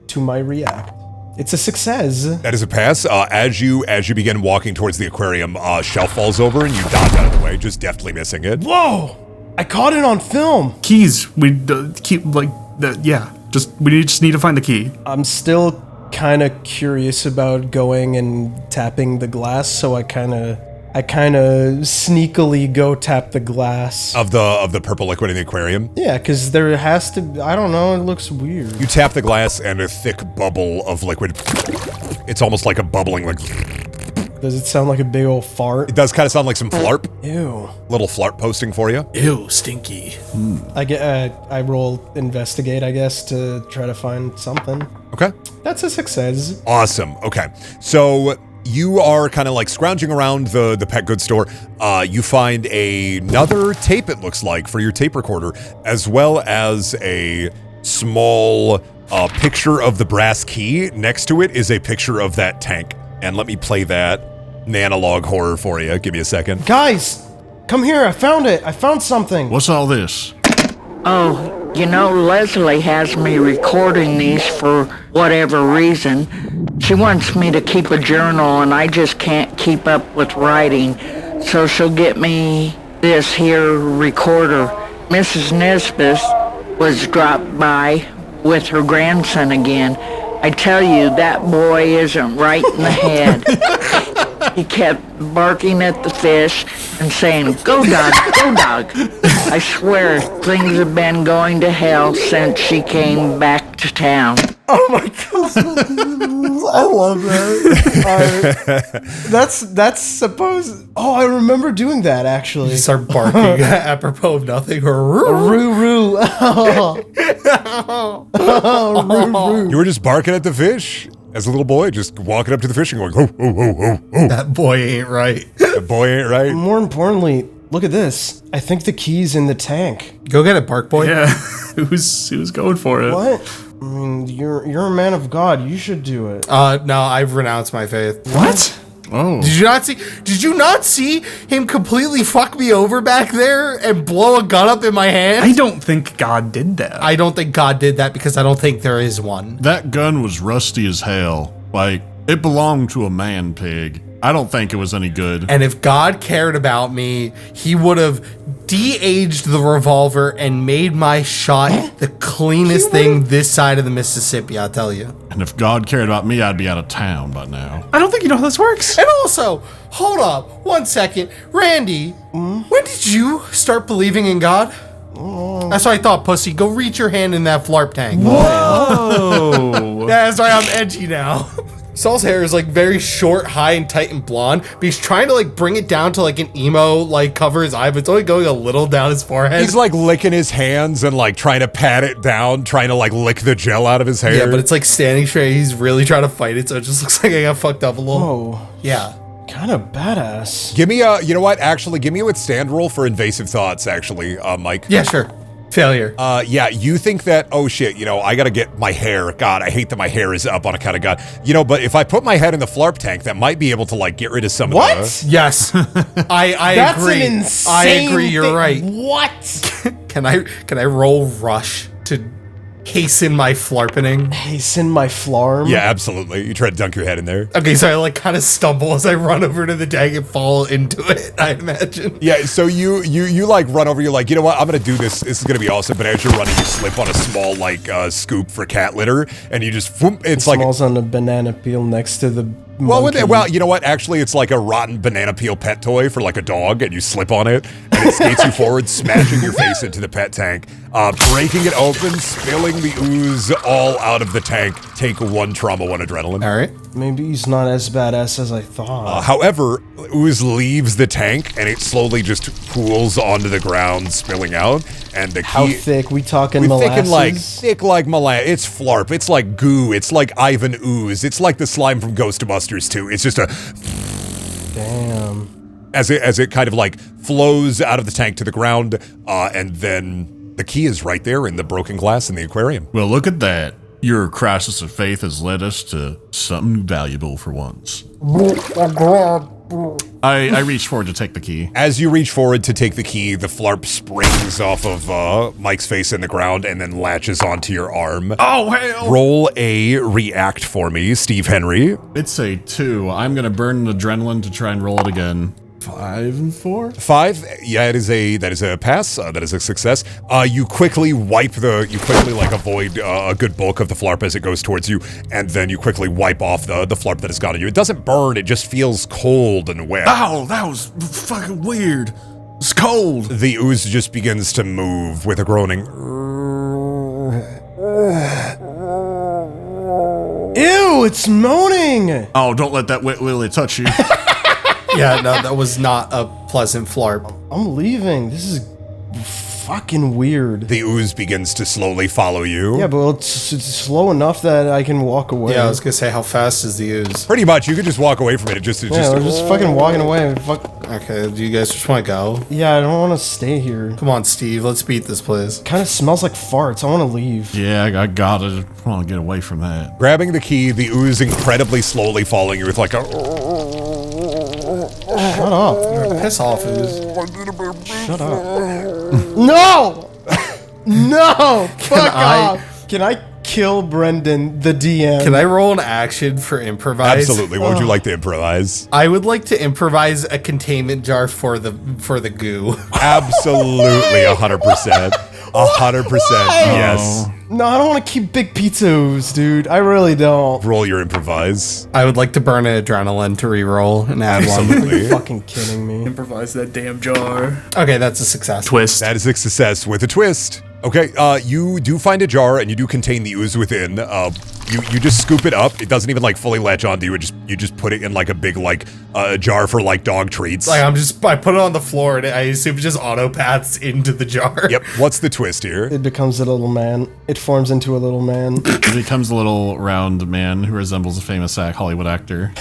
A: to my react. It's a success.
B: That is a pass. As you begin walking towards the aquarium, shelf falls over and you dodge out of the way, just deftly missing it.
A: Whoa! I caught it on film.
I: Keys. We keep like that. Yeah. We just need to find the key.
A: I'm still kind of curious about going and tapping the glass, so I kind of sneakily go tap the glass
B: of the purple liquid in the aquarium.
A: Yeah, because there has to. I don't know. It looks weird.
B: You tap the glass and a thick bubble of liquid. It's almost like a bubbling like.
A: Does it sound like a big old fart?
B: It does kind of sound like some flarp.
A: Ew.
B: Little flarp posting for you.
E: Ew, stinky.
A: I roll investigate, I guess, to try to find something.
B: Okay.
A: That's a success.
B: Awesome. Okay. So you are kind of like scrounging around the pet goods store. You find another tape, it looks like, for your tape recorder, as well as a small picture of the brass key. Next to it is a picture of that tank. And let me play that analog horror for you. Give me a second.
A: Guys, come here. I found it. I found something.
C: What's all this?
L: Oh, you know, Leslie has me recording these for whatever reason. She wants me to keep a journal, and I just can't keep up with writing. So she'll get me this here recorder. Mrs. Nesbit was dropped by with her grandson again. I tell you, that boy isn't right in the head. He kept barking at the fish and saying, "Go dog, go dog." I swear, things have been going to hell since she came back to town.
A: Oh my god. I love that. That's supposed... Oh, I remember doing that, actually.
E: You start barking apropos of nothing.
A: Roo-roo. Oh,
B: You were just barking at the fish as a little boy, just walking up to the fish and going, oh, oh, oh, oh, oh.
E: That boy ain't right.
B: That boy ain't right.
A: More importantly, look at this. I think the key's in the tank.
E: Go get it, Bark Boy.
I: Yeah, he was going for it.
A: What? I mean, you're a man of God. You should do it.
E: No, I've renounced my faith.
I: What?
C: Oh.
E: Did you not see him completely fuck me over back there and blow a gun up in my hand?
I: I don't think God did that.
E: I don't think God did that because I don't think there is one.
C: That gun was rusty as hell. Like, it belonged to a man pig. I don't think it was any good.
E: And if God cared about me, he would have de-aged the revolver and made my shot the cleanest thing this side of the Mississippi, I'll tell you.
C: And if God cared about me, I'd be out of town by now.
I: I don't think you know how this works.
E: And also, hold up, 1 second. Randy, when did you start believing in God? That's what I thought, pussy. Go reach your hand in that flarp tank.
I: Whoa.
E: Yeah, that's right, I'm edgy now. Saul's hair is like very short, high, and tight and blonde, but he's trying to like bring it down to like an emo, like cover his eye, but it's only going a little down his forehead.
B: He's like licking his hands and like trying to pat it down, trying to like lick the gel out of his hair.
E: Yeah, but it's like standing straight. He's really trying to fight it, so it just looks like I got fucked up a little.
A: Oh.
E: Yeah.
A: Kind of badass.
B: Give me a, you know what, actually, give me a withstand roll for invasive thoughts, actually, Mike.
E: Yeah, sure. Failure.
B: Yeah, you think that, oh shit, you know, I gotta get my hair. God, I hate that my hair is up on account of God. You know, but if I put my head in the flarp tank, that might be able to, like, get rid of some of the...
E: Yes. I
A: That's
E: agree.
A: an insane
E: I agree, you're
A: thing.
E: right.
A: What?
E: Can I roll rush to hasten my flarpening?
A: Hasten my flarm?
B: Yeah, absolutely. You try to dunk your head in there.
E: Okay, so I like kind of stumble as I run over to the tank and fall into it, I imagine.
B: Yeah, so you like run over, you're like, you know what, I'm gonna do this, this is gonna be awesome, but as you're running, you slip on a small, like, scoop for cat litter, and you just, whoop, it's like...
A: Smells on a banana peel next to the
B: Well, well, you know what, actually, it's like a rotten banana peel pet toy for, like, a dog, and you slip on it, and it skates you forward, smashing your face into the pet tank, breaking it open, spilling the ooze all out of the tank. Take 1 trauma, 1 adrenaline.
E: All right.
A: Maybe he's not as badass as I thought.
B: However, ooze leaves the tank and it slowly just pools onto the ground, spilling out. And the key,
A: how thick? We talking
B: we're
A: molasses?
B: thinking like thick like molasses. It's flarp. It's like goo. It's like Ivan ooze. It's like the slime from Ghostbusters 2. It's just a
A: damn.
B: As it kind of like flows out of the tank to the ground, and then the key is right there in the broken glass in the aquarium.
C: Well, look at that. Your crisis of faith has led us to something valuable for once. I reached forward to take the key.
B: As you reach forward to take the key, the flarp springs off of Mike's face in the ground and then latches onto your arm.
C: Oh, hell!
B: Roll a react for me, Steve Henry.
C: It's a 2. I'm gonna burn an adrenaline to try and roll it again. 5 and 4?
B: 5. Yeah, that is a pass. That is a success. You quickly like avoid a good bulk of the flarp as it goes towards you, and then you quickly wipe off the flarp that has got on you. It doesn't burn. It just feels cold and wet.
C: Oh, that was fucking weird. It's cold.
B: The ooze just begins to move with a groaning.
A: Ew, it's moaning.
C: Oh, don't let that wet willy touch you.
E: Yeah, no, that was not a pleasant flarp.
A: I'm leaving. This is fucking weird.
B: The ooze begins to slowly follow you.
A: Yeah, but it's slow enough that I can walk away.
E: Yeah, I was gonna say, how fast is the ooze?
B: Pretty much, you could just walk away from it.
A: We're just fucking walking away. Fuck.
E: Okay, do you guys just want to go?
A: Yeah, I don't want to stay here.
E: Come on, Steve, let's beat this place.
A: Kind of smells like farts. I want to leave.
C: Yeah, I gotta want to get away from that.
B: Grabbing the key, the ooze incredibly slowly following you with like a...
E: Shut up. Piss off, Ooze.
A: Shut up. No! No! Fuck off! Can I kill Brendan, the DM?
E: Can I roll an action for improvise?
B: Absolutely. What would you like to improvise?
E: I would like to improvise a containment jar for the goo.
B: Absolutely, 100%. 100%. Yes.
A: No, I don't want to keep big pizza ooze, dude. I really don't.
B: Roll your improvise.
E: I would like to burn an adrenaline to reroll and add one.
A: Are you fucking kidding me?
I: Improvise that damn jar.
E: Okay, that's a success.
I: Twist.
B: That is a success with a twist. Okay, you do find a jar and you do contain the ooze within. You just scoop it up. It doesn't even like fully latch onto you. You just put it in like a big like jar for like dog treats.
E: Like I put it on the floor and I assume it just auto paths into the jar.
B: Yep. What's the twist here?
A: It becomes a little man. It forms into a little man.
C: It becomes a little round man who resembles a famous Hollywood actor.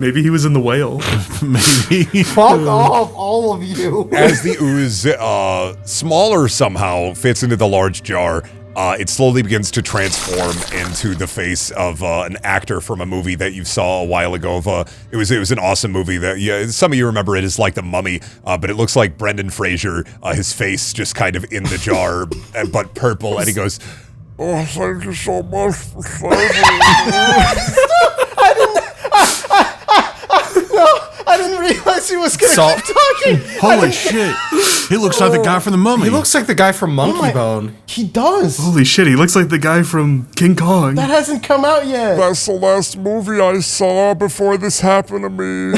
I: Maybe he was in The Whale.
C: Maybe.
A: Fuck off, all of you.
B: As the ooze, smaller somehow, fits into the large jar, it slowly begins to transform into the face of an actor from a movie that you saw a while ago. It was an awesome movie that some of you remember it as like The Mummy, but it looks like Brendan Fraser. His face just kind of in the jar, but purple, and he goes, "Oh, thank you so much for saving me."
A: I didn't realize he was gonna keep talking.
C: Holy shit. He looks like the guy from The Mummy.
E: He looks like the guy from Monkey Bone.
A: He does.
I: Holy shit, he looks like the guy from King Kong.
A: That hasn't come out yet.
B: That's the last movie I saw before this happened to me.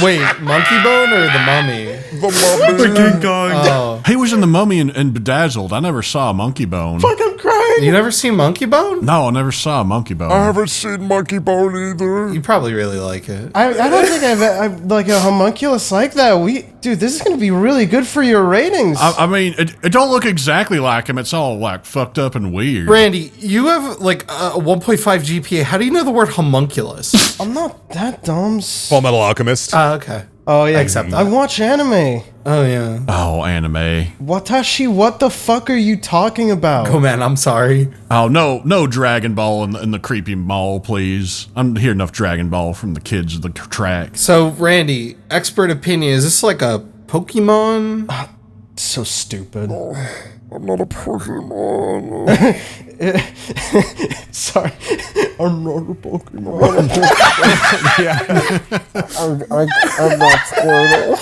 E: Wait, Monkey Bone or The Mummy?
B: The Mummy.
I: The King Kong.
E: Oh.
C: He was in The Mummy and Bedazzled. I never saw Monkey Bone.
A: Fuck, I'm crying.
E: You never seen Monkey Bone?
C: No, I never saw Monkey Bone.
B: I haven't seen Monkey Bone either.
E: You probably really like it.
A: I don't think I've like a homunculus like that. Dude, this is gonna be really good for your ratings.
C: I mean, it don't look exactly like him. It's all like fucked up and weird.
E: Randy, you have like a 1.5 GPA. How do you know the word homunculus?
A: I'm not that dumb.
B: Full Metal Alchemist.
E: Okay.
A: Oh yeah,
E: I accept that.
A: I watch anime.
E: Oh yeah.
C: Oh, anime.
A: Watashi, what the fuck are you talking about?
E: Oh man, I'm sorry.
C: Oh, no Dragon Ball in the creepy mall, please. I'm hearing enough Dragon Ball from the kids of the track.
E: So, Randy, expert opinion, is this like a Pokemon?
A: So stupid.
B: I'm not a Pokemon.
A: Sorry, I'm not a Pokemon. I'm not Squirtle.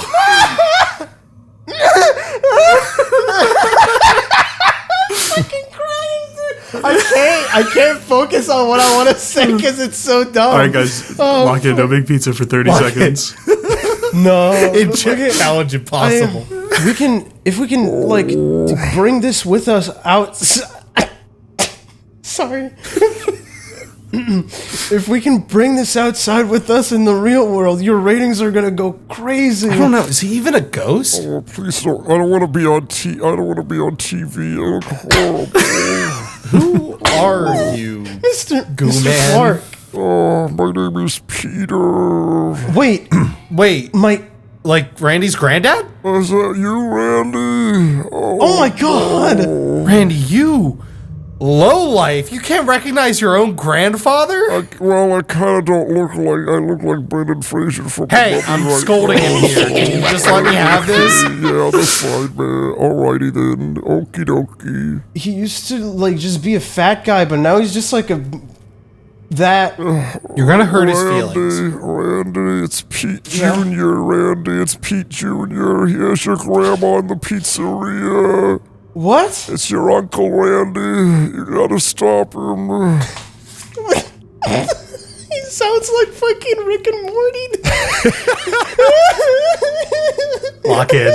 A: Fucking crying, dude. I can't focus on what I want to say because it's so dumb.
I: All right, guys, lock in. No big pizza for 30 seconds.
A: No,
E: challenge impossible.
A: If we can like bring this with us out. Sorry. If we can bring this outside with us in the real world, your ratings are gonna go crazy.
E: I don't know. Is he even a ghost?
B: Oh, please don't. I don't want to be on I don't want to be on TV. I look horrible.
E: Who are you,
A: Mr.
E: Gooman?
A: Clark?
B: Oh, my name is Peter.
A: Wait,
E: like Randy's granddad?
B: Is that you, Randy?
A: Oh my god!
E: Randy, you lowlife. You can't recognize your own grandfather?
B: I kind of don't look like. I look like Brendan Fraser from.
E: Hey, I'm scolding him here. Can you just let me have this?
B: Yeah, that's fine, man. Alrighty then. Okie dokie.
A: He used to like just be a fat guy, but now he's just like that.
E: You're gonna hurt his feelings.
B: Randy, it's Pete Jr., Randy, it's Pete Jr. He has your grandma in the pizzeria.
A: What?
B: It's your Uncle Randy. You gotta stop him.
A: He sounds like fucking Rick and Morty.
E: Lock in.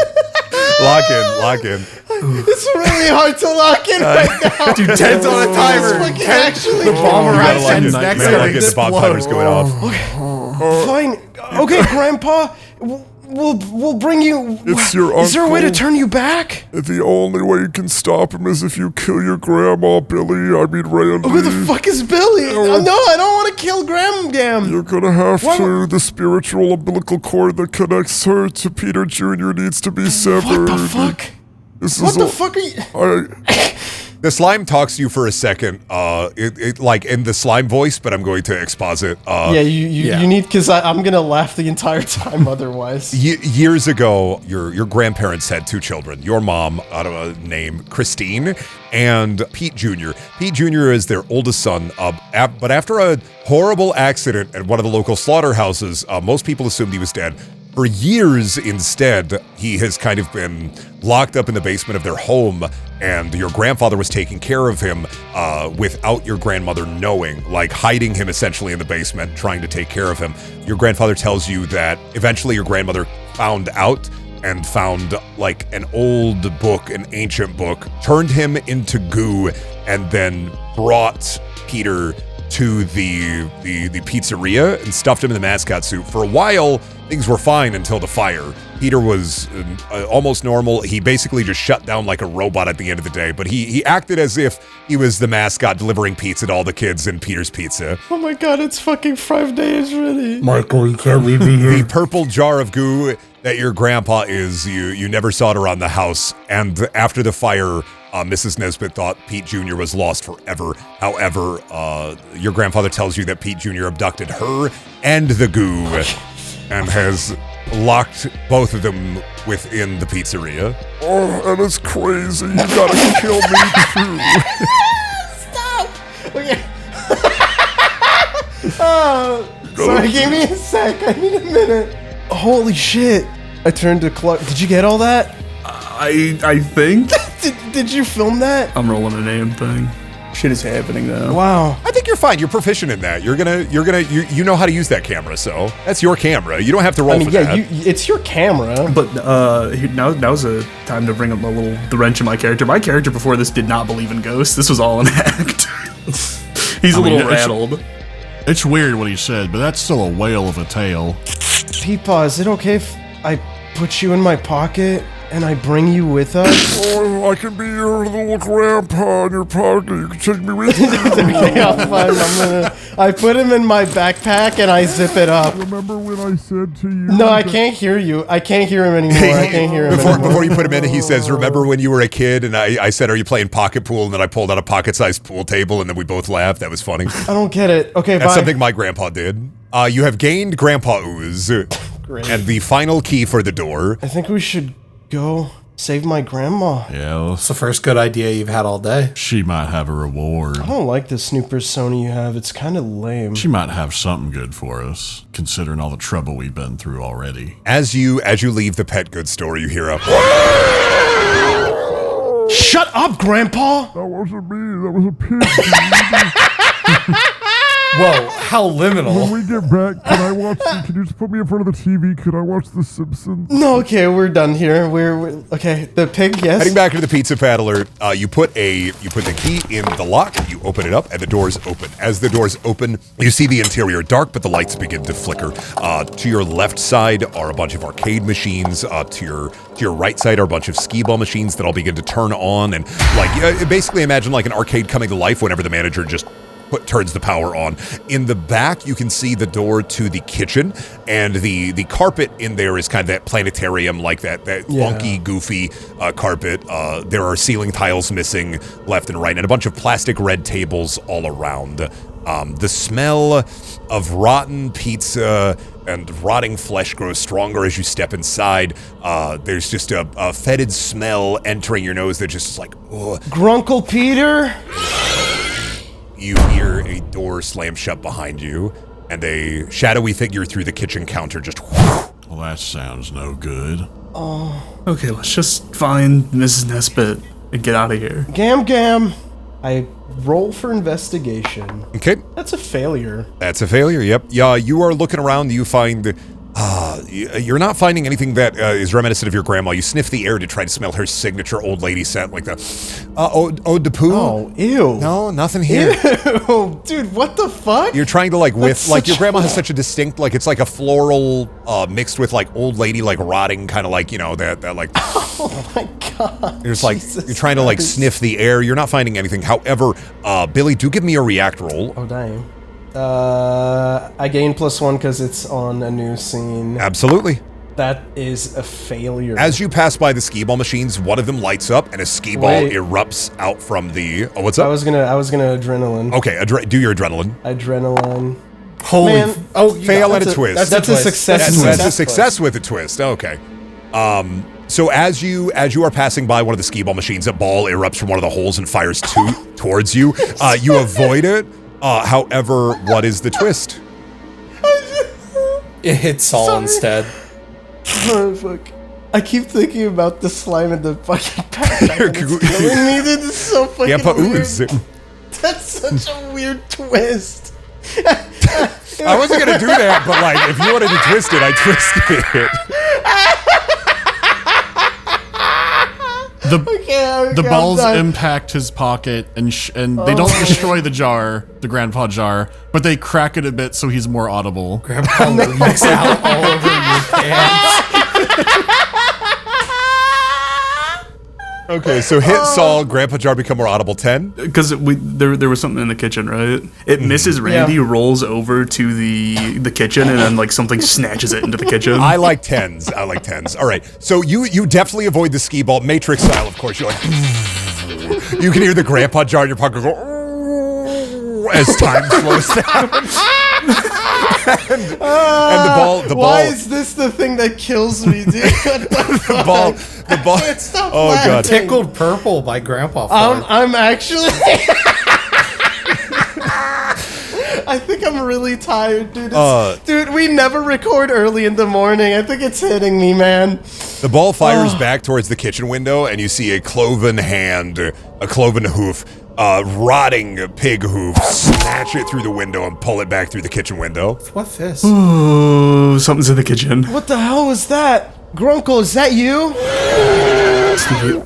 B: Lock in.
A: It's really hard to lock in right now.
E: Dude, 10's on a timer.
A: Actually,
E: the bomber
B: You gotta lock in.
E: next
B: Man,
E: to
B: like the bomb timer's going off.
A: Fine. Okay, Grandpa. We'll bring you.
B: It's your
A: Is there a way to
B: uncle.
A: turn you back?
B: The only way you can stop him is if you kill your grandma, Billy. I mean, Randy.
A: Who the fuck is Billy? No, I don't want to kill Graham.
B: You're gonna have to. The spiritual umbilical cord that connects her to Peter Jr. needs to be severed.
A: What the fuck?
B: This
A: What
B: is
A: the fuck are you?
B: The slime talks to you for a second, it like in the slime voice, but I'm going to exposit.
A: You need, because I'm gonna laugh the entire time otherwise.
B: Years ago, your grandparents had 2 children. Your mom, named Christine, and Pete Jr. Pete Jr. is their oldest son, but after a horrible accident at one of the local slaughterhouses, most people assumed he was dead. For years, instead, he has kind of been locked up in the basement of their home, and your grandfather was taking care of him without your grandmother knowing, like hiding him essentially in the basement, trying to take care of him. Your grandfather tells you that eventually your grandmother found out and found like an old book, an ancient book, turned him into goo, and then brought Peter to the pizzeria and stuffed him in the mascot suit. For a while, things were fine until the fire. Peter was almost normal. He basically just shut down like a robot at the end of the day, but he acted as if he was the mascot delivering pizza to all the kids in Peter's Pizza.
A: Oh my god, it's fucking 5 days ready.
J: Michael, you can't leave me here.
B: The purple jar of goo that your grandpa is, you never saw it around the house, and after the fire, Mrs. Nesbit thought Pete Jr. was lost forever. However, your grandfather tells you that Pete Jr. abducted her and the goo and has locked both of them within the pizzeria.
D: Oh, that is crazy. You gotta kill me too.
A: Stop! Okay. Sorry, give me a sec. I need a minute. Holy shit. I turned to Clark. Did you get all that?
I: I think.
A: Did you film that?
I: I'm rolling a name thing. Shit is happening now.
A: Wow.
B: I think you're fine. You're proficient in that. You know how to use that camera, so that's your camera. You don't have to roll for that.
A: It's your camera.
I: But now's a time to bring up the wrench in my character. My character before this did not believe in ghosts. This was all an act. He's a little rattled.
C: It's weird what he said, but that's still a whale of a tale.
A: Peepaw, is it okay if I put you in my pocket and I bring you with us?
D: Oh, I can be your little grandpa in your pocket. You can take me with you.
A: Okay, I'll find him. I put him in my backpack and I zip it up.
D: Remember when I said to you?
A: No, I can't hear you. I can't hear him anymore. I can't hear him
B: Before you put him in, he says, remember when you were a kid and I said, are you playing pocket pool? And then I pulled out a pocket-sized pool table and then we both laughed. That was funny.
A: I don't get it. Okay,
B: That's
A: bye.
B: something my grandpa did. You have gained Grandpa Ooze.
A: Great.
B: And the final key for the door.
A: I think we should go save my grandma.
C: Yeah,
E: It's the first good idea you've had all day.
C: she might have a reward.
A: I don't like this new persona you have. It's kind of lame.
C: She might have something good for us, considering all the trouble we've been through already.
B: As you leave the pet goods store, you hear a...
A: Shut up, Grandpa!
D: That wasn't me. That was a pig.
E: Whoa, how liminal.
D: When we get back, can you just put me in front of the TV? Could I watch The Simpsons?
A: No, okay, we're done here. We're okay. The pig, yes.
B: Heading back to the pizza paddler, you put the key in the lock, you open it up, and the doors open. As the doors open, you see the interior dark, but the lights begin to flicker. To your left side are a bunch of arcade machines. To your right side are a bunch of skee-ball machines that all begin to turn on, and basically imagine like an arcade coming to life whenever the manager just turns the power on. In the back, you can see the door to the kitchen, and the carpet in there is kind of that planetarium, like that funky, goofy carpet. There are ceiling tiles missing left and right, and a bunch of plastic red tables all around. The smell of rotten pizza and rotting flesh grows stronger as you step inside. There's just a fetid smell entering your nose that just is like, ugh.
A: Grunkle Peter?
B: You hear a door slam shut behind you, and a shadowy figure through the kitchen counter just whoosh.
C: Well, that sounds no good.
A: Oh.
I: Okay, let's just find Mrs. Nesbit and get out of here.
A: Gam. I roll for investigation.
B: Okay.
A: That's a failure.
B: That's a failure, yep. Yeah, you are looking around, you find... you're not finding anything that is reminiscent of your grandma. You sniff the air to try to smell her signature old lady scent, like the eau de poo.
A: Oh, ew.
B: No, nothing here.
A: Ew, dude, what the fuck?
B: You're trying to whiff, like your grandma has such a distinct, like it's like a floral mixed with like old lady, like rotting, kind of like, that like.
A: Oh my god.
B: You're just you're trying to sniff the air. You're not finding anything. However, Billy, do give me a react roll.
A: Oh, dang. I gain +1 because it's on a new scene.
B: Absolutely.
A: That is a failure.
B: As you pass by the skee ball machines, one of them lights up and a skee ball erupts out from the... Oh, what's up?
A: I was gonna adrenaline.
B: Okay, do your adrenaline.
A: Adrenaline.
E: Holy...
A: Man,
B: fail at a twist.
A: That's a success.
B: That's a success with a twist. Okay. So as you are passing by one of the skee ball machines, a ball erupts from one of the holes and fires towards you. You avoid it. However, what is the twist?
E: It hits Saul instead.
A: Oh, fuck. I keep thinking about the slime in the fucking backpack. This is so fucking weird. That's such a weird twist.
B: I wasn't gonna do that, but like, if you wanted to twist it, I twisted it.
C: The balls impact his pocket, and they don't destroy the jar, the grandpa jar, but they crack it a bit so he's more audible.
E: Grandpa leaks out all over your pants.
B: Okay, so hit Saul, grandpa jar become more audible 10?
I: Because there was something in the kitchen, right? It misses Randy, rolls over to the kitchen, and then like something snatches it into the kitchen.
B: I like 10s. All right, so you definitely avoid the skee ball, Matrix style, of course. You're like, you can hear the grandpa jar in your pocket go as time slows down. and the ball.
A: Why is this the thing that kills me, dude?
B: the ball. Oh god!
E: Tickled Purple by Grandpa.
A: I'm actually. I think I'm really tired, dude. Dude, we never record early in the morning. I think it's hitting me, man.
B: The ball fires back towards the kitchen window, and you see a cloven hand, a cloven hoof, rotting pig hoof, snatch it through the window and pull it back through the kitchen window.
E: What's this?
I: Ooh, something's in the kitchen.
A: What the hell was that? Grunkle, is that you?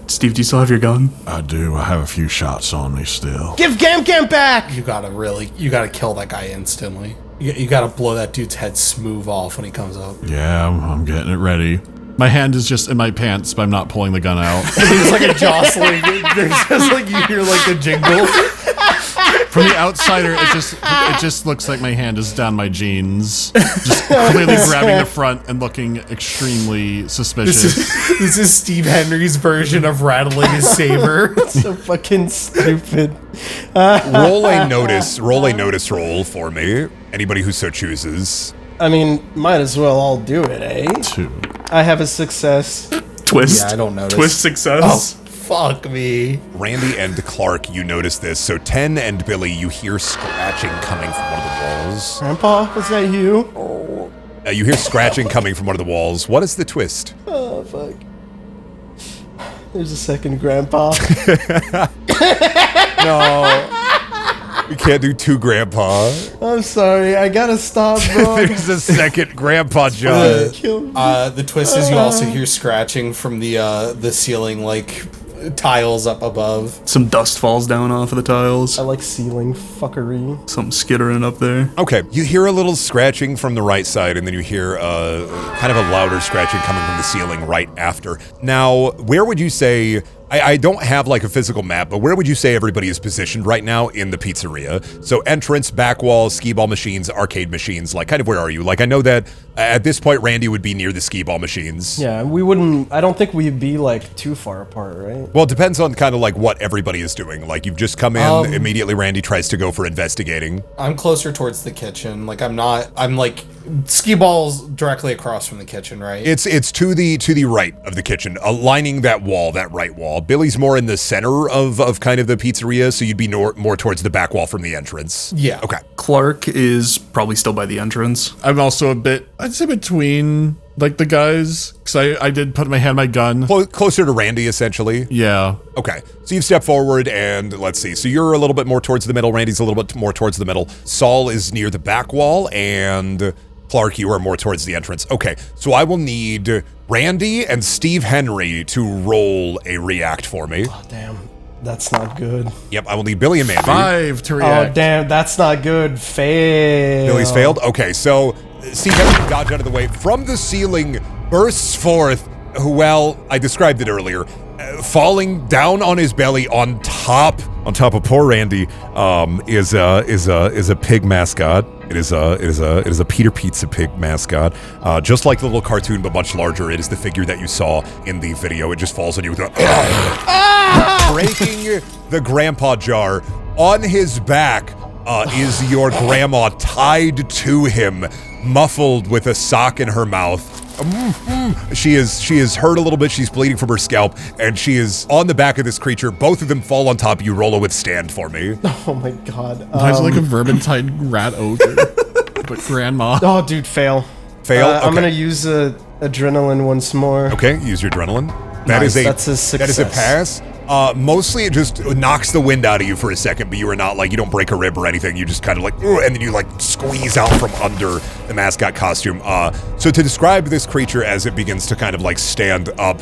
I: Steve, do you still have your gun?
C: I do. I have a few shots on me still.
A: Give Gam back!
E: You gotta kill that guy instantly. You gotta blow that dude's head smooth off when he comes up.
C: Yeah, I'm getting it ready. My hand is just in my pants, but I'm not pulling the gun out.
E: It's like a jostling. There's just like you hear like the jingle.
C: From the outsider, it just looks like my hand is down my jeans, just clearly grabbing the front and looking extremely suspicious.
E: This is Steve Henry's version of rattling his saber.
A: It's so fucking stupid.
B: Roll a notice roll for me. Anybody who so chooses.
A: I mean, might as well all do it, eh?
C: 2.
A: I have a success.
I: Twist.
E: Yeah, I don't notice.
I: Twist success.
E: Oh, fuck me.
B: Randy and Clark, you notice this. So 10 and Billy, you hear scratching coming from one of the walls.
A: Grandpa, was that you?
B: You hear scratching coming from one of the walls. What is the twist?
A: Oh, fuck. There's a second Grandpa.
B: No. We can't do 2 Grandpa.
A: I'm sorry, I gotta stop, bro.
B: There's a second Grandpa John.
E: The twist is you also hear scratching from the ceiling, like tiles up above.
I: Some dust falls down off of the tiles.
A: I like ceiling fuckery.
I: Something skittering up there.
B: Okay, you hear a little scratching from the right side, and then you hear kind of a louder scratching coming from the ceiling right after. Now, where would you say... I don't have like a physical map, but where would you say everybody is positioned right now in the pizzeria? So entrance, back wall, skee ball machines, arcade machines, like kind of where are you? Like I know that at this point Randy would be near the skee ball machines.
A: Yeah, I don't think we'd be like too far apart, right?
B: Well, it depends on kind of like what everybody is doing. Like you've just come in, immediately Randy tries to go for investigating.
E: I'm closer towards the kitchen. Like I'm like skee balls directly across from the kitchen, right?
B: It's to the right of the kitchen, lining that wall, that right wall. Billy's more in the center of kind of the pizzeria, so you'd be more towards the back wall from the entrance.
E: Yeah.
B: Okay.
I: Clark is probably still by the entrance.
C: I'm also a bit, I'd say between like the guys, because I did put my hand on my gun.
B: Closer to Randy, essentially.
C: Yeah.
B: Okay. So you step forward and let's see. So you're a little bit more towards the middle. Randy's a little bit more towards the middle. Saul is near the back wall and Clark, you are more towards the entrance. Okay. So I will need Randy and Steve Henry to roll a react for me.
A: Oh, damn. That's not good.
B: Yep, I will need Billy and Mandy.
C: 5 to react.
A: Oh, damn. That's not good. Fail.
B: Billy's failed? Okay, so Steve Henry dodged out of the way. From the ceiling bursts forth, well, I described it earlier, falling down on his belly on top of poor Randy is a pig mascot. It is a Peter Pizza Pig mascot, just like the little cartoon, but much larger. It is the figure that you saw in the video. It just falls on you with a breaking the grandpa jar. On his back is your grandma tied to him, muffled with a sock in her mouth. She is hurt a little bit. She's bleeding from her scalp, and she is on the back of this creature. Both of them fall on top of you. Roll a withstand for me.
A: Oh my god.
C: Mine's like a vermintide rat ogre, but grandma.
A: Oh, dude, fail.
B: Fail?
A: I'm
B: Okay.
A: gonna use adrenaline once more.
B: Okay, use your adrenaline.
A: Nice,
B: That's a
A: success.
B: pass. Mostly it just knocks the wind out of you for a second, but you are not like, you don't break a rib or anything. You just kind of like, and then you like squeeze out from under the mascot costume. So to describe this creature as it begins to kind of like stand up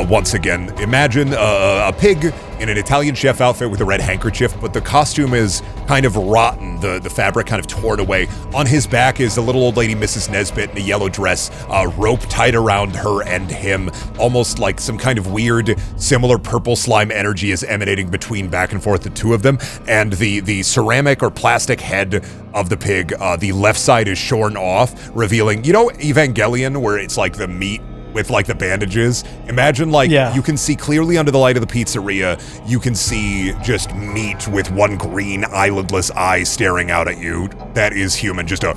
B: once again, imagine a pig in an Italian chef outfit with a red handkerchief, but the costume is kind of rotten, the fabric kind of torn away. On his back is a little old lady, Mrs. Nesbit, in a yellow dress, rope tied around her and him, almost like some kind of weird, similar purple slime energy is emanating between back and forth the two of them, and the ceramic or plastic head of the pig, the left side is shorn off, revealing, you know Evangelion, where it's like the meat with like the bandages. Imagine like you can see clearly under the light of the pizzeria, you can see just meat with one green eyelidless eye staring out at you. That is human, just a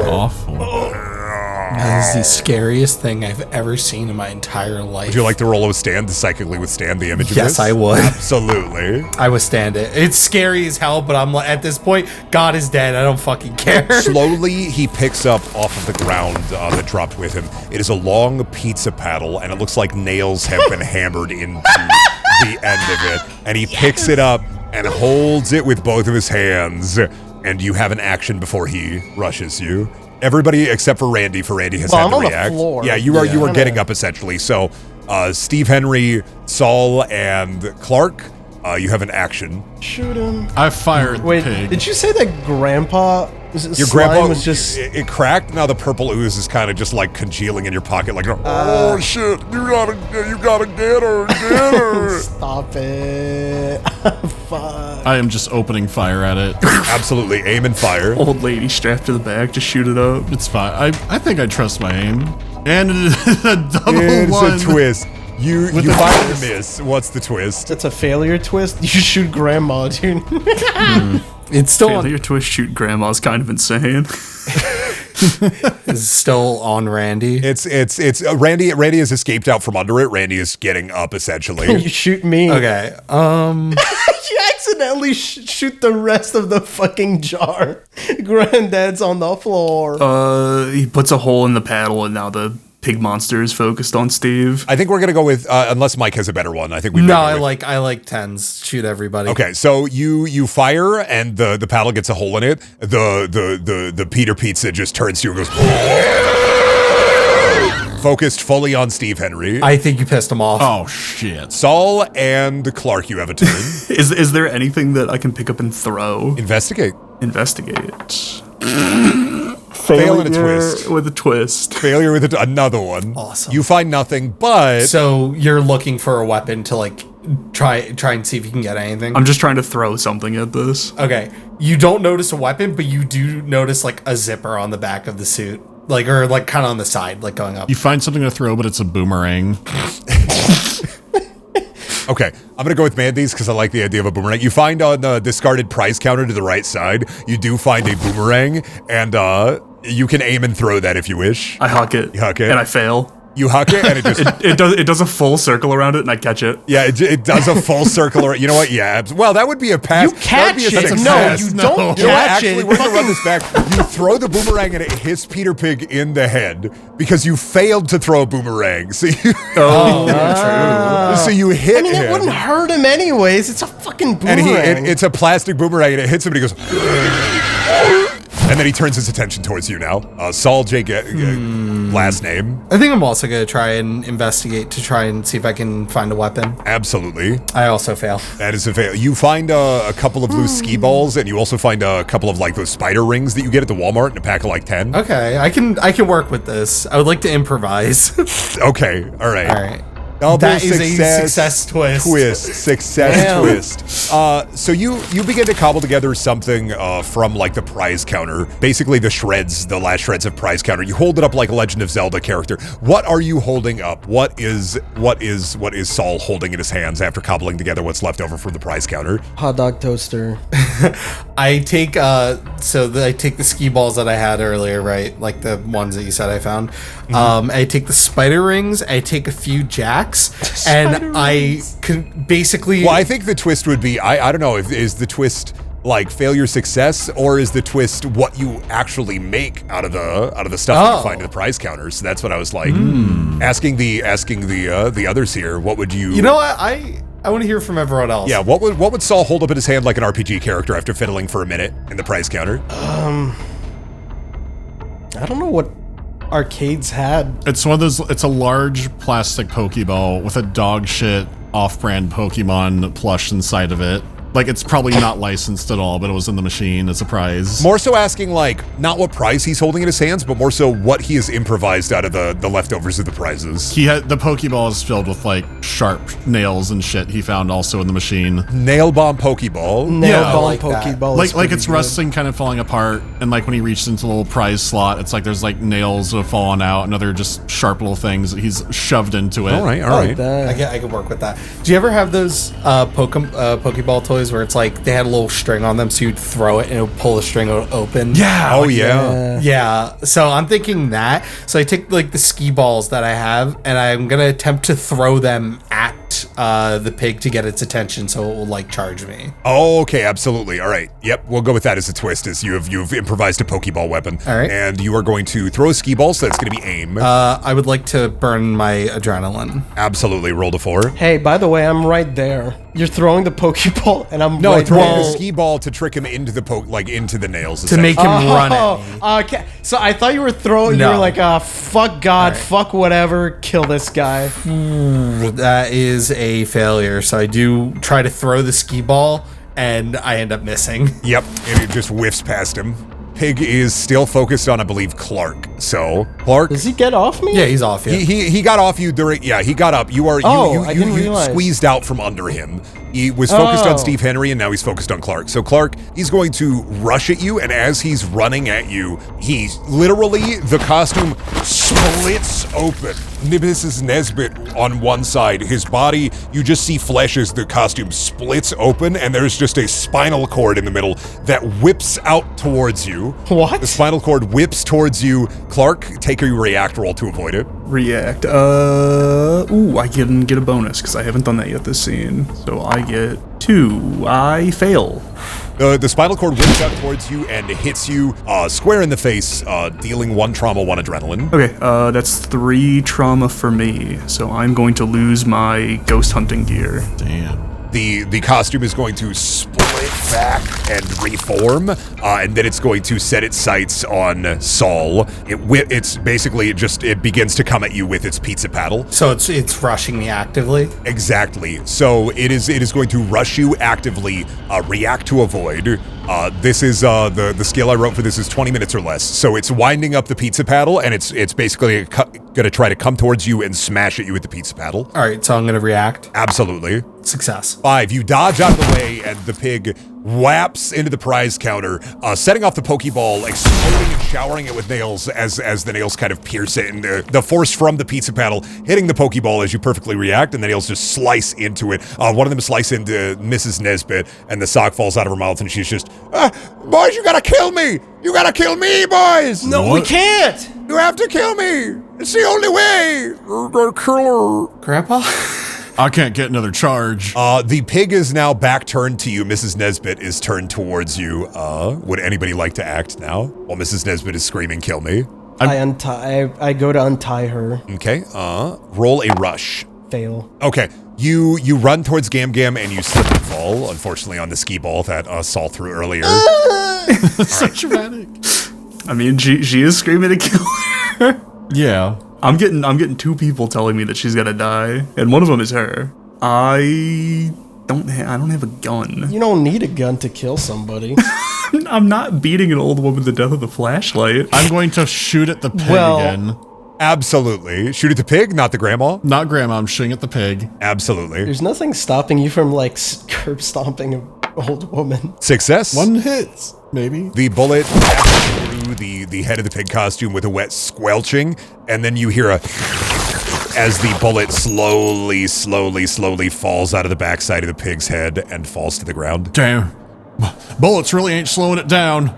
C: awful.
E: That is the scariest thing I've ever seen in my entire life.
B: Would you like to roll a withstand to psychically withstand the image of
E: Yes,
B: this?
E: I would.
B: Absolutely.
E: I withstand it. It's scary as hell, but I'm like, at this point, God is dead. I don't fucking care.
B: Slowly, he picks up off of the ground that dropped with him. It is a long pizza paddle, and it looks like nails have been hammered into the end of it. And he picks it up and holds it with both of his hands. And you have an action before he rushes you. Everybody except for Randy has had to
A: I'm
B: react.
A: on the floor.
B: Yeah, you are getting up essentially. So, Steve Henry, Saul, and Clark, you have an action.
A: Shoot him.
C: I fired
A: Wait,
C: the pig.
A: did you say that grandpa
B: Your grandpa
A: was just...
B: it cracked. Now the purple ooze is kind of just like congealing in your pocket, like, oh shit, you gotta get her.
A: Stop it. Fuck.
C: I am just opening fire at it.
B: Absolutely, aim and fire.
I: Old lady strapped to the back, just shoot it up.
C: It's fine. I think I trust my aim. And it is a double
B: It's
C: one.
B: a twist. You fire and miss. What's the twist?
A: That's a failure twist? You should shoot grandma, dude.
E: It's still
I: Failure twist shoot grandma's kind of insane.
E: is still on Randy.
B: It's Randy has escaped out from under it. Randy is getting up essentially.
A: You shoot me.
E: Okay.
A: You accidentally shoot the rest of the fucking jar. Granddad's on the floor.
I: He puts a hole in the paddle, and now the pig monster is focused on Steve.
B: I think we're gonna go with unless Mike has a better one. I think we.
E: No, I like tens. Shoot everybody.
B: Okay, so you fire and the paddle gets a hole in it. The Peter Pizza just turns to you and goes focused fully on Steve Henry.
E: I think you pissed him off.
C: Oh shit.
B: Saul and Clark, you have a turn.
I: Is there anything that I can pick up and throw?
B: Investigate. Fail and a twist.
I: With a twist.
B: Failure with another one.
E: Awesome.
B: You find nothing, but
E: So you're looking for a weapon to like try and see if you can get anything.
I: I'm just trying to throw something at this.
E: Okay. You don't notice a weapon, but you do notice like a zipper on the back of the suit. Like, or like kind of on the side, like going up.
C: You find something to throw, but it's a boomerang.
B: okay, I'm gonna go with Mandy's because I like the idea of a boomerang. You find on the discarded prize counter to the right side, you do find a boomerang, and you can aim and throw that if you wish.
I: I huck it.
B: You huck it.
I: And I fail.
B: You huck it, and it just
I: it does a full circle around it, and I catch it.
B: Yeah, it does a full circle around. You know what? Yeah. Well, that would be a pass.
A: You catch
B: That'd be a
A: it.
B: success.
A: No, you don't
B: You know what?
A: catch
B: Actually,
A: it.
B: we're gonna run this back. You throw the boomerang and it hits Peter Pig in the head because you failed to throw a boomerang. So you,
I: True.
B: so you hit
A: I mean,
B: him.
A: it wouldn't hurt him anyways. It's a fucking boomerang.
B: And it's a plastic boomerang and it hits him and he goes. And then he turns his attention towards you now. Saul J. Last name.
E: I think I'm also going to try and investigate to try and see if I can find a weapon.
B: Absolutely.
E: I also fail.
B: That is a fail. You find a couple of loose ski balls, and you also find a couple of like those spider rings that you get at the Walmart in a pack of like 10.
E: Okay, I can work with this. I would like to improvise.
B: Okay, all right.
E: All right. That is a success twist.
B: Success twist. So you begin to cobble together something from like the prize counter, basically the last shreds of prize counter. You hold it up like a Legend of Zelda character. What are you holding up? What is Saul holding in his hands after cobbling together what's left over from the prize counter?
A: Hot dog toaster.
E: I take I take the ski balls that I had earlier, right? Like the ones that you said I found. I take the spider rings. I take a few jacks, and I can basically.
B: Well, I think the twist would be I don't know if is the twist like failure success, or is the twist what you actually make out of the stuff that you find in the prize counters. So that's what I was like asking the others here. What would you?
E: You know what I want to hear from everyone else.
B: Yeah, what would Saul hold up in his hand like an RPG character after fiddling for a minute in the prize counter?
A: I don't know what arcades had.
C: It's one of those. It's a large plastic Pokeball with a dog shit off-brand Pokemon plush inside of it. Like, it's probably not licensed at all, but it was in the machine as a prize.
B: More so asking, like, not what prize he's holding in his hands, but more so what he has improvised out of the leftovers of the prizes.
C: He had the Pokeball is filled with, like, sharp nails and shit he found also in the machine.
B: Nail bomb Pokeball.
A: Nail bomb Pokeball.
C: Like it's rusting, kind of falling apart, and like when he reaches into the little prize slot, it's like there's like nails that have fallen out and other just sharp little things that he's shoved into it.
B: All right.
E: I can work with that. Do you ever have those Pokeball toys where it's like they had a little string on them, so you'd throw it and it would pull the string open?
B: Yeah. Oh yeah.
E: Yeah. So I'm thinking that. So I take like the ski balls that I have, and I'm gonna attempt to throw them at the pig to get its attention, so it will like charge me.
B: Oh, okay, absolutely. All right. Yep, we'll go with that as a twist. As you've improvised a Pokeball weapon.
E: All right.
B: And you are going to throw a ski ball, so that's going to be aim.
E: I would like to burn my adrenaline.
B: Absolutely. Roll to 4.
A: Hey, by the way, I'm right there. You're throwing the Pokeball, and I'm
B: no
A: right
B: throwing
A: there.
B: the ski ball to trick him into the into the nails
E: to make him run at me.
A: Okay, so I thought you were throwing.
E: No.
A: You were like, fuck God, fuck whatever, kill this guy.
E: That is a failure. So I do try to throw the ski ball, and I end up missing.
B: Yep, and it just whiffs past him. Pig is still focused on, I believe, Clark. So, Clark,
A: does he get off me?
E: Yeah, he's off. Yeah.
B: He got off you during. Yeah, he got up. You are.
A: I didn't realize.
B: Squeezed out from under him. He was focused on Steve Henry, and now he's focused on Clark. So Clark, he's going to rush at you, and as he's running at you, he's literally, the costume splits open. Mrs. Nesbit on one side, his body, you just see flesh as the costume splits open, and there's just a spinal cord in the middle that whips out towards you.
A: What?
B: The spinal cord whips towards you. Clark, take your react roll to avoid it.
I: React. I can get a bonus because I haven't done that yet this scene. So I get 2. I fail.
B: The spinal cord whips out towards you and hits you square in the face, dealing 1 trauma, 1 adrenaline.
I: Okay, that's 3 trauma for me. So I'm going to lose my ghost hunting gear.
C: Damn.
B: The costume is going to split back and reform, and then it's going to set its sights on Saul. It's basically it begins to come at you with its pizza paddle.
E: So it's rushing me actively?
B: Exactly. So it is going to rush you actively, react to avoid. This is the skill I wrote for this is 20 minutes or less. So it's winding up the pizza paddle, and it's basically going to try to come towards you and smash at you with the pizza paddle.
E: All right, so I'm going to react.
B: Absolutely.
E: Success.
B: 5. You dodge out of the way, and the pig whaps into the prize counter, setting off the Pokeball, exploding and showering it with nails as the nails kind of pierce it, and the force from the pizza paddle hitting the Pokeball as you perfectly react, and the nails just slice into it. One of them slice into Mrs. Nesbit, and the sock falls out of her mouth, and she's just, boys, you gotta kill me! You gotta kill me, boys!
A: No, we can't!
B: You have to kill me! It's the only way! You're gonna kill her.
E: Grandpa?
C: I can't get another charge.
B: The pig is now back turned to you. Mrs. Nesbit is turned towards you. Would anybody like to act now? While Mrs. Nesbit is screaming, kill me.
A: I go to untie her.
B: Okay, roll a rush.
A: Fail.
B: Okay, you run towards Gam Gam and you slip and fall, unfortunately, on the skee ball that Saul threw earlier.
C: So dramatic.
I: I mean, she is screaming to kill her.
C: Yeah.
I: I'm getting 2 people telling me that she's gonna die, and one of them is her. I don't have a gun.
A: You don't need a gun to kill somebody.
I: I'm not beating an old woman to death with a flashlight.
C: I'm going to shoot at the pig again.
B: Absolutely. Shoot at the pig, not the grandma.
C: Not grandma, I'm shooting at the pig.
B: Absolutely.
A: There's nothing stopping you from like curb stomping an old woman.
B: Success.
C: One hit, maybe.
B: The bullet passes through the head of the pig costume with a wet squelching, and then you hear as the bullet slowly falls out of the backside of the pig's head and falls to the ground.
C: Damn. Bullets really ain't slowing it down.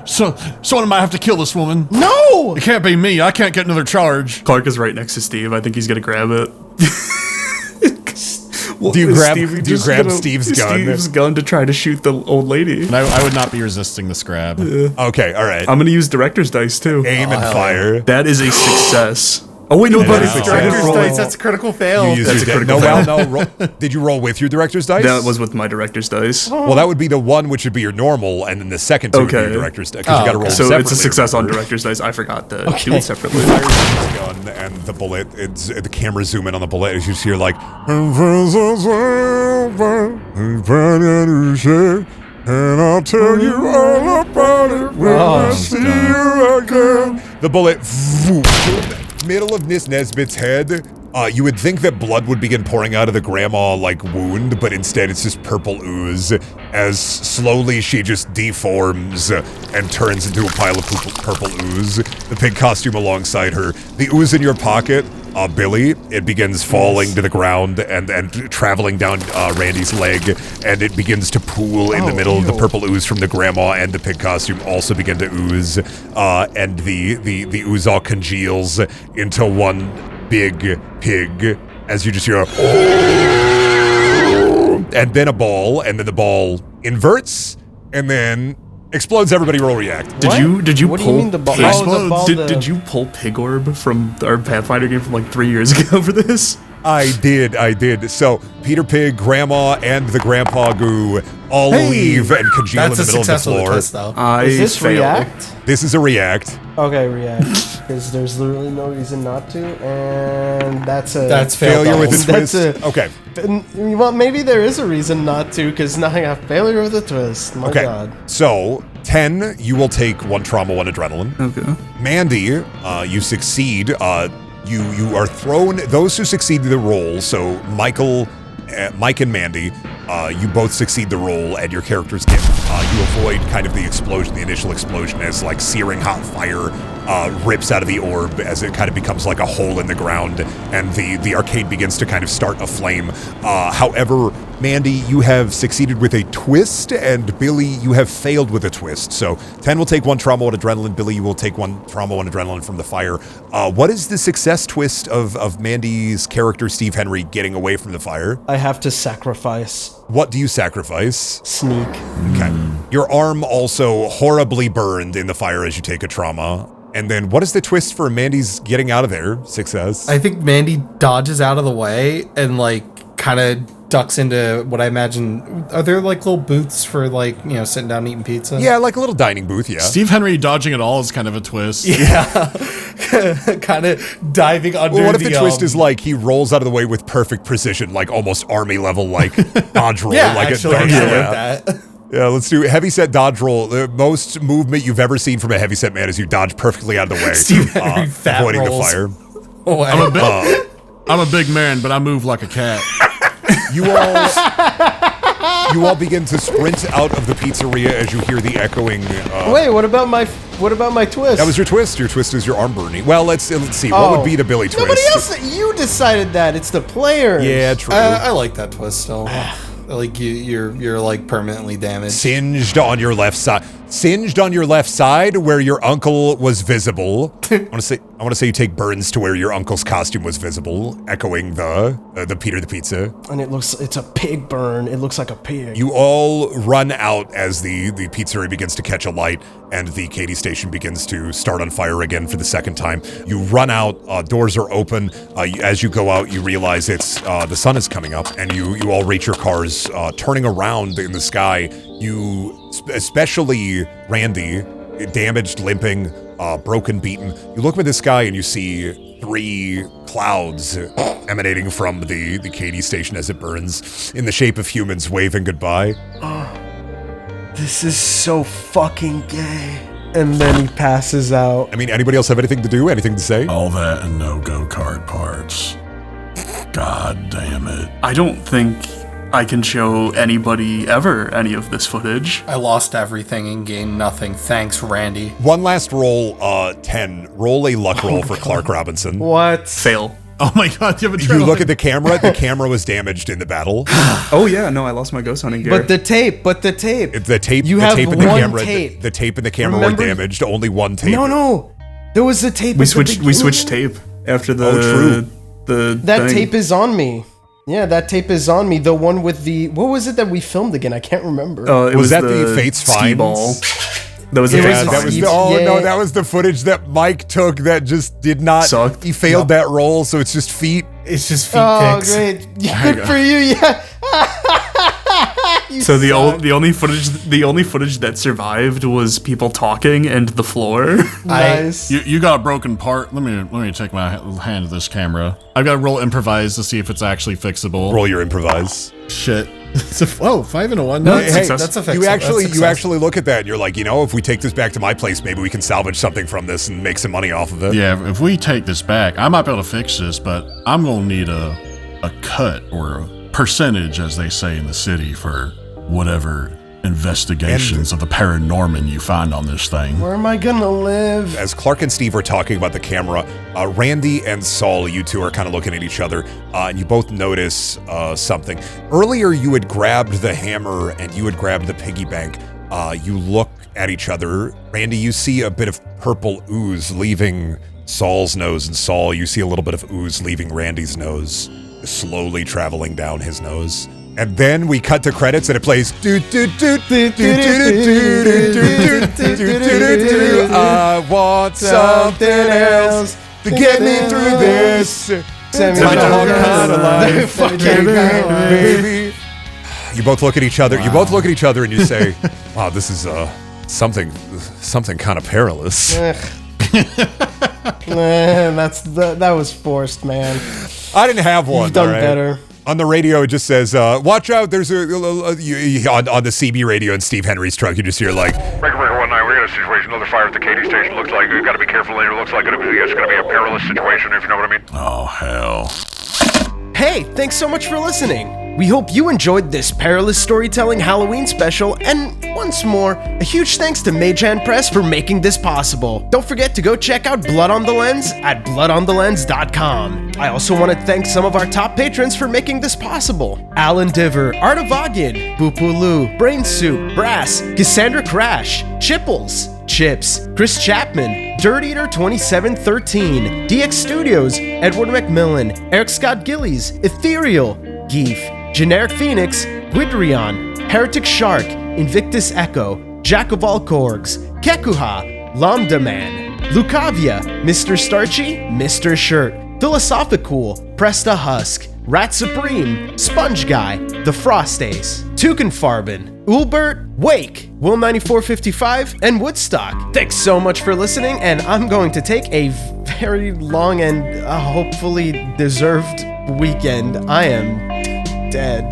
C: Someone might have to kill this woman.
A: No!
C: It can't be me. I can't get another charge.
I: Clark is right next to Steve. I think he's gonna grab it.
B: Do you grab Steve's gun?
I: Steve's gun to try to shoot the old lady.
C: I would not be resisting this grab.
B: Okay, all right.
I: I'm gonna use director's dice too.
B: Aim and fire.
I: That is a success. Oh wait, no,
B: Yeah,
I: but
B: that's
I: it's
B: a
I: director's
B: success.
I: dice.
E: That's a critical fail.
B: You use
I: That's
B: your
I: a critical fail.
B: roll. Did you roll with your director's dice?
I: That was with my director's dice.
B: Well, that would be the one which would be your normal, and then the second two would be your director's dice. Because you got to roll
I: So
B: separately.
I: it's a success on director's dice. I forgot to do it separately.
B: Fires his gun and the bullet. The camera zoom in on the bullet as you hear like. And I'll tell you all about it when I see you again. The bullet, middle of Miss Nesbit's head. You would think that blood would begin pouring out of the grandma like wound, but instead it's just purple ooze as slowly she just deforms and turns into a pile of purple ooze. The pig costume alongside her. The ooze in your pocket. Billy, it begins falling to the ground and traveling down Randy's leg, and it begins to pool in the middle. The purple ooze from the grandma and the pig costume also begin to ooze, and the ooze all congeals into one big pig as you just hear and then a ball, and then the ball inverts, and then explodes. Everybody roll react.
I: Did you
A: What do
I: pull
A: you mean the ball?
I: Pig-
A: Oh, the ball,
I: did you pull Pig Orb from our Pathfinder game from like 3 years ago for this?
B: I did. So Peter Pig, Grandma, and the Grandpa Goo all leave and congeal in the middle of the floor.
E: Test, though.
A: Is this react?
B: This is a react.
A: Okay, react. Because there's literally no reason not to, and that's
B: failure with a twist. Okay.
A: Well, maybe there is a reason not to, because now I got failure with a twist. My God.
B: So 10, you will take 1 trauma, 1 adrenaline.
I: Okay.
B: Mandy, you succeed. You are thrown. Those who succeed the roll. So Mike and Mandy, you both succeed the roll, and your characters get. You avoid kind of the explosion, the initial explosion, as like searing hot fire rips out of the orb as it kind of becomes like a hole in the ground, and the arcade begins to kind of start aflame. However, Mandy, you have succeeded with a twist, and Billy, you have failed with a twist. So 10 will take 1 trauma, 1 adrenaline. Billy, you will take 1 trauma, 1 adrenaline from the fire. What is the success twist of Mandy's character, Steve Henry, getting away from the fire?
A: I have to sacrifice.
B: What do you sacrifice?
A: Sneak.
B: Okay. Your arm also horribly burned in the fire as you take a trauma. And then what is the twist for Mandy's getting out of there? Success.
E: I think Mandy dodges out of the way and like kind of ducks into what I imagine. Are there like little booths for like, sitting down and eating pizza?
B: Yeah, like a little dining booth, yeah.
C: Steve Henry dodging it all is kind of a twist.
E: Yeah. Kind of diving under
B: Well, what if the twist is like he rolls out of the way with perfect precision, like almost army level, like dodge roll, like
E: actually,
B: a dodge
E: I
B: roll.
E: like that.
B: Yeah, let's do heavyset dodge roll. The most movement you've ever seen from a heavyset man is you dodge perfectly out of the way,
E: Steve Henry fat
B: avoiding
E: rolls.
B: the fire.
E: Oh,
C: I'm a big man, but I move like a cat.
B: You all begin to sprint out of the pizzeria as you hear the echoing.
A: Wait, what about my twist?
B: That was your twist. Your twist is your arm burning. Well, let's see. What would be the Billy twist?
A: Nobody else. You decided that. It's the players.
B: Yeah, true.
E: I like that twist still. Like you're like permanently damaged.
B: Singed on your left side. Singed on your left side where your uncle was visible. I want to say you take burns to where your uncle's costume was visible, echoing the Peter the Pizza.
A: And it's a pig burn. It looks like a pig.
B: You all run out as the pizzeria begins to catch a light and the Katy station begins to start on fire again for the second time. You run out, doors are open. As you go out, you realize it's the sun is coming up, and you all reach your cars, turning around in the sky. You, especially Randy, damaged, limping, broken, beaten. You look up at the sky and you see 3 clouds emanating from the Katy station as it burns in the shape of humans waving goodbye.
A: This is so fucking gay. And then he passes out.
B: I mean, anybody else have anything to do? Anything to say?
C: All that and no go-kart parts. God damn it.
I: I don't think I can show anybody ever any of this footage.
E: I lost everything and gained nothing. Thanks, Randy.
B: One last roll, 10. Roll a luck roll for Clark Robinson.
A: What?
I: Fail.
C: Oh my god, you have a
B: You look at the camera was damaged in the battle.
I: Oh yeah, no, I lost my ghost hunting gear.
A: But the tape.
B: The tape,
A: You
B: the
A: have
B: tape and the
A: one
B: camera,
A: tape.
B: the tape and the camera
A: Remember?
B: were damaged. Only one tape.
A: No. There was a tape.
I: we switched tape after the
A: That
I: thing.
A: tape is on me. Yeah, that tape is on me. The one with the what was it that we filmed again? I can't remember.
I: It
B: was that the Fates
I: ski
B: Finds?
I: ball. That was the
B: Yeah,
I: Fates
B: that was
I: Finds.
B: no, that was the footage that Mike took that just did not.
I: Sucked.
B: He failed that roll, so it's just feet.
E: It's just feet
A: Oh,
E: pics.
A: great! Good for you. Yeah. You
I: So the
A: suck.
I: the only footage that survived was people talking and the floor.
A: Nice.
C: You got a broken part. Let me take my hand to this camera. I've got to roll improvise to see if it's actually fixable.
B: Roll your improvise.
C: Shit. It's a 5 and a 1.
E: No,
C: Hey,
E: that's a fix.
B: You actually look at that and you're like, if we take this back to my place, maybe we can salvage something from this and make some money off of it.
C: yeah, if we take this back, I might be able to fix this, but I'm gonna need a cut or a percentage, as they say in the city, for whatever investigations of the paranorman you find on this thing.
A: Where am I gonna live?
B: As Clark and Steve are talking about the camera, Randy and Saul, you two are kind of looking at each other, and you both notice something. Earlier, you had grabbed the hammer and you had grabbed the piggy bank. You look at each other. Randy, you see a bit of purple ooze leaving Saul's nose, and Saul, you see a little bit of ooze leaving Randy's nose, slowly traveling down his nose. And then we cut to credits and it plays I want something else to get me through this. Kind of life, baby. You both look at each other. You both look at each other and you say, "Wow, this is something kind of perilous."
A: That was forced, man.
B: I didn't have one.
A: You've done
B: all right?
A: better.
B: On the radio, it just says, watch out, there's on the CB radio in Steve Henry's truck, you just hear like,
K: Breaker 19, we got a situation, another fire at the Katy station. Looks like we've got to be careful later. Looks like it's going to be a perilous situation, if you know what I mean.
C: Oh, hell.
A: Hey, thanks so much for listening. We hope you enjoyed this Perilous Storytelling Halloween special, and once more, a huge thanks to Mage Hand Press for making this possible. Don't forget to go check out Blood on the Lens at bloodonthelens.com. I also want to thank some of our top patrons for making this possible. Alan Diver, Art of Agin, Boopulu, Brain Soup, Brass, Cassandra Crash, Chipples, Chips, Chris Chapman, Dirt Eater 2713, DX Studios, Edward McMillan, Eric Scott Gillies, Ethereal, Geef, Generic Phoenix, Guidrion, Heretic Shark, Invictus Echo, Jack of all Korgs, Kekuha, Lambda Man, Lucavia, Mr. Starchy, Mr. Shirt, Philosophicool, Presta Husk, Rat Supreme, Sponge Guy, The Frost Ace, Tukenfarben, Ulbert, Wake, Will9455, and Woodstock. Thanks so much for listening, and I'm going to take a very long and hopefully deserved weekend. I am dead.